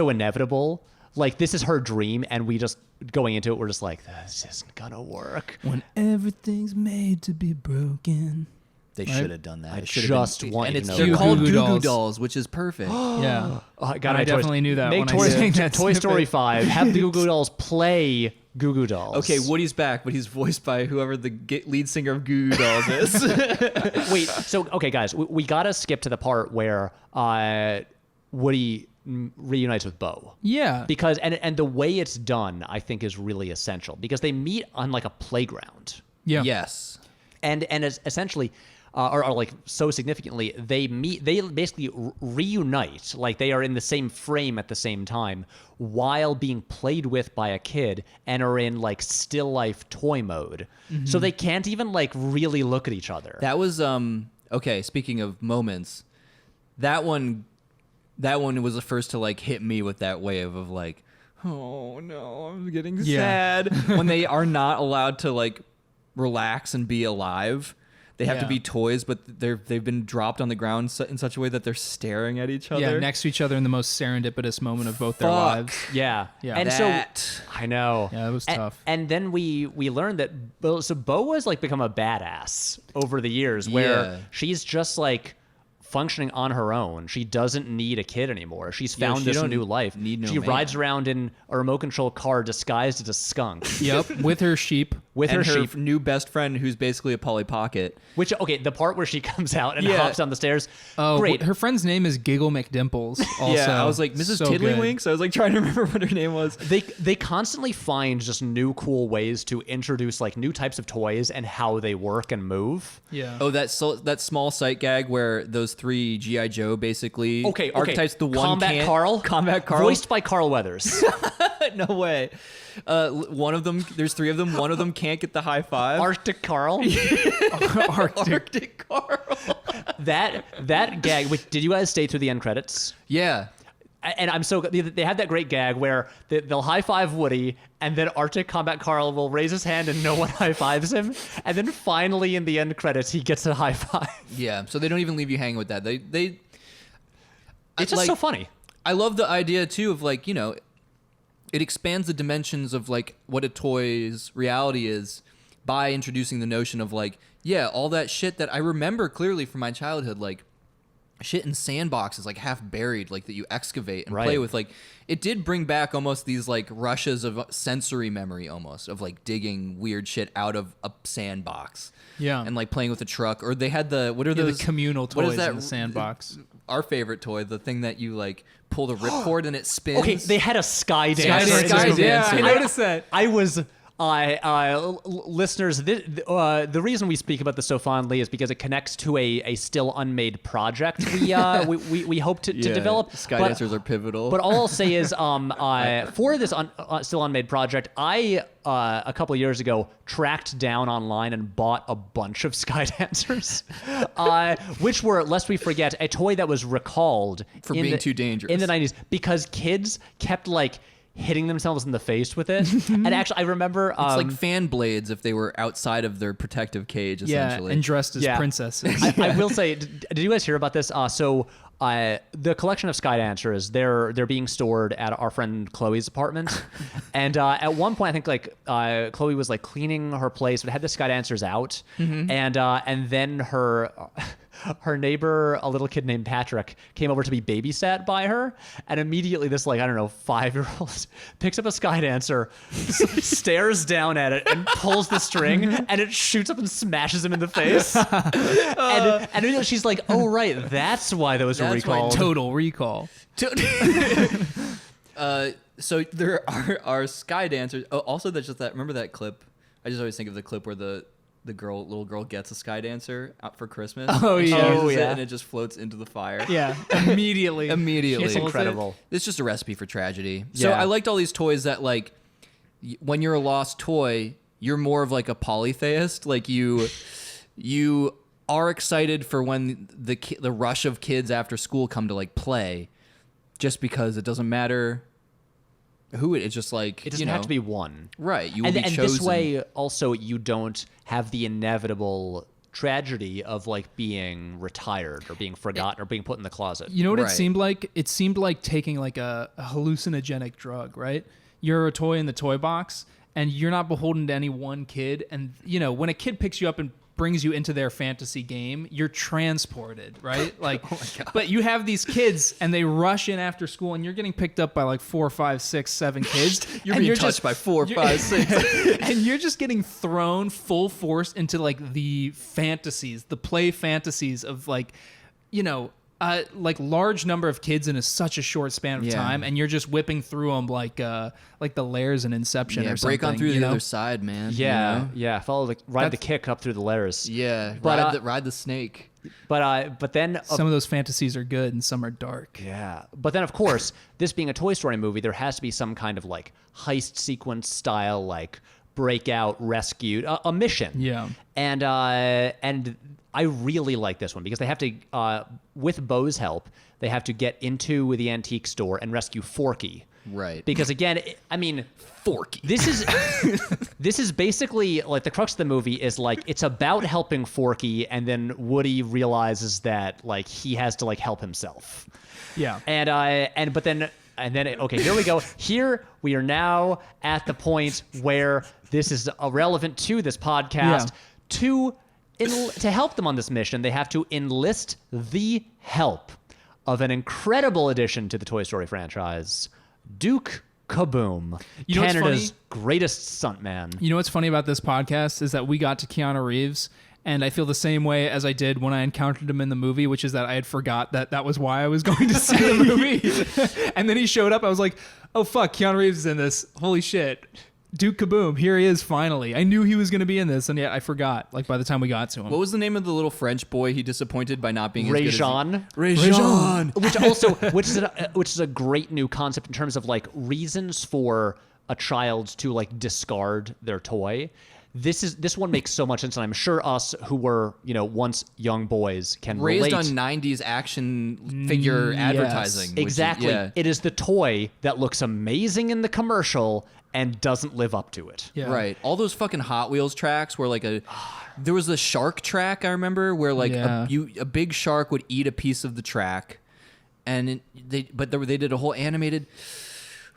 inevitable. Like, this is her dream, and we just, going into it, we're just like, this isn't gonna work. When everything's made to be broken. They should have done that. I just want you to know. They're that. called Goo Goo Goo Goo dolls, which is perfect. Yeah. God, I definitely knew that Make when I sang that Toy Story snippet. 5. Have the Goo Goo Dolls play Goo Goo Dolls. Okay, Woody's back, but he's voiced by whoever the lead singer of Goo Goo Dolls is. Wait, okay, guys, we gotta skip to the part where Woody reunites with Bo. Yeah. Because and the way it's done, I think, is really essential, because they meet on a playground. Yeah. Yes. And as essentially, or so significantly, they basically reunite, they are in the same frame at the same time, while being played with by a kid, and are in still life toy mode. Mm-hmm. So they can't even really look at each other. That was okay, speaking of moments, that one was the first to hit me with that wave of oh no, I'm getting sad. When they are not allowed to relax and be alive. They have to be toys, but they've been dropped on the ground in such a way that they're staring at each other. Yeah, next to each other in the most serendipitous moment of both their lives. Yeah. Yeah. And that. so I know. Yeah, it was tough. And then we learned that Bo has become a badass over the years, where she's just functioning on her own. She doesn't need a kid anymore. She's found this new life. She rides around in a remote control car disguised as a skunk. Yep, with her sheep. Her new best friend, who's basically a Polly Pocket. Which, okay, the part where she comes out and hops down the stairs. Oh, great. Her friend's name is Giggle McDimples. Also. Yeah, I was like, Mrs. So Tiddlywinks? good. I was trying to remember what her name was. They constantly find just new cool ways to introduce new types of toys and how they work and move. Yeah. Oh, that small sight gag where those three G.I. Joe basically archetypes. The one Combat Carl, voiced by Carl Weathers. No way. One of them, there's three of them. One of them can't get the high five. Arctic Carl. Arctic Carl. That gag. Did you guys stay through the end credits? Yeah. And I'm so they had that great gag where they'll high five Woody, and then Arctic Combat Carl will raise his hand and no one high fives him, and then finally in the end credits he gets a high five. Yeah. So they don't even leave you hanging with that. They. It's just so funny. I love the idea too of it expands the dimensions of what a toy's reality is by introducing the notion of all that shit that I remember clearly from my childhood, shit in sandboxes, half buried, that you excavate and play with. It did bring back almost these rushes of sensory memory, almost of digging weird shit out of a sandbox. Yeah. And playing with a truck, or they had the those communal toys what is that? in the sandbox. Our favorite toy, the thing that you pull the ripcord and it spins. Okay, they had a sky dancer. I noticed that. I was. Listeners, the reason we speak about this so fondly is because it connects to a still unmade project we hope to develop. Sky dancers are pivotal. But all I'll say is, for this still unmade project, I a couple of years ago tracked down online and bought a bunch of sky dancers, which were, lest we forget, a toy that was recalled for being too dangerous in the 90s because kids kept hitting themselves in the face with it. And actually, I remember It's like fan blades if they were outside of their protective cage, essentially. and dressed as Yeah. princesses. I will say, did you guys hear about this? The collection of sky dancers, they're being stored at our friend Chloe's apartment, and at one point I think like Chloe was like cleaning her place, but had the sky dancers out, and then her neighbor, a little kid named Patrick, came over to be babysat by her, and immediately this like I don't know 5-year-old picks up a sky dancer, stares down at it, and pulls the string, and it shoots up and smashes him in the face. And you know, she's like, "Oh right, that's why those were That's why recalled." Total recall. So there are sky dancers. Oh, also, that's just that. Remember that clip? I just always think of the clip where the little girl gets a sky dancer out for Christmas. Oh, and she yeah. uses Oh, it yeah. and it just floats into the fire. Yeah, immediately. Immediately. It's incredible. It's just a recipe for tragedy. So Yeah. I liked all these toys that like when you're a lost toy, you're more of like a polytheist. Like you are excited for when the rush of kids after school come to like play, just because it doesn't matter who it's just like It doesn't have to be one. right. You will And be chosen. this way, also, you don't have the inevitable tragedy of like being retired or being forgotten or being put in the closet. You know what Right. it seemed like? It seemed like taking like a hallucinogenic drug, right? You're a toy in the toy box, and you're not beholden to any one kid. And, you know, when a kid picks you up and brings you into their fantasy game, you're transported, right? Like, but you have these kids, and they rush in after school, and you're getting picked up by like 4, 5, 6, 7 kids. You're and being touched by 4, 5, 6. and you're just getting thrown full force into like the fantasies, the play fantasies of like, you know, like large number of kids in such a short span of Yeah. time, and you're just whipping through them like the layers in Inception Yeah, or something. break on through you the know? other side, man. you Yeah, know? yeah. Ride the kick up through the layers. Yeah. But, Ride the snake. But then Some of those fantasies are good, and some are dark. yeah. But then of course, this being a Toy Story movie, there has to be some kind of like heist sequence style, like breakout, rescue, a mission. Yeah. And I really like this one because they have to, with Bo's help, they have to get into the antique store and rescue Forky. Right. Because again, I mean, Forky. this is basically like the crux of the movie is like it's about helping Forky, and then Woody realizes that like he has to like help himself. Yeah. But then okay, here we go. Here we are now at the point where this is relevant to this podcast. To help them on this mission, they have to enlist the help of an incredible addition to the Toy Story franchise, Duke Caboom, You know what's Canada's funny? greatest stuntman. You know what's funny about this podcast is that we got to Keanu Reeves, and I feel the same way as I did when I encountered him in the movie, which is that I had forgot that was why I was going to see the movie. And then he showed up. I was like, oh, fuck, Keanu Reeves is in this. Holy shit. Duke Caboom, here he is finally. I knew he was going to be in this, and yet I forgot, like, by the time we got to him. What was the name of the little French boy he disappointed by not being as good as Rajon. Rajon. which is a great new concept in terms of like reasons for a child to like discard their toy. This one makes so much sense, and I'm sure us who were, you know, once young boys can Raised relate. on 90s action figure advertising. which is- Exactly. yeah. It is the toy that looks amazing in the commercial and doesn't live up to it. Yeah. Right. All those fucking Hot Wheels tracks where like there was a shark track, I remember, where like Yeah. a big shark would eat a piece of the track, and they did a whole animated.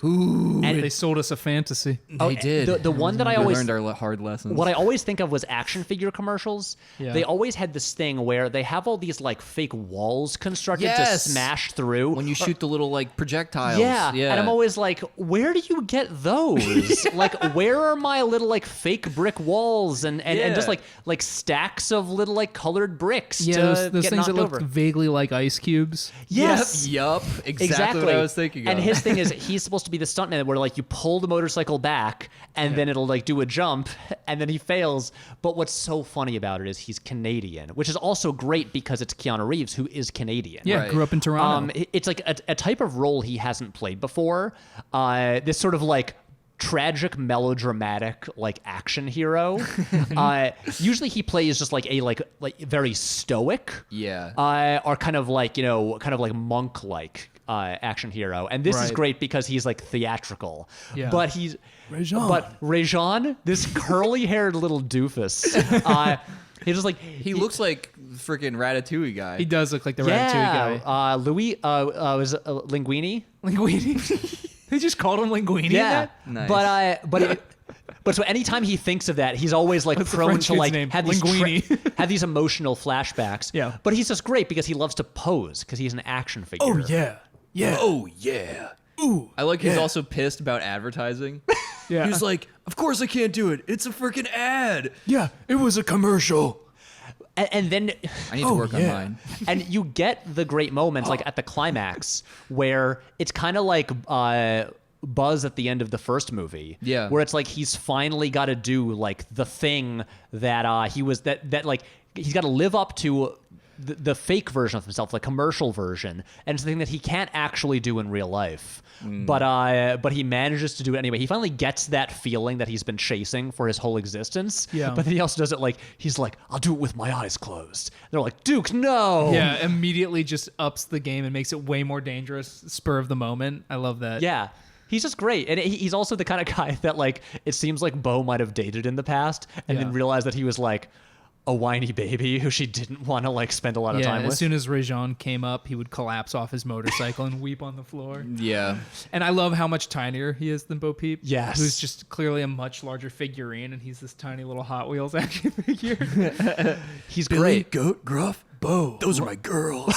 Ooh, And they sold us a fantasy. they did. The one that I we always learned our hard lessons. What I always think of was action figure commercials. Yeah. They always had this thing where they have all these like fake walls constructed Yes. to smash through. when you shoot the little like projectiles. yeah. Yeah. And I'm always like, where do you get those? Like, where are my little like fake brick walls and just Yeah. like stacks of little like colored bricks Yeah, to those get things that knocked look over? vaguely like ice cubes. Yes. Yup. Exactly what I was thinking of. And his thing is he's supposed to be the stuntman where like you pull the motorcycle back and then it'll like do a jump and then he fails. But what's so funny about it is he's Canadian, which is also great because it's Keanu Reeves who is Canadian. Yeah, Right. grew up in Toronto. It's like a type of role he hasn't played before. This sort of like tragic, melodramatic, like action hero. Usually he plays just like a like very stoic. Yeah. Or kind of like monk like. action hero, and this is Right. great because he's like theatrical. Yeah. But Rajon, this curly-haired little doofus, he just like He looks like freaking Ratatouille guy. He does look like the Ratatouille guy. Louis was Linguini. Linguini. They just called him Linguini. in Yeah, that? Nice. but so anytime he thinks of that, he's always like What's the prone French to kid's like name? have these Linguini. have these emotional flashbacks. Yeah. But he's just great because he loves to pose because he's an action figure. yeah. Oh yeah. Ooh. I like he's also pissed about advertising. Yeah. He was like, "Of course I can't do it. It's a freaking ad." Yeah, it was a commercial. And then I need to work on mine. and you get the great moments like at the climax where it's kind of like Buzz at the end of the first movie. Yeah. Where it's like he's finally got to do like the thing that he was that like he's got to live up to the fake version of himself, the commercial version, and it's the thing that he can't actually do in real life. But he manages to do it anyway. He finally gets that feeling that he's been chasing for his whole existence. Yeah. But then he also does it like he's like, I'll do it with my eyes closed. They're like, Duke, no. Yeah, immediately just ups the game and makes it way more dangerous. Spur of the moment. I love that. Yeah. He's just great. And he's also the kind of guy that like it seems like Bo might have dated in the past and then realized that he was like a whiny baby who she didn't want to like spend a lot of time with. As soon as Rajon came up, he would collapse off his motorcycle and weep on the floor. Yeah. And I love how much tinier he is than Bo Peep. Yes. Who's just clearly a much larger figurine, and he's this tiny little Hot Wheels action figure. He's great. Goat, Gruff, Bo. Those are my girls.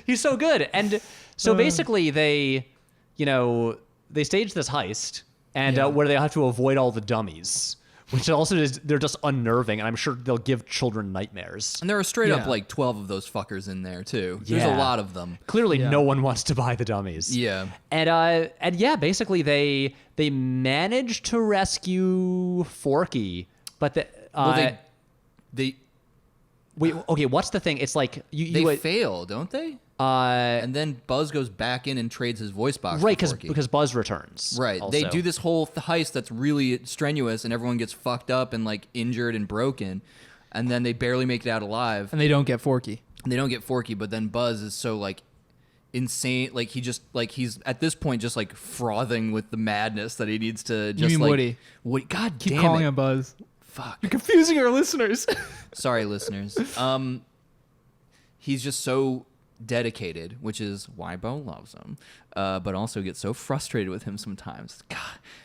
He's so good. And so basically they stage this heist and where they have to avoid all the dummies, which also is, they're just unnerving, and I'm sure they'll give children nightmares. And there are straight up Yeah. like 12 of those fuckers in there too. There's a Yeah. lot of them. Clearly, Yeah. no one wants to buy the dummies. Yeah. And yeah, basically they manage to rescue Forky, but They wait, okay, what's the thing? It's like they fail, don't they? And then Buzz goes back in and trades his voice box. right, for Forky. because Buzz returns. Right. also. They do this whole heist that's really strenuous, and everyone gets fucked up and like injured and broken, and then they barely make it out alive. And they don't get Forky. And they don't get Forky, but then Buzz is so like insane, like he just like he's at this point just like frothing with the madness that he needs to just mean like Woody? Woody. God Keep damn calling it. him Buzz. Fuck. You're confusing our listeners. Sorry, listeners. He's just so dedicated, which is why Bo loves him, but also gets so frustrated with him sometimes. God,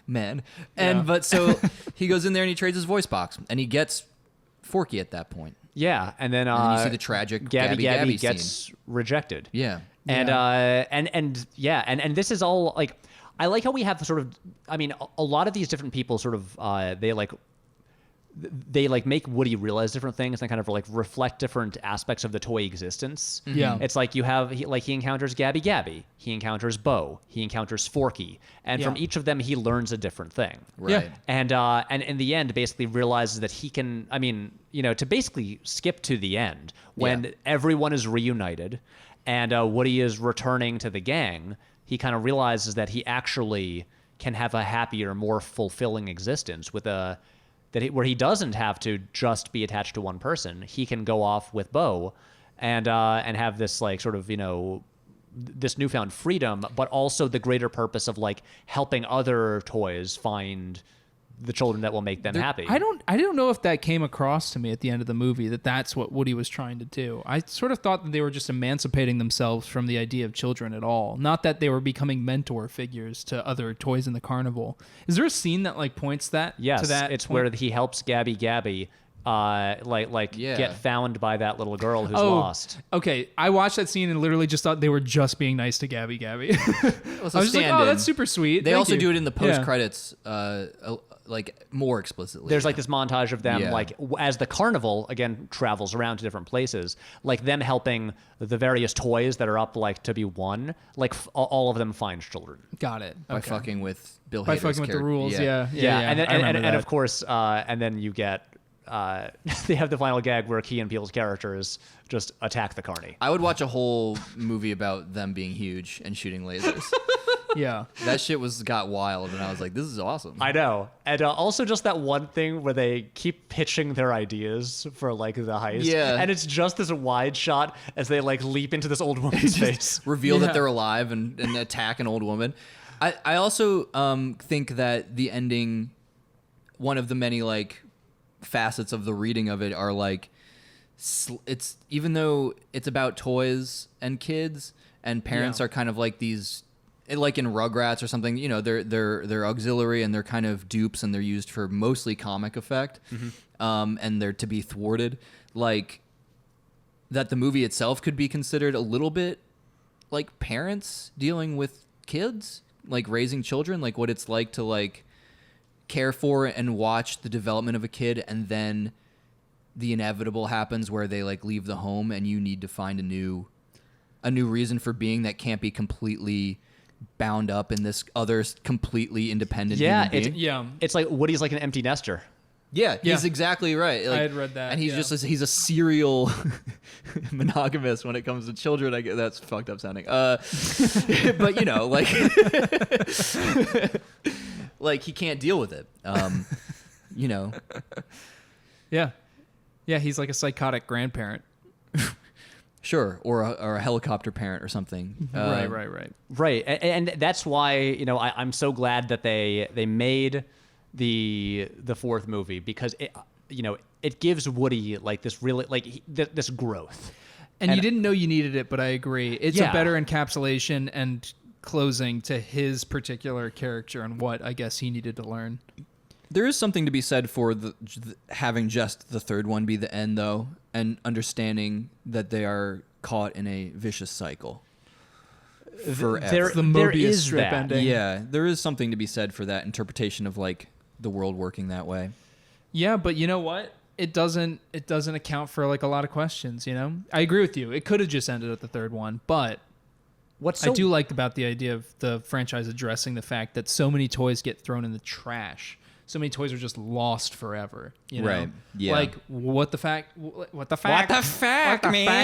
man. And Yeah. but so he goes in there and he trades his voice box, and he gets Forky at that point. Yeah, and then And you see the tragic Gabby Gabby scene. gets rejected. Yeah. And and this is all like I like how we have sort of I mean a lot of these different people sort of they make Woody realize different things and kind of like reflect different aspects of the toy existence. Yeah. It's like you have he encounters Gabby, he encounters Bo, he encounters Forky, and from Yeah. each of them he learns a different thing. Right. And in the end basically realizes that he can to basically skip to the end when Yeah. everyone is reunited and Woody is returning to the gang, he kind of realizes that he actually can have a happier, more fulfilling existence with where he doesn't have to just be attached to one person. He can go off with Bo and have this like sort of this newfound freedom, but also the greater purpose of like helping other toys find the children that will make them happy. I don't know if that came across to me at the end of the movie, that that's what Woody was trying to do. I sort of thought that they were just emancipating themselves from the idea of children at all. Not that they were becoming mentor figures to other toys in the carnival. Is there a scene that like points that Yes, to that? it's point? where he helps Gabby Yeah. get found by that little girl who's lost. Okay, I watched that scene and literally just thought they were just being nice to Gabby. Well, I was just like, oh, that's super sweet. They Thank also you. do it in the Yeah. post credits, like more explicitly. There's like this montage of them, Yeah. like as the carnival again travels around to different places, like them helping the various toys that are up like to be won, like all of them find children. Got it. by Okay. fucking with Bill Hader's By fucking with the character. rules, yeah. And then I remember and that. of course, and then you get they have the final gag where Key and Peele's characters just attack the carny. I would watch a whole movie about them being huge and shooting lasers. Yeah. That shit got wild, and I was like, this is awesome. I know. And also just that one thing where they keep pitching their ideas for like the heist. Yeah. And it's just this wide shot as they like leap into this old woman's face. Reveal that they're alive and attack an old woman. I also think that the ending, one of the many like facets of the reading of it are like, it's even though it's about toys and kids and parents are kind of like these, like in Rugrats or something, you know, they're auxiliary and they're kind of dupes and they're used for mostly comic effect, and they're to be thwarted. Like that, the movie itself could be considered a little bit like parents dealing with kids, like raising children, like what it's like to like care for and watch the development of a kid, and then the inevitable happens where they like leave the home and you need to find a new reason for being that can't be completely bound up in this other completely independent human being. It's like Woody's like an empty nester. Yeah, he's exactly right. Like, I had read that. and he's he's a serial monogamous when it comes to children. I guess that's fucked up sounding. But you know, like, like he can't deal with it. You know. Yeah. Yeah, he's like a psychotic grandparent. Sure, or a helicopter parent or something. Right. And that's why, you know, I'm so glad that they made the fourth movie, because it, you know, it gives Woody like this really like this growth. And you didn't know you needed it, but I agree. It's a better encapsulation and closing to his particular character and what I guess he needed to learn. There is something to be said for having just the third one be the end, though, and understanding that they are caught in a vicious cycle forever. The Mobius strip ending. Yeah, there is something to be said for that interpretation of like the world working that way. Yeah, but you know what? It doesn't account for like a lot of questions, you know? I agree with you. It could have just ended at the third one, but I do like about the idea of the franchise addressing the fact that so many toys get thrown in the trash. So many toys are just lost forever, you know? Right. Yeah. Like what the fuck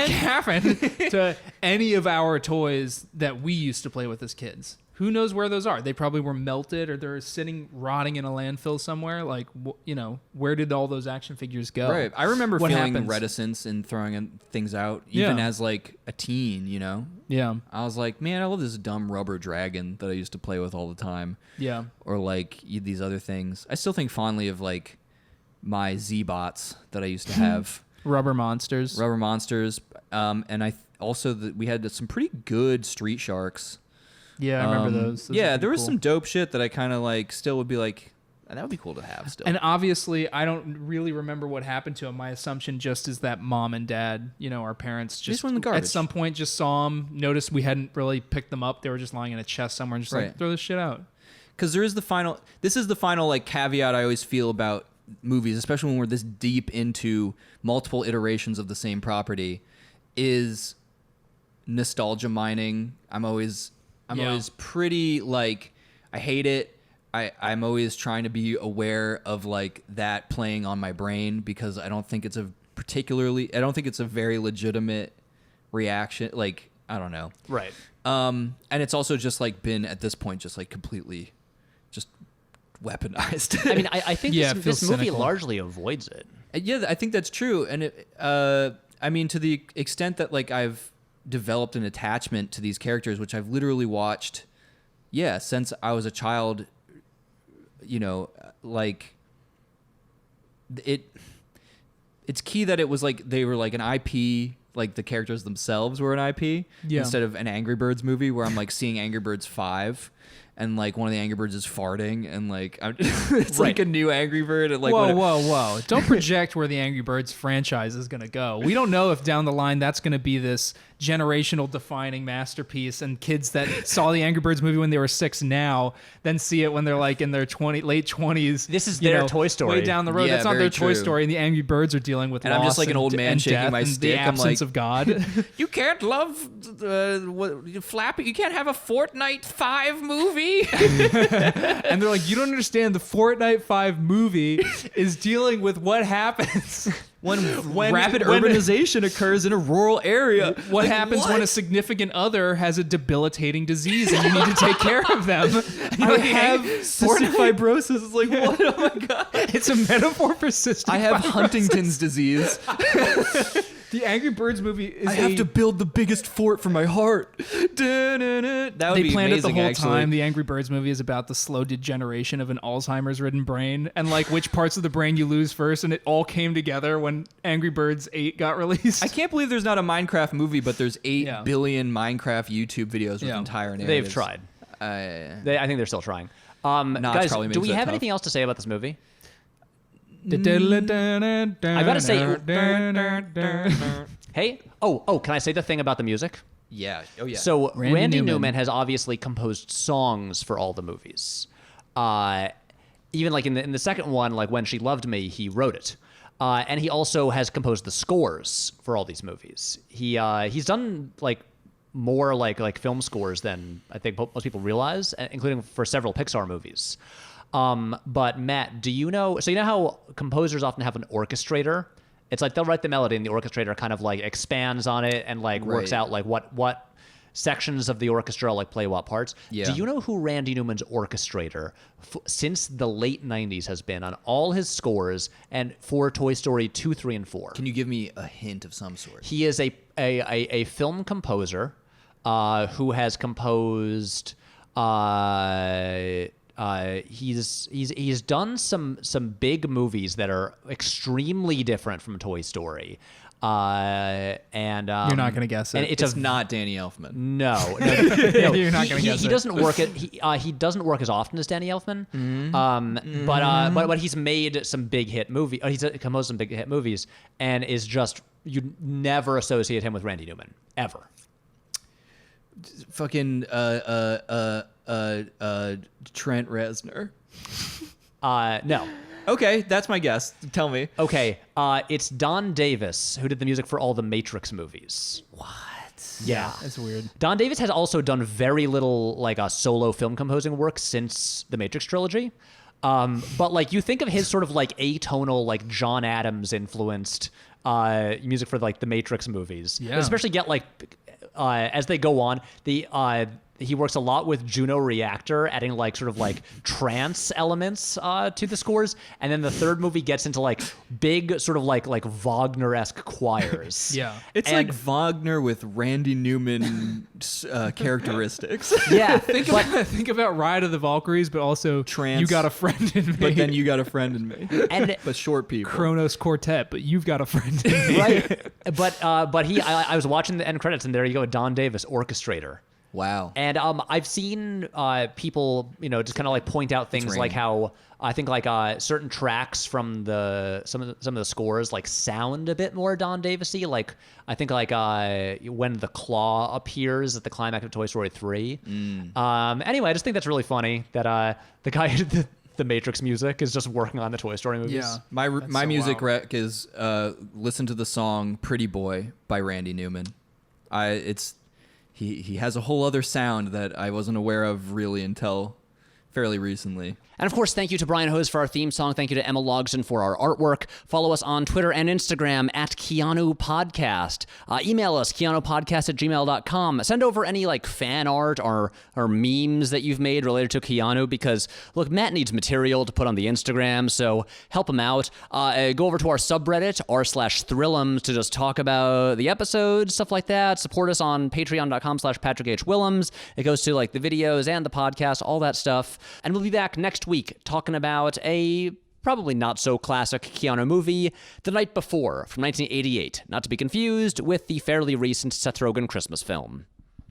happened to any of our toys that we used to play with as kids? Who knows where those are? They probably were melted, or they're sitting rotting in a landfill somewhere. Like, you know, where did all those action figures go? Right. I remember feeling reticence in throwing things out, even as like a teen, you know? Yeah. I was like, man, I love this dumb rubber dragon that I used to play with all the time. Yeah. Or like these other things. I still think fondly of like my Z-Bots that I used to have. Rubber monsters. And I also we had some pretty good Street Sharks. Yeah, I remember those. Yeah, there was some dope shit that I kind of like still would be like, that would be cool to have still. And obviously, I don't really remember what happened to him. My assumption just is that mom and dad, you know, our parents just went in the garbage. At some point just saw them, noticed we hadn't really picked them up. They were just lying in a chest somewhere and just like, throw this shit out. Because this is the final like caveat I always feel about movies, especially when we're this deep into multiple iterations of the same property, is nostalgia mining. I'm always pretty like, I hate it. I'm always trying to be aware of like that playing on my brain, because I don't think it's a very legitimate reaction. Like, I don't know. Right. And it's also just like been at this point just like completely just weaponized. I mean, I think this movie cynical. largely avoids it. Yeah, I think that's true. And I mean, to the extent that like I've developed an attachment to these characters, which I've literally watched, since I was a child, you know, like it's key that it was like they were like an IP, like the characters themselves were an IP instead of an Angry Birds movie where I'm like seeing Angry Birds 5 and like one of the Angry Birds is farting and like it's like a new Angry Bird. And like whoa! Don't project where the Angry Birds franchise is gonna go. We don't know if down the line that's gonna be this generational defining masterpiece, and kids that saw the Angry Birds movie when they were 6 now then see it when they're like in their late 20s. This is their Toy Story. Way down the road. Yeah, That's not their very Toy true. Story, and the Angry Birds are dealing with And loss I'm just like an old man and shaking death my and stick. the I'm absence like, of God. You can't love Flappy. You can't have a Fortnite 5 movie. And they're like, you don't understand. The Fortnite 5 movie is dealing with what happens when rapid urbanization occurs in a rural area. What happens when a significant other has a debilitating disease and you need to take care of them? I have cystic fibrosis. It's like, what? Oh my God. It's a metaphor for cystic I have fibrosis. Huntington's disease. The Angry Birds movie is I have to build the biggest fort for my heart. That would They be planned amazing, it the whole actually. time. The Angry Birds movie is about the slow degeneration of an Alzheimer's-ridden brain and like which parts of the brain you lose first, and it all came together when Angry Birds 8 got released. I can't believe there's not a Minecraft movie, but there's 8 billion Minecraft YouTube videos with entire narratives. They've tried. I think they're still trying. Guys, probably do makes we that have tough. anything else to say about this movie? I gotta say- Hey, can I say the thing about the music? Yeah. Oh yeah. So Randy Randy Newman. Newman has obviously composed songs for all the movies. Even like in the second one, like When She Loved Me, he wrote it. And he also has composed the scores for all these movies. He's done like more like film scores than I think most people realize, including for several Pixar movies. But Matt, do you know? So you know how composers often have an orchestrator? It's like they'll write the melody and the orchestrator kind of like expands on it and like works Right. out like what sections of the orchestra like play what parts. Yeah. Do you know who Randy Newman's orchestrator since the late 90s has been on all his scores and for Toy Story 2, 3, and 4? Can you give me a hint of some sort? He is a film composer who has composed. He's done some big movies that are extremely different from Toy Story. And You're not gonna guess it. And It's not Danny Elfman. no. You're not gonna guess he it. doesn't work he doesn't work as often as Danny Elfman. But he's made some big hit movie. He's composed some big hit movies, and is just you never associate him with Randy Newman ever. Fucking Trent Reznor. No. Okay, that's my guess. Tell me. Okay, it's Don Davis who did the music for all the Matrix movies. Yeah. That's weird. Don Davis has also done very little like solo film composing work since the Matrix trilogy. But like you think of his sort of like atonal, like John Adams influenced music for like the Matrix movies. Yeah. Especially get like as they go on, he works a lot with Juno Reactor, adding like sort of like trance elements to the scores, and then the third movie gets into like big sort of like Wagner-esque choirs. Yeah. It's And- like Wagner with Randy Newman characteristics. Yeah, Think about Ride of the Valkyries, but also Trance. You Got a Friend in Me. But then you got a friend in me. and But short people. Kronos Quartet, but You've Got a Friend in Me. right, but I was watching the end credits, and there you go, Don Davis, orchestrator. Wow. And I've seen people, just kind of like point out things like raining. how I think like certain tracks from some of the scores like sound a bit more Don Davis-y. Like I think like when the claw appears at the climax of Toy Story 3. Anyway, I just think that's really funny that the guy who did the Matrix music is just working on the Toy Story movies. Yeah. My so music wild. rec is listen to the song "Pretty Boy" by Randy Newman. He has a whole other sound that I wasn't aware of really until fairly recently. And of course, thank you to Brian Hose for our theme song. Thank you to Emma Logsdon for our artwork. Follow us on Twitter and Instagram at Keanu Podcast. Email us, KeanuPodcast@gmail.com. Send over any like fan art or memes that you've made related to Keanu because, look, Matt needs material to put on the Instagram, so help him out. Go over to our subreddit, r/Thrillums, to just talk about the episodes, stuff like that. Support us on patreon.com/Patrick H. Willems. It goes to like the videos and the podcast, all that stuff. And we'll be back next week talking about a probably not so classic Keanu movie, The Night Before from 1988, not to be confused with the fairly recent Seth Rogen Christmas film.